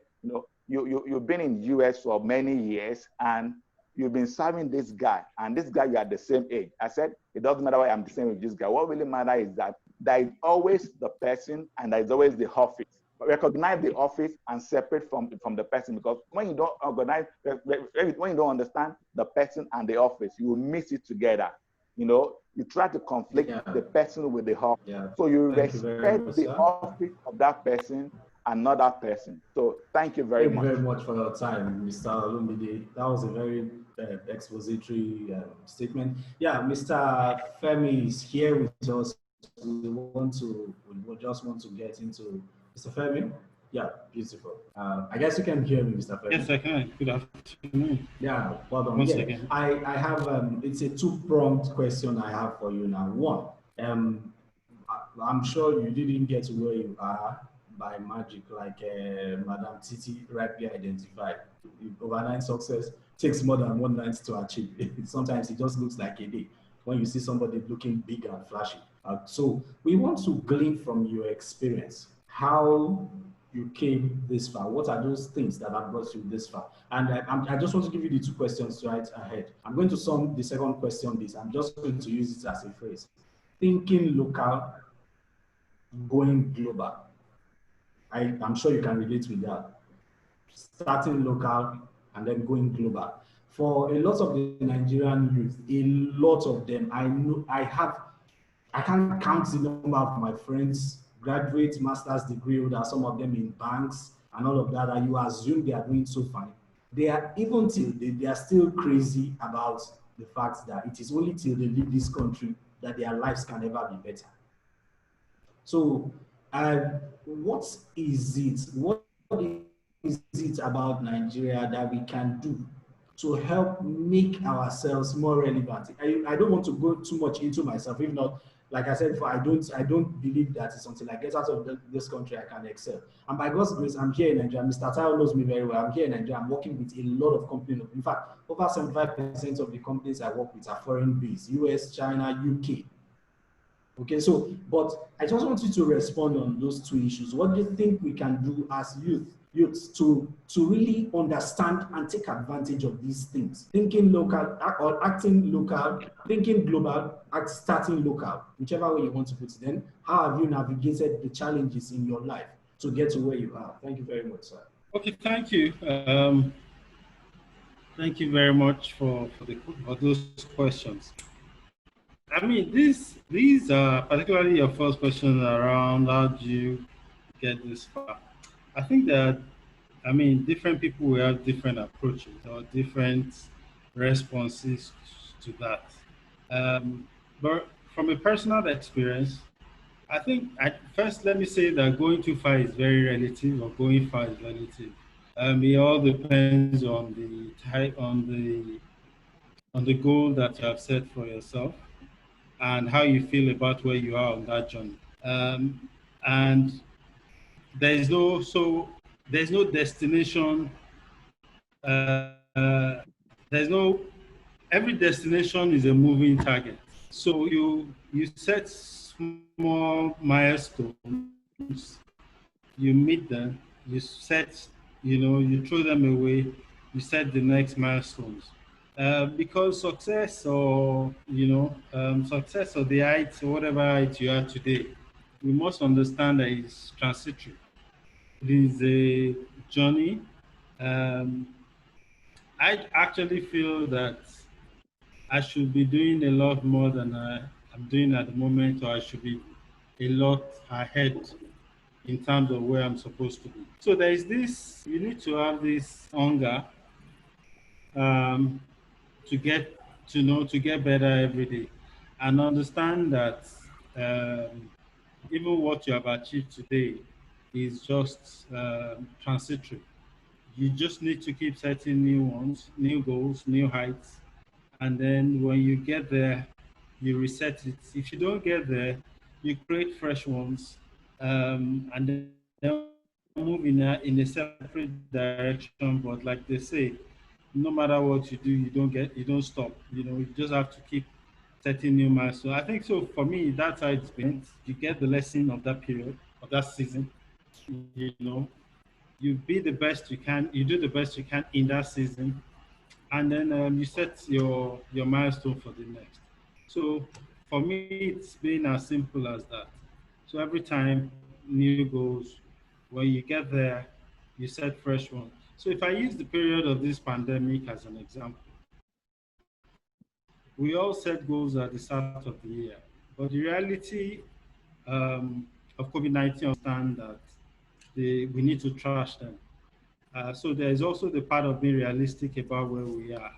you've been in the US for many years and you've been serving this guy, and this guy, you are the same age. I said, it doesn't matter why I'm the same with this guy. What really matters is that there is always the person and there is always the office. Recognize the office and separate from the person, because when you don't organize, when you don't understand the person and the office, you will mix it together. You try to conflict the person with the office. So you respect the office of that person and not that person. So thank you very much. Thank you very much for your time, Mr. Olumide. That was a very expository statement. Yeah, Mr. Femi is here with us. We just want to get into Mr. Femi. Yeah, beautiful. I guess you can hear me, Mr. Femi. Yes, I can. Good afternoon. Yeah, well done. Once again. I have, it's a two-pronged question I have for you now. One, I'm sure you didn't get to where you are by magic, like Madam Titi rightly identified. Overnight success takes more than one night to achieve. Sometimes it just looks like a day when you see somebody looking big and flashy. So we want to glean from your experience how you came this far. What are those things that have brought you this far? And I just want to give you the two questions right ahead. I'm going to sum the second question this. I'm just going to use it as a phrase. Thinking local, going global. I'm sure you can relate with that. Starting local and then going global. For a lot of the Nigerian youth, a lot of them, I can't count the number of my friends, graduate, master's degree holder, some of them in banks and all of that, and you assume they are doing so fine. They are, even till they are still crazy about the fact that it is only till they leave this country that their lives can ever be better. So, what is it? What is it about Nigeria that we can do to help make ourselves more relevant? I don't want to go too much into myself. If not, like I said before, I don't believe that it's until I get out of this country I can excel. And by God's grace, I'm here in Nigeria. Mr. Tayo knows me very well. I'm here in Nigeria. I'm working with a lot of companies. In fact, over 75% of the companies I work with are foreign based: US, China, UK. Okay, so, but I just want you to respond on those two issues. What do you think we can do as youths to really understand and take advantage of these things? Thinking local or acting local, thinking global, starting local, whichever way you want to put it. Then, how have you navigated the challenges in your life to get to where you are? Thank you very much, sir. Okay, thank you. Thank you very much for those questions. I mean, these are particularly your first question around how do you get this far. I think that, I mean, different people will have different approaches or different responses to that. But from a personal experience, I think first let me say that going too far is very relative, or going far is relative. It all depends on the type, on the goal that you have set for yourself, and how you feel about where you are on that journey. And there is no there's no destination. There's no Every destination is a moving target. So you set small milestones, you meet them, you set, you throw them away, you set the next milestones. Because success, or success or the height or whatever height you are today, we must understand that it's transitory. It is a journey. I actually feel that I should be doing a lot more than I'm doing at the moment, or I should be a lot ahead in terms of where I'm supposed to be. So there is this, you need to have this hunger to get to get better every day, and understand that even what you have achieved today is just transitory. You just need to keep setting new ones, new goals, new heights, and then when you get there, you reset it. If you don't get there, you create fresh ones, and then move in a separate direction. But like they say, no matter what you do, you don't stop. You just have to keep setting new milestones. I think so. For me, that's how it's been. You get the lesson of that period, of that season. You know, you be the best you can. You do the best you can in that season, and then you set your milestone for the next. So for me, it's been as simple as that. So every time new goals, when you get there, you set fresh ones. So if I use the period of this pandemic as an example, we all set goals at the start of the year, but the reality of COVID-19 understand that we need to trash them. So there is also the part of being realistic about where we are,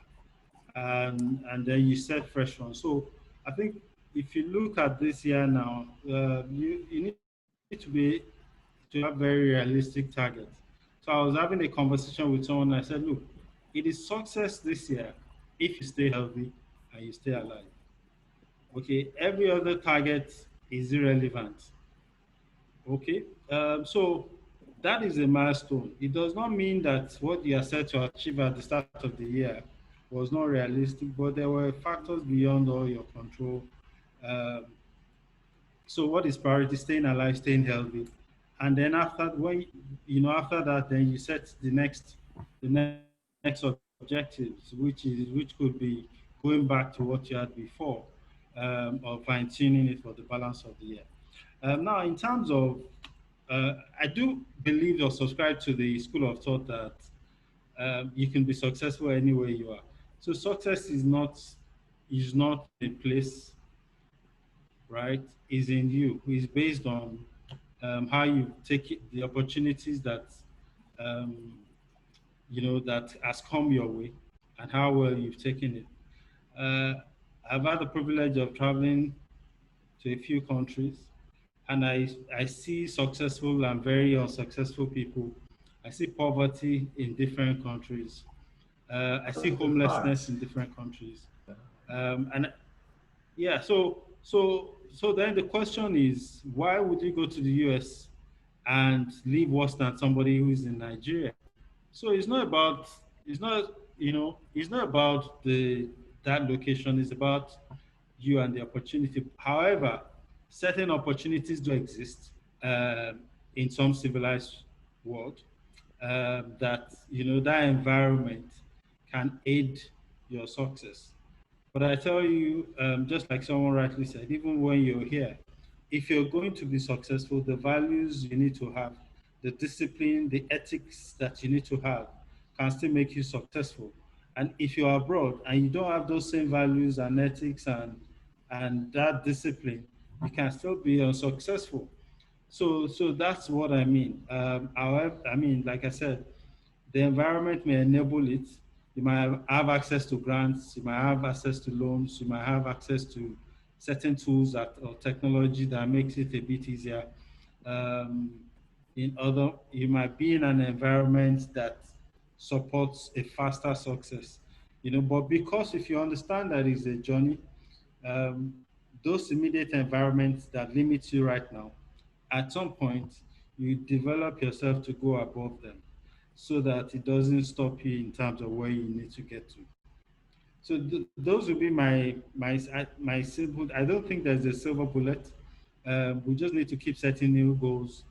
and then you set fresh ones. So I think if you look at this year now, you need to have very realistic targets. So I was having a conversation with someone. I said, look, it is success this year if you stay healthy and you stay alive. Okay, every other target is irrelevant. Okay, so that is a milestone. It does not mean that what you are set to achieve at the start of the year was not realistic, but there were factors beyond all your control. Um, so what is priority? Staying alive, staying healthy, and then after when after that, then you set the next objectives, which could be going back to what you had before, or fine tuning it for the balance of the year. Now, in terms of, I do believe or subscribe to the school of thought that you can be successful anywhere you are. So success is not a place, right? Is in you. Is based on how you take the opportunities that um, that has come your way and how well you've taken it. I've had the privilege of traveling to a few countries, and I see successful and very unsuccessful people. I see poverty in different countries. I see That's a homelessness fact. in different countries. And yeah, so then the question is, why would you go to the US and live worse than somebody who is in Nigeria? So it's not about the that location. It's about you and the opportunity. However, certain opportunities do exist in some civilized world that that environment can aid your success. But I tell you, just like someone rightly said, even when you're here, if you're going to be successful, the values you need to have, the discipline, the ethics that you need to have can still make you successful. And if you're abroad and you don't have those same values and ethics and that discipline, you can still be unsuccessful. So that's what I mean. However, I mean, like I said, the environment may enable it. You might have access to grants, you might have access to loans, you might have access to certain tools or technology that makes it a bit easier. Um, you might be in an environment that supports a faster success. But because if you understand that it's a journey, um, those immediate environments that limit you right now, at some point, you develop yourself to go above them so that it doesn't stop you in terms of where you need to get to. So those would be my simple. I don't think there's a silver bullet. We just need to keep setting new goals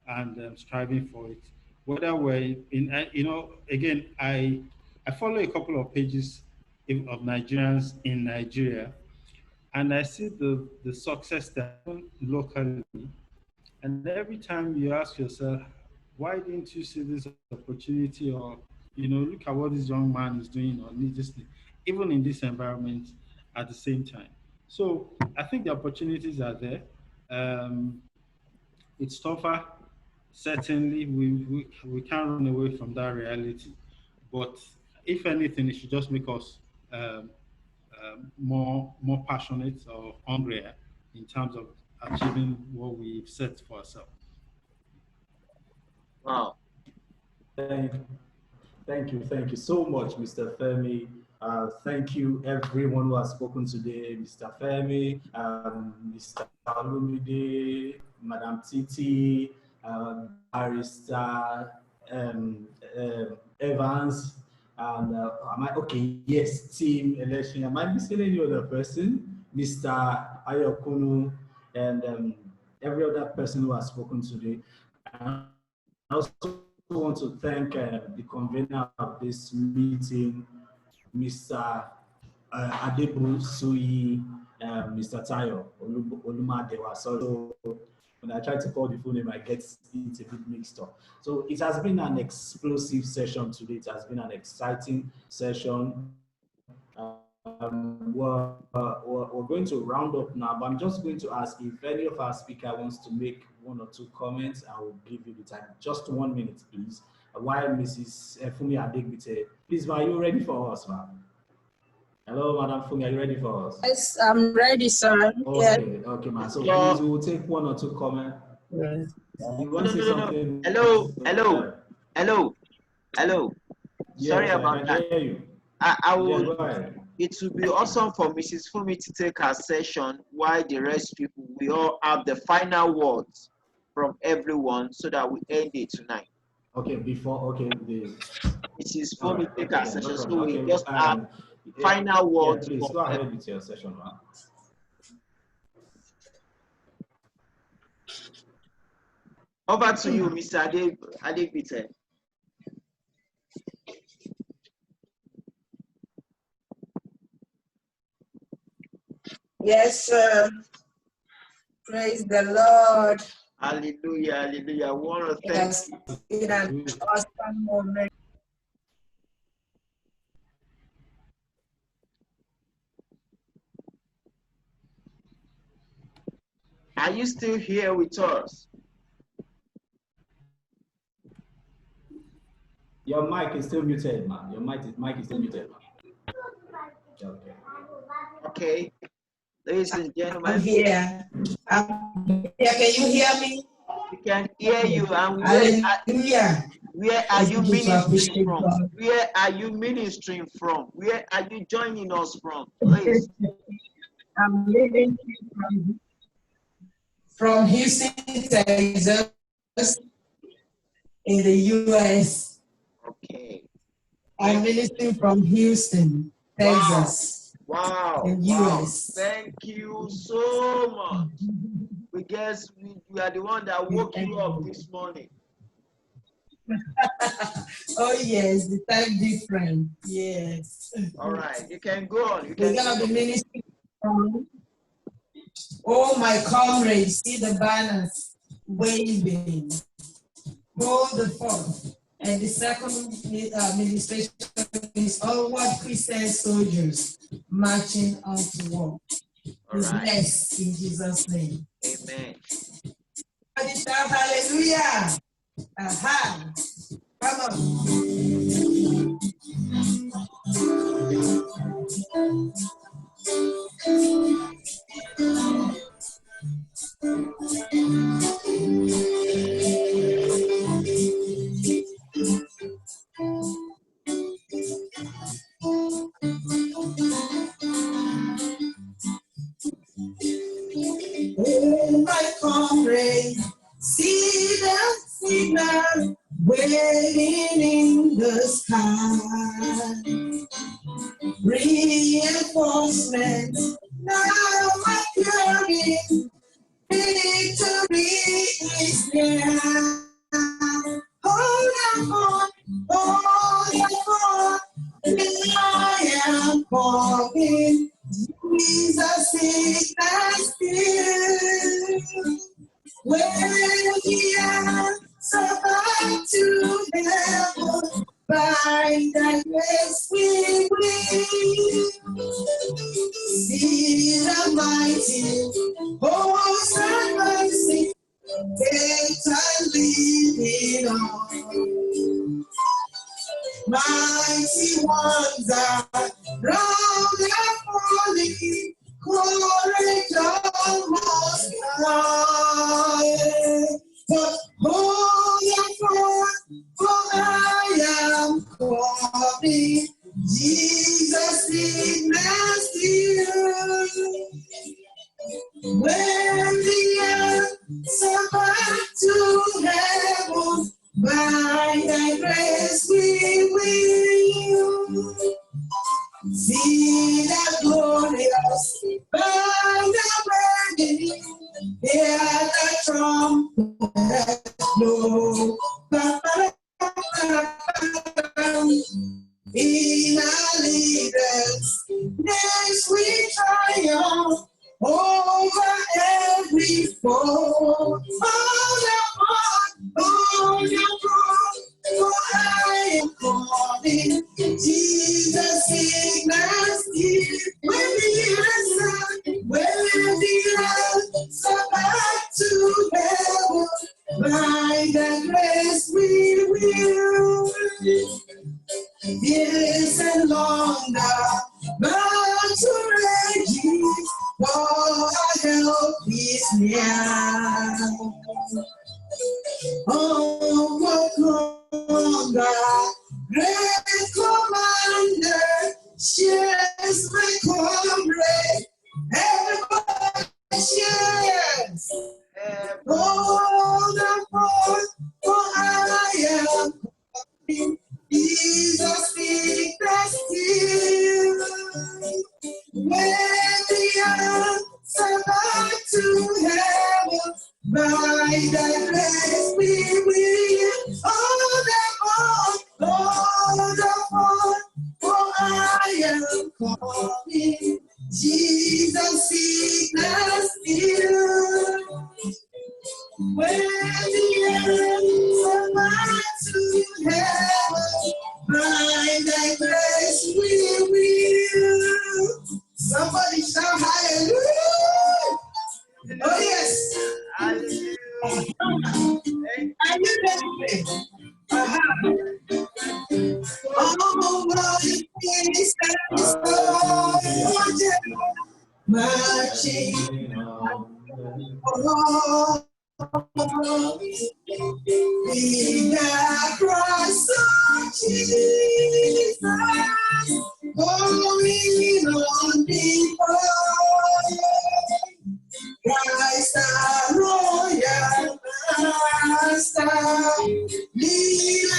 and striving for it. Whether we're again, I follow a couple of pages of Nigerians in Nigeria, and I see the success that locally. And every time you ask yourself, why didn't you see this opportunity? Or, look at what this young man is doing, or needlessly, even in this environment at the same time. So I think the opportunities are there. Um, it's tougher. Certainly, we can't run away from that reality. But if anything, it should just make us um, more passionate or hungrier in terms of achieving what we've set for ourselves. Wow. Thank, thank you so much, Mr. Femi. Thank you, everyone who has spoken today, Mr. Femi, Mr. Alumide, Madam Titi, Barrister Evans, and am I okay? Yes, team election. Am I missing any other person? Mr. Ayokunu, and every other person who has spoken today. And I also want to thank the convener of this meeting, Mr. Adebu Suyi, Mr. Tayo Olumadewa. So when I try to call the full name, I get it a bit mixed up. So it has been an explosive session today. It has been an exciting session. We're going to round up now, but I'm just going to ask if any of our speaker wants to make one or two comments. I will give you the time. Just 1 minute, please. While Mrs. Fumi Adegbite, please, are you ready for us, ma'am? Hello, Madam Fumi, are you ready for us? Yes, I'm ready, sir. Okay, okay, ma'am. So please, we will take one or two comments. Yes. You want to say something? Hello. Yes, Sorry about I can that. hear you. I Yeah, will. go ahead. it would be awesome for Mrs. Fumi to take her session while the rest people, we all have the final words from everyone so that we end it tonight. Okay, Mrs. Fumi right, take okay, her then, no session, so problem. we Okay, just have final words. Please go ahead with your session, man. Over to you, Mr. Adegbite. Yes, sir. Praise the Lord. Hallelujah, hallelujah. I want to thank Yes, in an awesome moment. Are you still here with us? Your mic is still muted, man. Your mic is still muted, man. Okay. Okay. Ladies and gentlemen. I'm here. Can you hear me? We can hear you. And where are you ministering from? Where are you ministering from? Where are you joining us from? Please. I'm living from Houston, Texas, in the U.S. Okay. I'm ministering from Houston, Texas. Wow. In U.S. Thank you so much. We guess we are the one that woke you up this morning. Oh yes, the time different. Yes. All right, you can go on. We're gonna be ministering from all my comrades. See the banners waving. Hold the fort. And the second administration is onward Christian soldiers marching on to war. Blessed in Jesus' name. Amen. Hallelujah. Aha. Come on. Oh, my comrade, see the signal waiting in the sky. Reinforcements now appearing. Victory is near. Hold on, I am coming. Jesus is still. When we are about to heaven, by thy grace we will see the mighty host and mercy, daytime leading on. Mighty ones are round and falling, courage almost high. But hold on, for I am coming. Jesus is still. When the earth's about to heaven, by thy grace we will see the glorious banner burning, hear the trumpet blow. In our leaders, next we triumph over every foe. For I am calling. Jesus is nasty. When the earth's about to heaven, by the grace we will. Yes, and longer, but to raging, for our help is near. Oh, what longer, great commander, shares are summoned to heaven. By thy grace we will hold the phone, for I am coming. Jesus, sickness still. When the ends of my to heaven, by thy grace we will. Somebody shout hallelujah. Oh yes. Hallelujah. Are you ready? Oh, what is that? Marching on. In the cross of Jesus, going on before. Christ our royal master, lead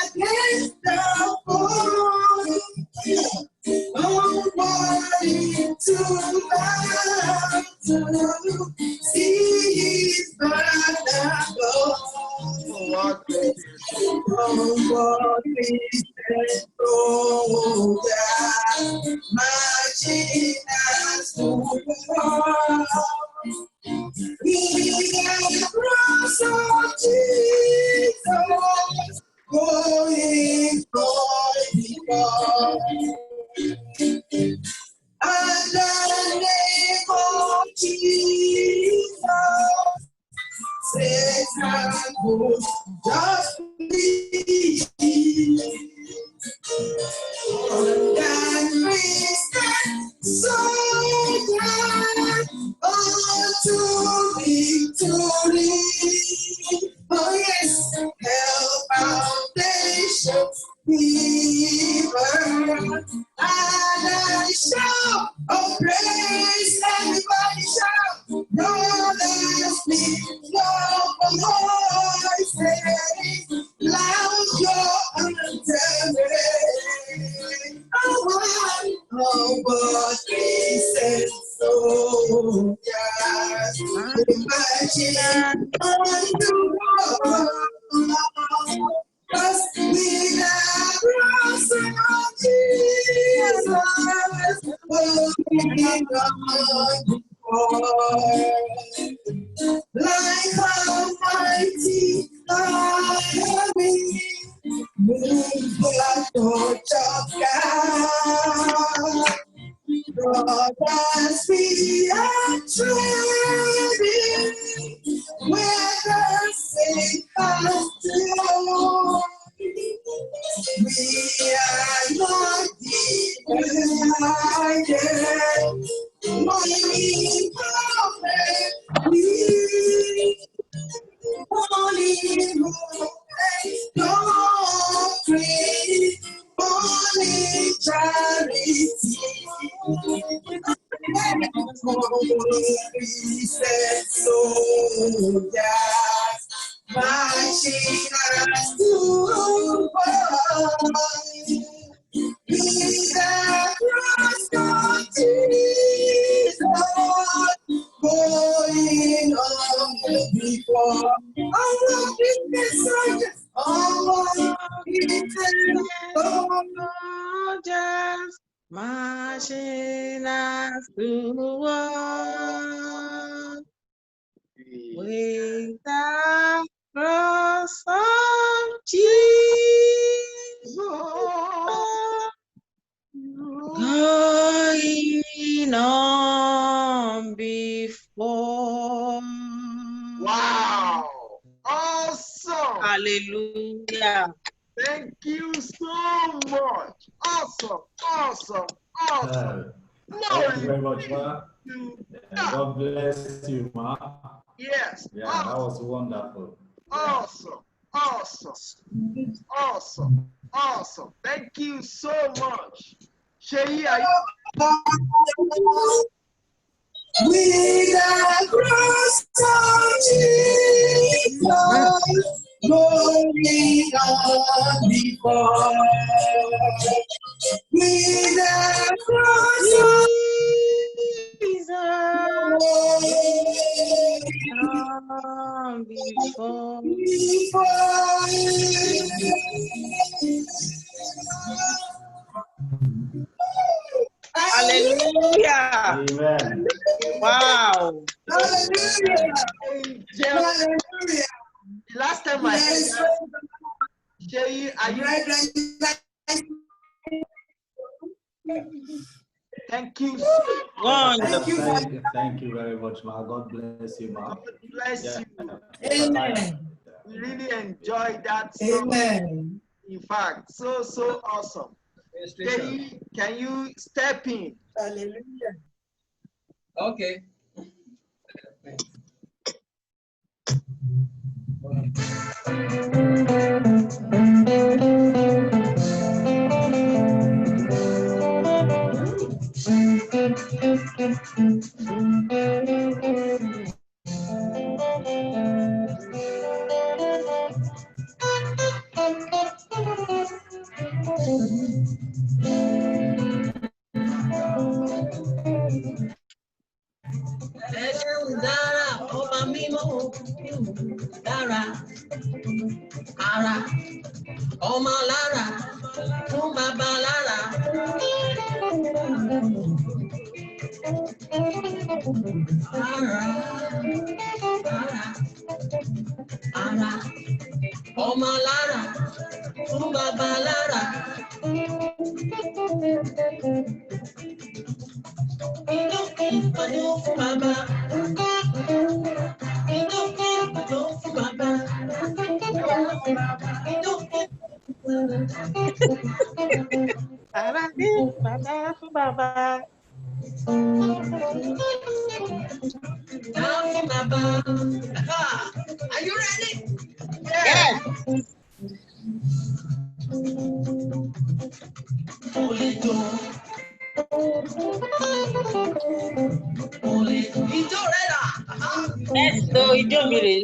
against the foe. Nobody to see his banner go. Nobody marching us to war. We the cross of Jesus, going before. And the name of Jesus, Satan will just leave. And we stand so glad unto victory. Oh yes, hell foundation we burn. And I shout, oh praise, everybody shout, no less me, no voice, loud your anthem. Oh, but we said so, yes, imagine on the world. Cause we have cross of Jesus, walking on before. Like Almighty army, move the torch of God. Brothers, we are treading where the saint has flown. We are not divided. Morning prophet, we morning doctrine, morning charity. Said soldiers marching us to fight. Be the cross of Jesus, going on before. All of the soldiers, all of the soldiers, marching us to war. With the cross of Jesus, going on before. Wow! Awesome! Hallelujah. Thank you so much. Awesome, awesome, awesome. Thank you very much, Ma. God bless you, Ma. Yes. Yeah, awesome. that was wonderful. Awesome, awesome, awesome, awesome. Thank you so much. Sheyi, are you? With the cross of Jesus, going on before. With the cross of Jesus, come before. Hallelujah. Amen. Wow. Hallelujah. The last time I heard that, Shay, are you? Thank you. Thank you very much, ma. God bless you, ma. God bless you. Amen. We really enjoyed that song. Amen. In fact, so awesome. Can you step in? Hallelujah. Okay. Dára, ọba mímọ́, dára, ara, ọmọ lára, fún bàbá lára. Ara, ara, ọmọ lára, fún bàbá lára. Ìdókòwò fún bàbá. Ìdókòwò fún bàbá. Bàbá fún bàbá. Are you ready? Yes. Ijó rẹ̀ là. Ẹ̀sọ́ ijó mi rè.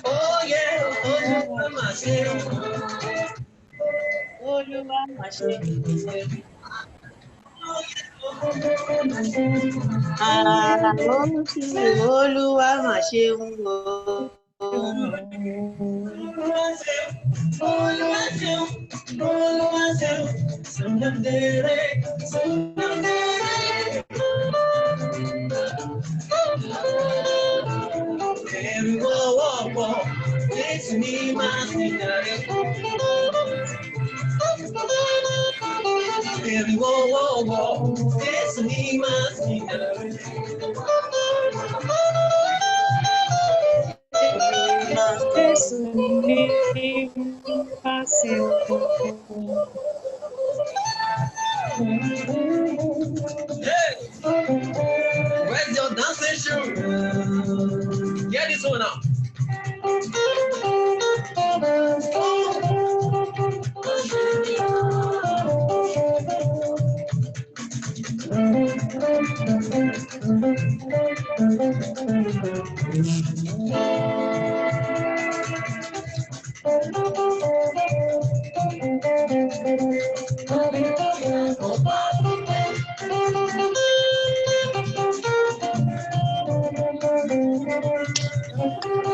Oh yeah, Olúwa mà ṣe o. Olúwa mà ṣe o. Olúwa mà ṣe o. Olúwa ṣe o. Olúwa ṣe o. Olúwa ṣe o. Sọ̀nàdẹ̀rẹ̀, sọ̀nàdẹ̀rẹ̀. Ẹ̀rù ọwọ́ Jésù ní máa ń darí. Ẹ̀rù ọwọ́ Jésù ní máa ń darí. Jésù ní máa ń Where's your dancing shoe? Get this one out.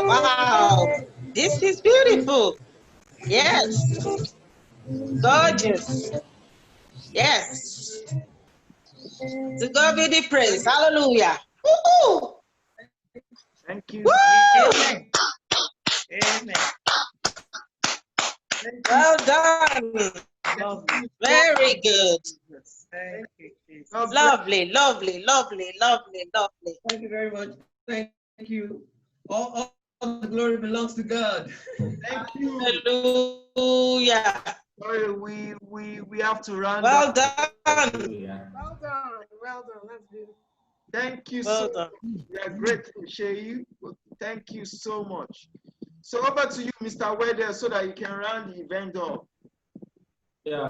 Wow, this is beautiful. Yes, gorgeous. Yes, to God be the praise. Hallelujah. Woo-hoo. Thank you. Woo! Amen. Amen. Thank you. Well done. Lovely. Very good. Thank you, Jesus. Lovely, lovely, lovely, lovely, lovely. Thank you very much. Thank you. All the glory belongs to God. Thank you. Hallelujah. Sorry, we have to round Well up. done. Well done. Well done. That's beautiful. Thank you Well so done. much. We are grateful, Sheyi. Thank you so much. So over to you, Mr. Weather, so that you can round the event up. Yeah,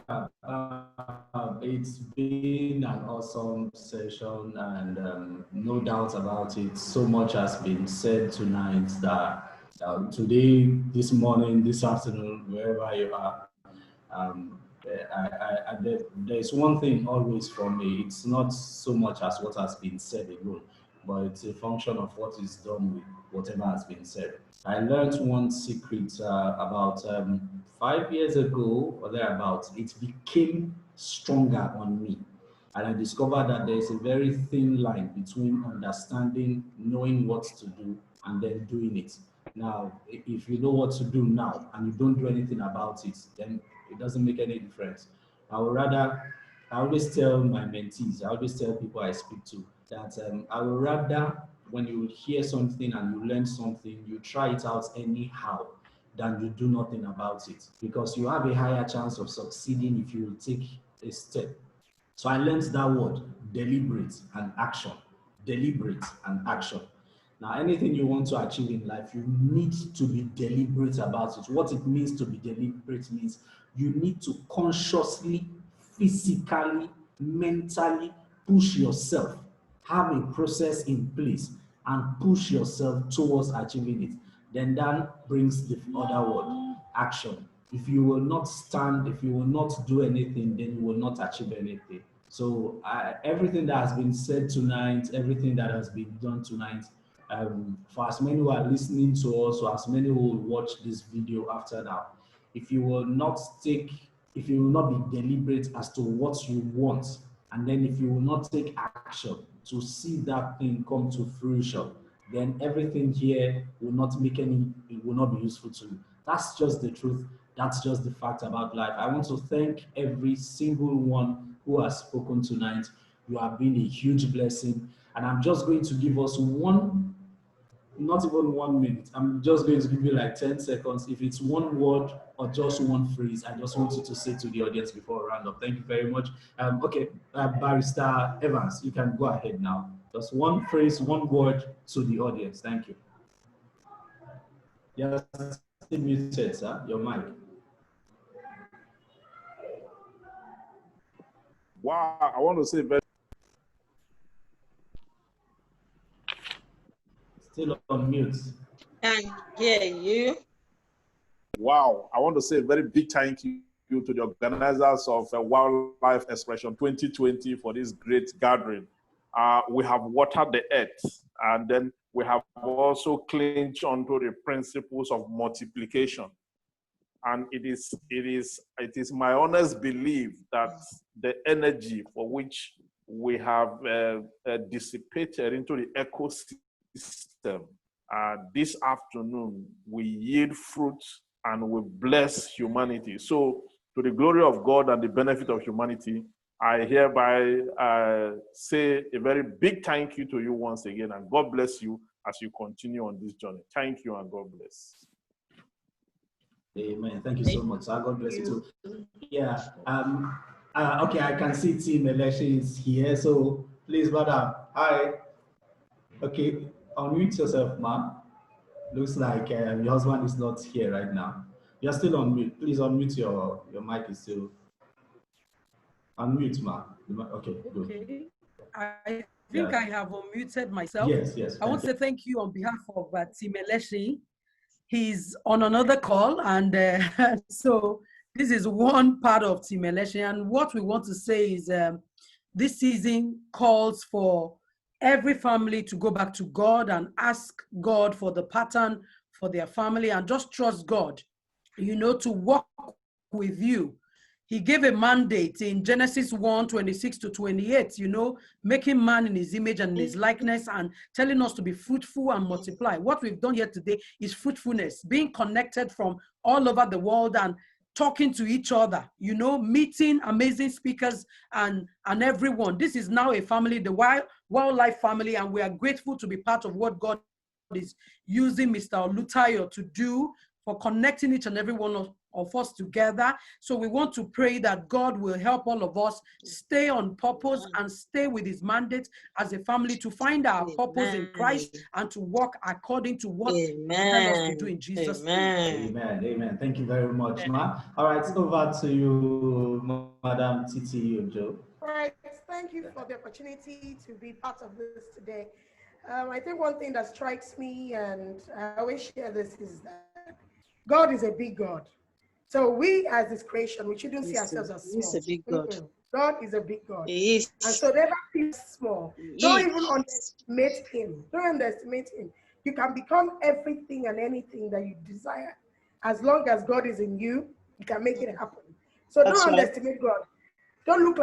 it's been an awesome session, and no doubt about it, so much has been said tonight that today, this morning, this afternoon, wherever you are, there's one thing always for me. It's not so much as what has been said alone, but it's a function of what is done with whatever has been said. I learned one secret about 5 years ago or thereabouts. It became stronger on me. And I discovered that there is a very thin line between understanding, knowing what to do, and then doing it. Now, if you know what to do now and you don't do anything about it, then it doesn't make any difference. I always tell my mentees, I always tell people I speak to that I would rather when you hear something and you learn something, you try it out anyhow than you do nothing about it, because you have a higher chance of succeeding if you take a step. So I learned that word, deliberate and action. Deliberate and action. Now, anything you want to achieve in life, you need to be deliberate about it. What it means to be deliberate means you need to consciously, physically, mentally push yourself, have a process in place, and push yourself towards achieving it. Then that brings the other word, action. If you will not stand, if you will not do anything, then you will not achieve anything. So everything that has been said tonight, everything that has been done tonight, for as many who are listening to us, or as many who will watch this video after now, if you will not be deliberate as to what you want, and then if you will not take action to see that thing come to fruition, then everything here will not it will not be useful to you. That's just the truth. That's just the fact about life. I want to thank every single one who has spoken tonight. You have been a huge blessing. And I'm just going to give us not even 1 minute. I'm just going to give you like 10 seconds. If it's one word or just one phrase, I just want you to say to the audience before we round up. Thank you very much. Okay, Barrister Evans, you can go ahead now. Just one phrase, one word to the audience. Thank you. Yes, muted, sir. Your mic. Wow, I want to say very. Still on mute. Can hear you. Wow, I want to say a very big thank you to the organizers of Wildlife Expression 2020 for this great gathering. We have watered the earth, and then we have also clinged onto the principles of multiplication. And it is my honest belief that the energy for which we have dissipated into the ecosystem this afternoon will yield fruit and will bless humanity. So, to the glory of God and the benefit of humanity, I hereby say a very big thank you to you once again, and God bless you as you continue on this journey. Thank you and God bless. Amen. Thank you so much. God bless you too. Yeah. Okay, I can see Team Election is here. So please, madam. Hi. Okay, unmute yourself, ma'am. Looks like your husband is not here right now. You're still on mute. Please unmute your mic is still unmute, ma. Okay, good. Okay. I think Yeah. I have unmuted myself. Yes, yes. I want to say thank you on behalf of Timeleshi. He's on another call, and so this is one part of Timeleshi. And what we want to say is this season calls for every family to go back to God and ask God for the pattern for their family and just trust God, to work with you. He gave a mandate in Genesis 1:26-28, making man in his image and in his likeness and telling us to be fruitful and multiply. What we've done here today is fruitfulness, being connected from all over the world and talking to each other, meeting amazing speakers and everyone. This is now a family, the wildlife family, and we are grateful to be part of what God is using Mr. Olutayo to do for connecting each and every one of us together. So we want to pray that God will help all of us stay on purpose and stay with his mandate as a family to find our purpose in Christ and to walk according to what he tells us to do in Jesus' name. Amen. Amen. Thank you very much, ma. All right, over to you, Madam Titi Ojo. All right, thank you for the opportunity to be part of this today. I think one thing that strikes me, and I always share this, is that God is a big God. So we as his creation, we shouldn't see ourselves as small. He's a big God. God is a big God. He is. And so never feel small. Don't even underestimate him. Don't underestimate him. You can become everything and anything that you desire. As long as God is in you, you can make it happen. So don't underestimate God. Don't look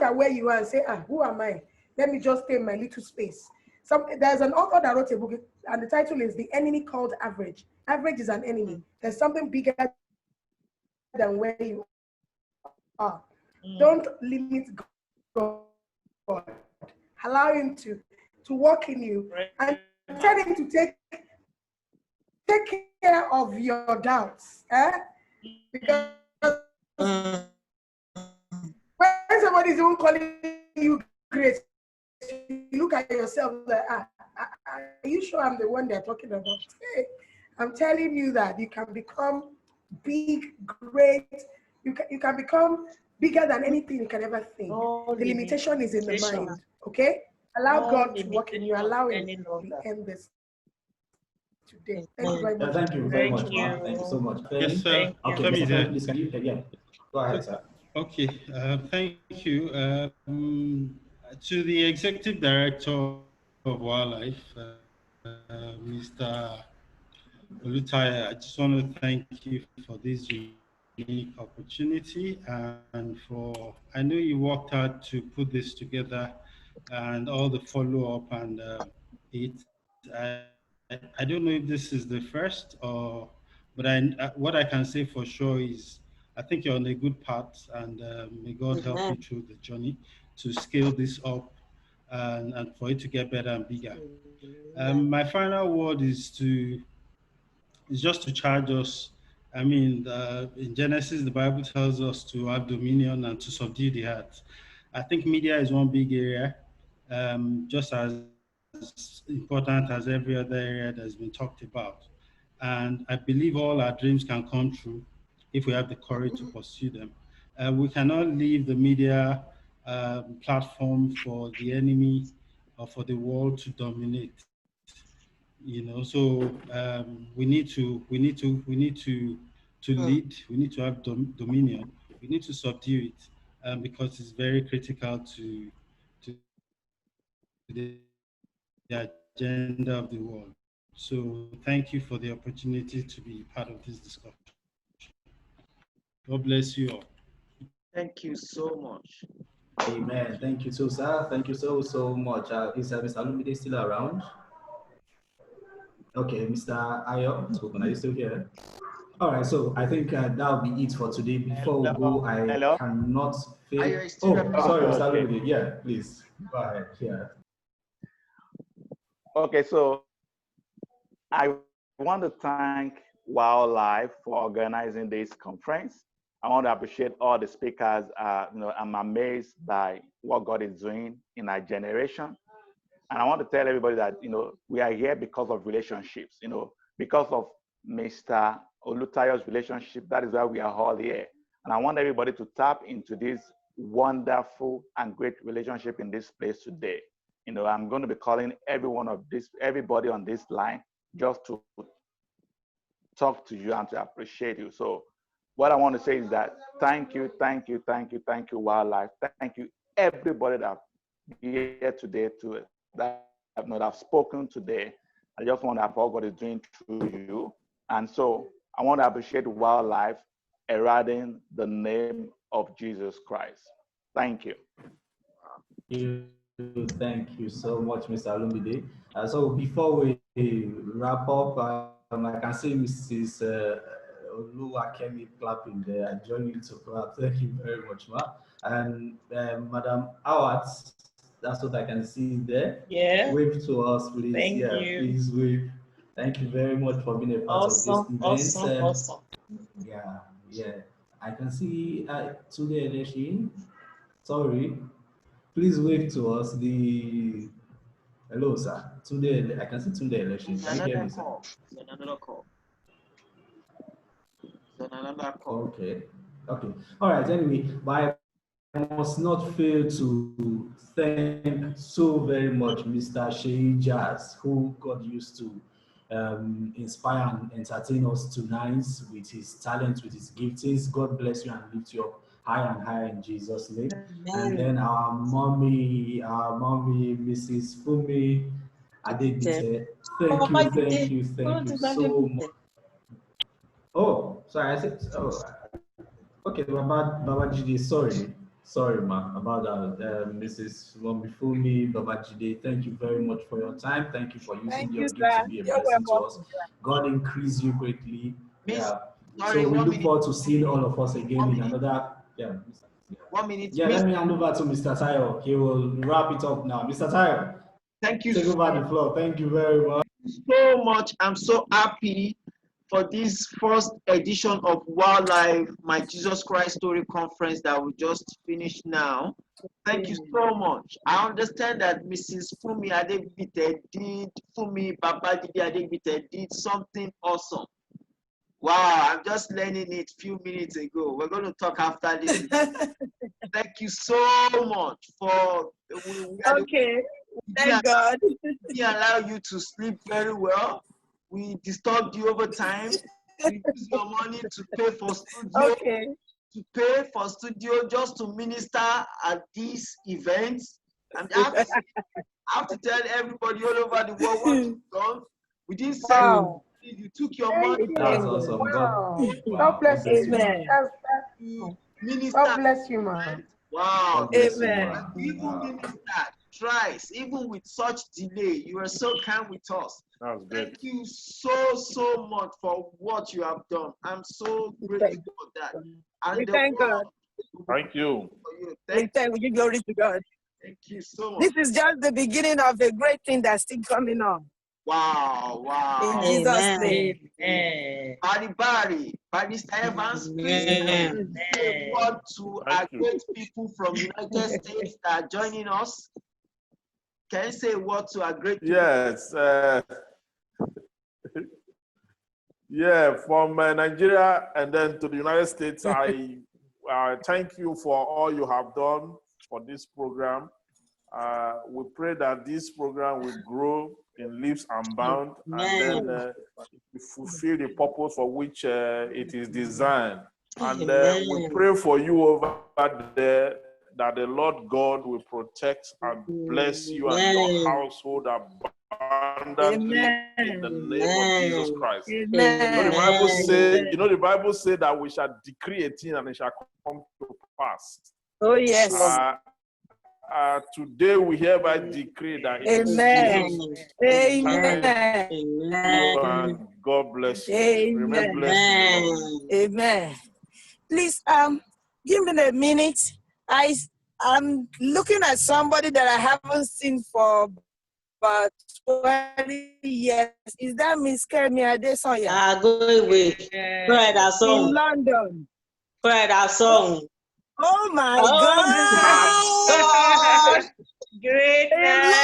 at where you are and say, who am I? Let me just stay in my little space. There's an author that wrote a book, and the title is The Enemy Called Average. Average is an enemy. There's something bigger than where you are. Don't limit God. Allow him to walk in you and tell him to take care of your doubts. Because when somebody's even calling you great, you look at yourself like, are you sure I'm the one they're talking about? Hey, I'm telling you that you can become big, great. You can become bigger than anything you can ever think. The limitation is in the mind, okay? Allow God to work in you. Allow him to end this today. Thank you very much. Thank you very much, ma. Thank you so much. Yes, sir. Okay, Mr. Femi, please, can you, go ahead, sir. Okay, thank you. To the Executive Director of Wildlife, Mr. Olutaya, I just want to thank you for this unique opportunity and I know you worked hard to put this together and all the follow-up and I don't know if this is the first but what I can say for sure is I think you're on a good path and may God help you through the journey to scale this up and for it to get better and bigger. My final word is just to charge us. I mean, in Genesis, the Bible tells us to have dominion and to subdue the earth. I think media is one big area, just as important as every other area that's been talked about. And I believe all our dreams can come true if we have the courage to pursue them. We cannot leave the media platform for the enemy or for the world to dominate. So we need to lead. We need to have dominion. We need to subdue it because it's very critical to the agenda of the world. So thank you for the opportunity to be part of this discussion. God bless you all. Thank you so much. Amen. Thank you too, sir. Thank you so much. Is Mr. Alumide still around? Okay, Mr. Ayo, are you still here? All right, so I think that'll be it for today. Before we go, I cannot fail. Sorry, Mr. Alumide. Yeah, please. Go ahead. Yeah. Okay, so I want to thank Wildlife for organizing this conference. I want to appreciate all the speakers. I'm amazed by what God is doing in our generation. And I want to tell everybody that, we are here because of relationships. because of Mr. Olutayo's relationship, that is why we are all here. And I want everybody to tap into this wonderful and great relationship in this place today. You know, I'm going to be calling everybody on this line just to talk to you and to appreciate you. So what I want to say is that thank you, Wildlife. Thank you, everybody that here today that have spoken today. I just want to have all God is doing through you. And so I want to appreciate Wildlife heralding the name of Jesus Christ. Thank you. Thank you so much, Mr. Lumide. So before we wrap up, I can see Mrs. Oluwakemi clapping there. I join you to clap. Thank you very much, ma. And Madam Howard, that's what I can see there. Yeah. Wave to us, please. Thank you. Please wave. Thank you very much for being a part of this event. Awesome. Yeah. I can see Tunde Eleshi. Sorry. Please wave to us. Hello, sir. Tunde, I can see Tunde Eleshi. Can you hear me, sir? Another call. Okay. All right. Anyway, but I must not fail to thank so very much Mr. Shei Jazz, who got used to inspire and entertain us tonight with his talent, with his giftings. God bless you and lift you up higher and higher in Jesus' name. And then our mommy, Mrs. Fumi Adebite. Thank you so much. Oh, sorry, I said, okay, Babajide, sorry, ma, about that. Mrs. Wambifumi, Babajide, thank you very much for your time. Thank you for using your gift to be a blessing to us. God increase you greatly. Yeah. So we look forward to seeing all of us again in another. Yeah. 1 minute. Yeah, let me hand over to Mr. Tayo. He will wrap it up now. Mr. Tayo. Thank you. Take over the floor. Thank you very much. So much. I'm so happy for this first edition of Wildlife, My Jesus Christ Story Conference that we just finished now. Thank you so much. I understand that Mrs. Fumi Babajide Adebite did something awesome. Wow, I'm just learning it a few minutes ago. We're going to talk after this. Thank you so much for... Okay, thank God. We allow you to sleep very well. We disturbed you over time. We use your money to pay for studio. Okay. To pay for studio just to minister at these events. And I have to tell everybody all over the world what you've done. We didn't say you took your money. That's awesome. God bless you. God bless you, man. Wow. Amen. Even ministered thrice, even with such delay, you were so kind with us. That was great. Thank you so much for what you have done. I'm so grateful for that. And we thank God. Thank you. We give glory to God. Thank you so much. This is just the beginning of a great thing that's still coming on. Wow. In Jesus' name. Barry, Mr. Evans, please say a word to our great people from United States that are joining us. Can you say a word to our great people? Yes. Yeah, from Nigeria and then to the United States, I thank you for all you have done for this program. We pray that this program will grow in leaps and bounds, and then fulfill the purpose for which it is designed. And we pray for you over there that the Lord God will protect and bless you and your household abundantly in the name of Jesus Christ. You know the Bible says that we shall decree a thing and it shall come to pass. Oh yes. Today we hereby decree that Amen. God bless you. Amen. Amen. Please give me a minute. I'm looking at somebody that I haven't seen for about 20 years. Is that Miss Kemi Adesoya? Go away. Pray that song. In London. Pray that song. Oh my God! Greatness!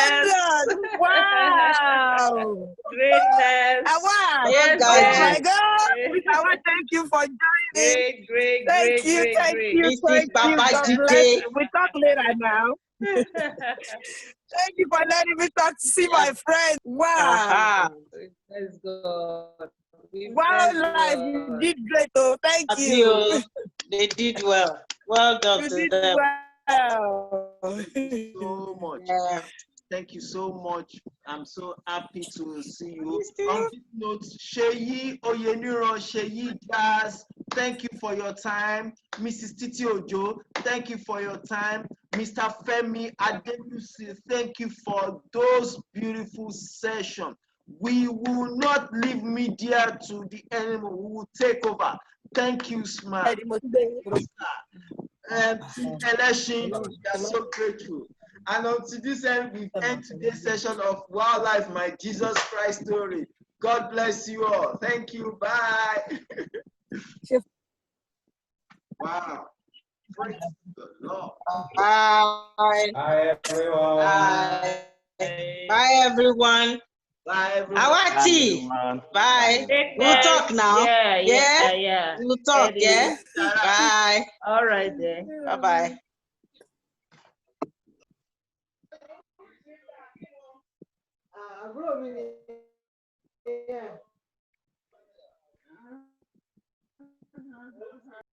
In London! Wow! Greatness! Wow! Yeah. Yes, Oh yes. my God. I want to thank you for joining. Thank you. Thank you. Mrs. Thank you. Papa God bless GK. you. We talk later now. Thank you for letting me talk to see my friend. Wow. Aha. Let's go. Wildlife, you did great, though. Thank Happy, you. oh. They did well. Well done You to did them. well. Thank you so much. Yeah. Thank you so much. I'm so happy to see you. On this note, Sheyi Oyeniran, Sheyi Jazz, thank you for your time. Mrs. Titi Ojo, thank you for your time. Mr. Femi Adelusi, thank you for those beautiful sessions. We will not leave media to the enemy. We will take over. Thank you, Smart. Election, we are so grateful. And until this end, we end today's session of Wildlife, My Jesus Christ Story. God bless you all. Thank you. Bye. Wow. Praise the Lord. Bye. Bye, everyone. Bye. Bye, everyone. Bye, everyone. Awati. Bye. We'll talk now. Yeah. We'll talk, yeah? Bye. All right then. Bye-bye.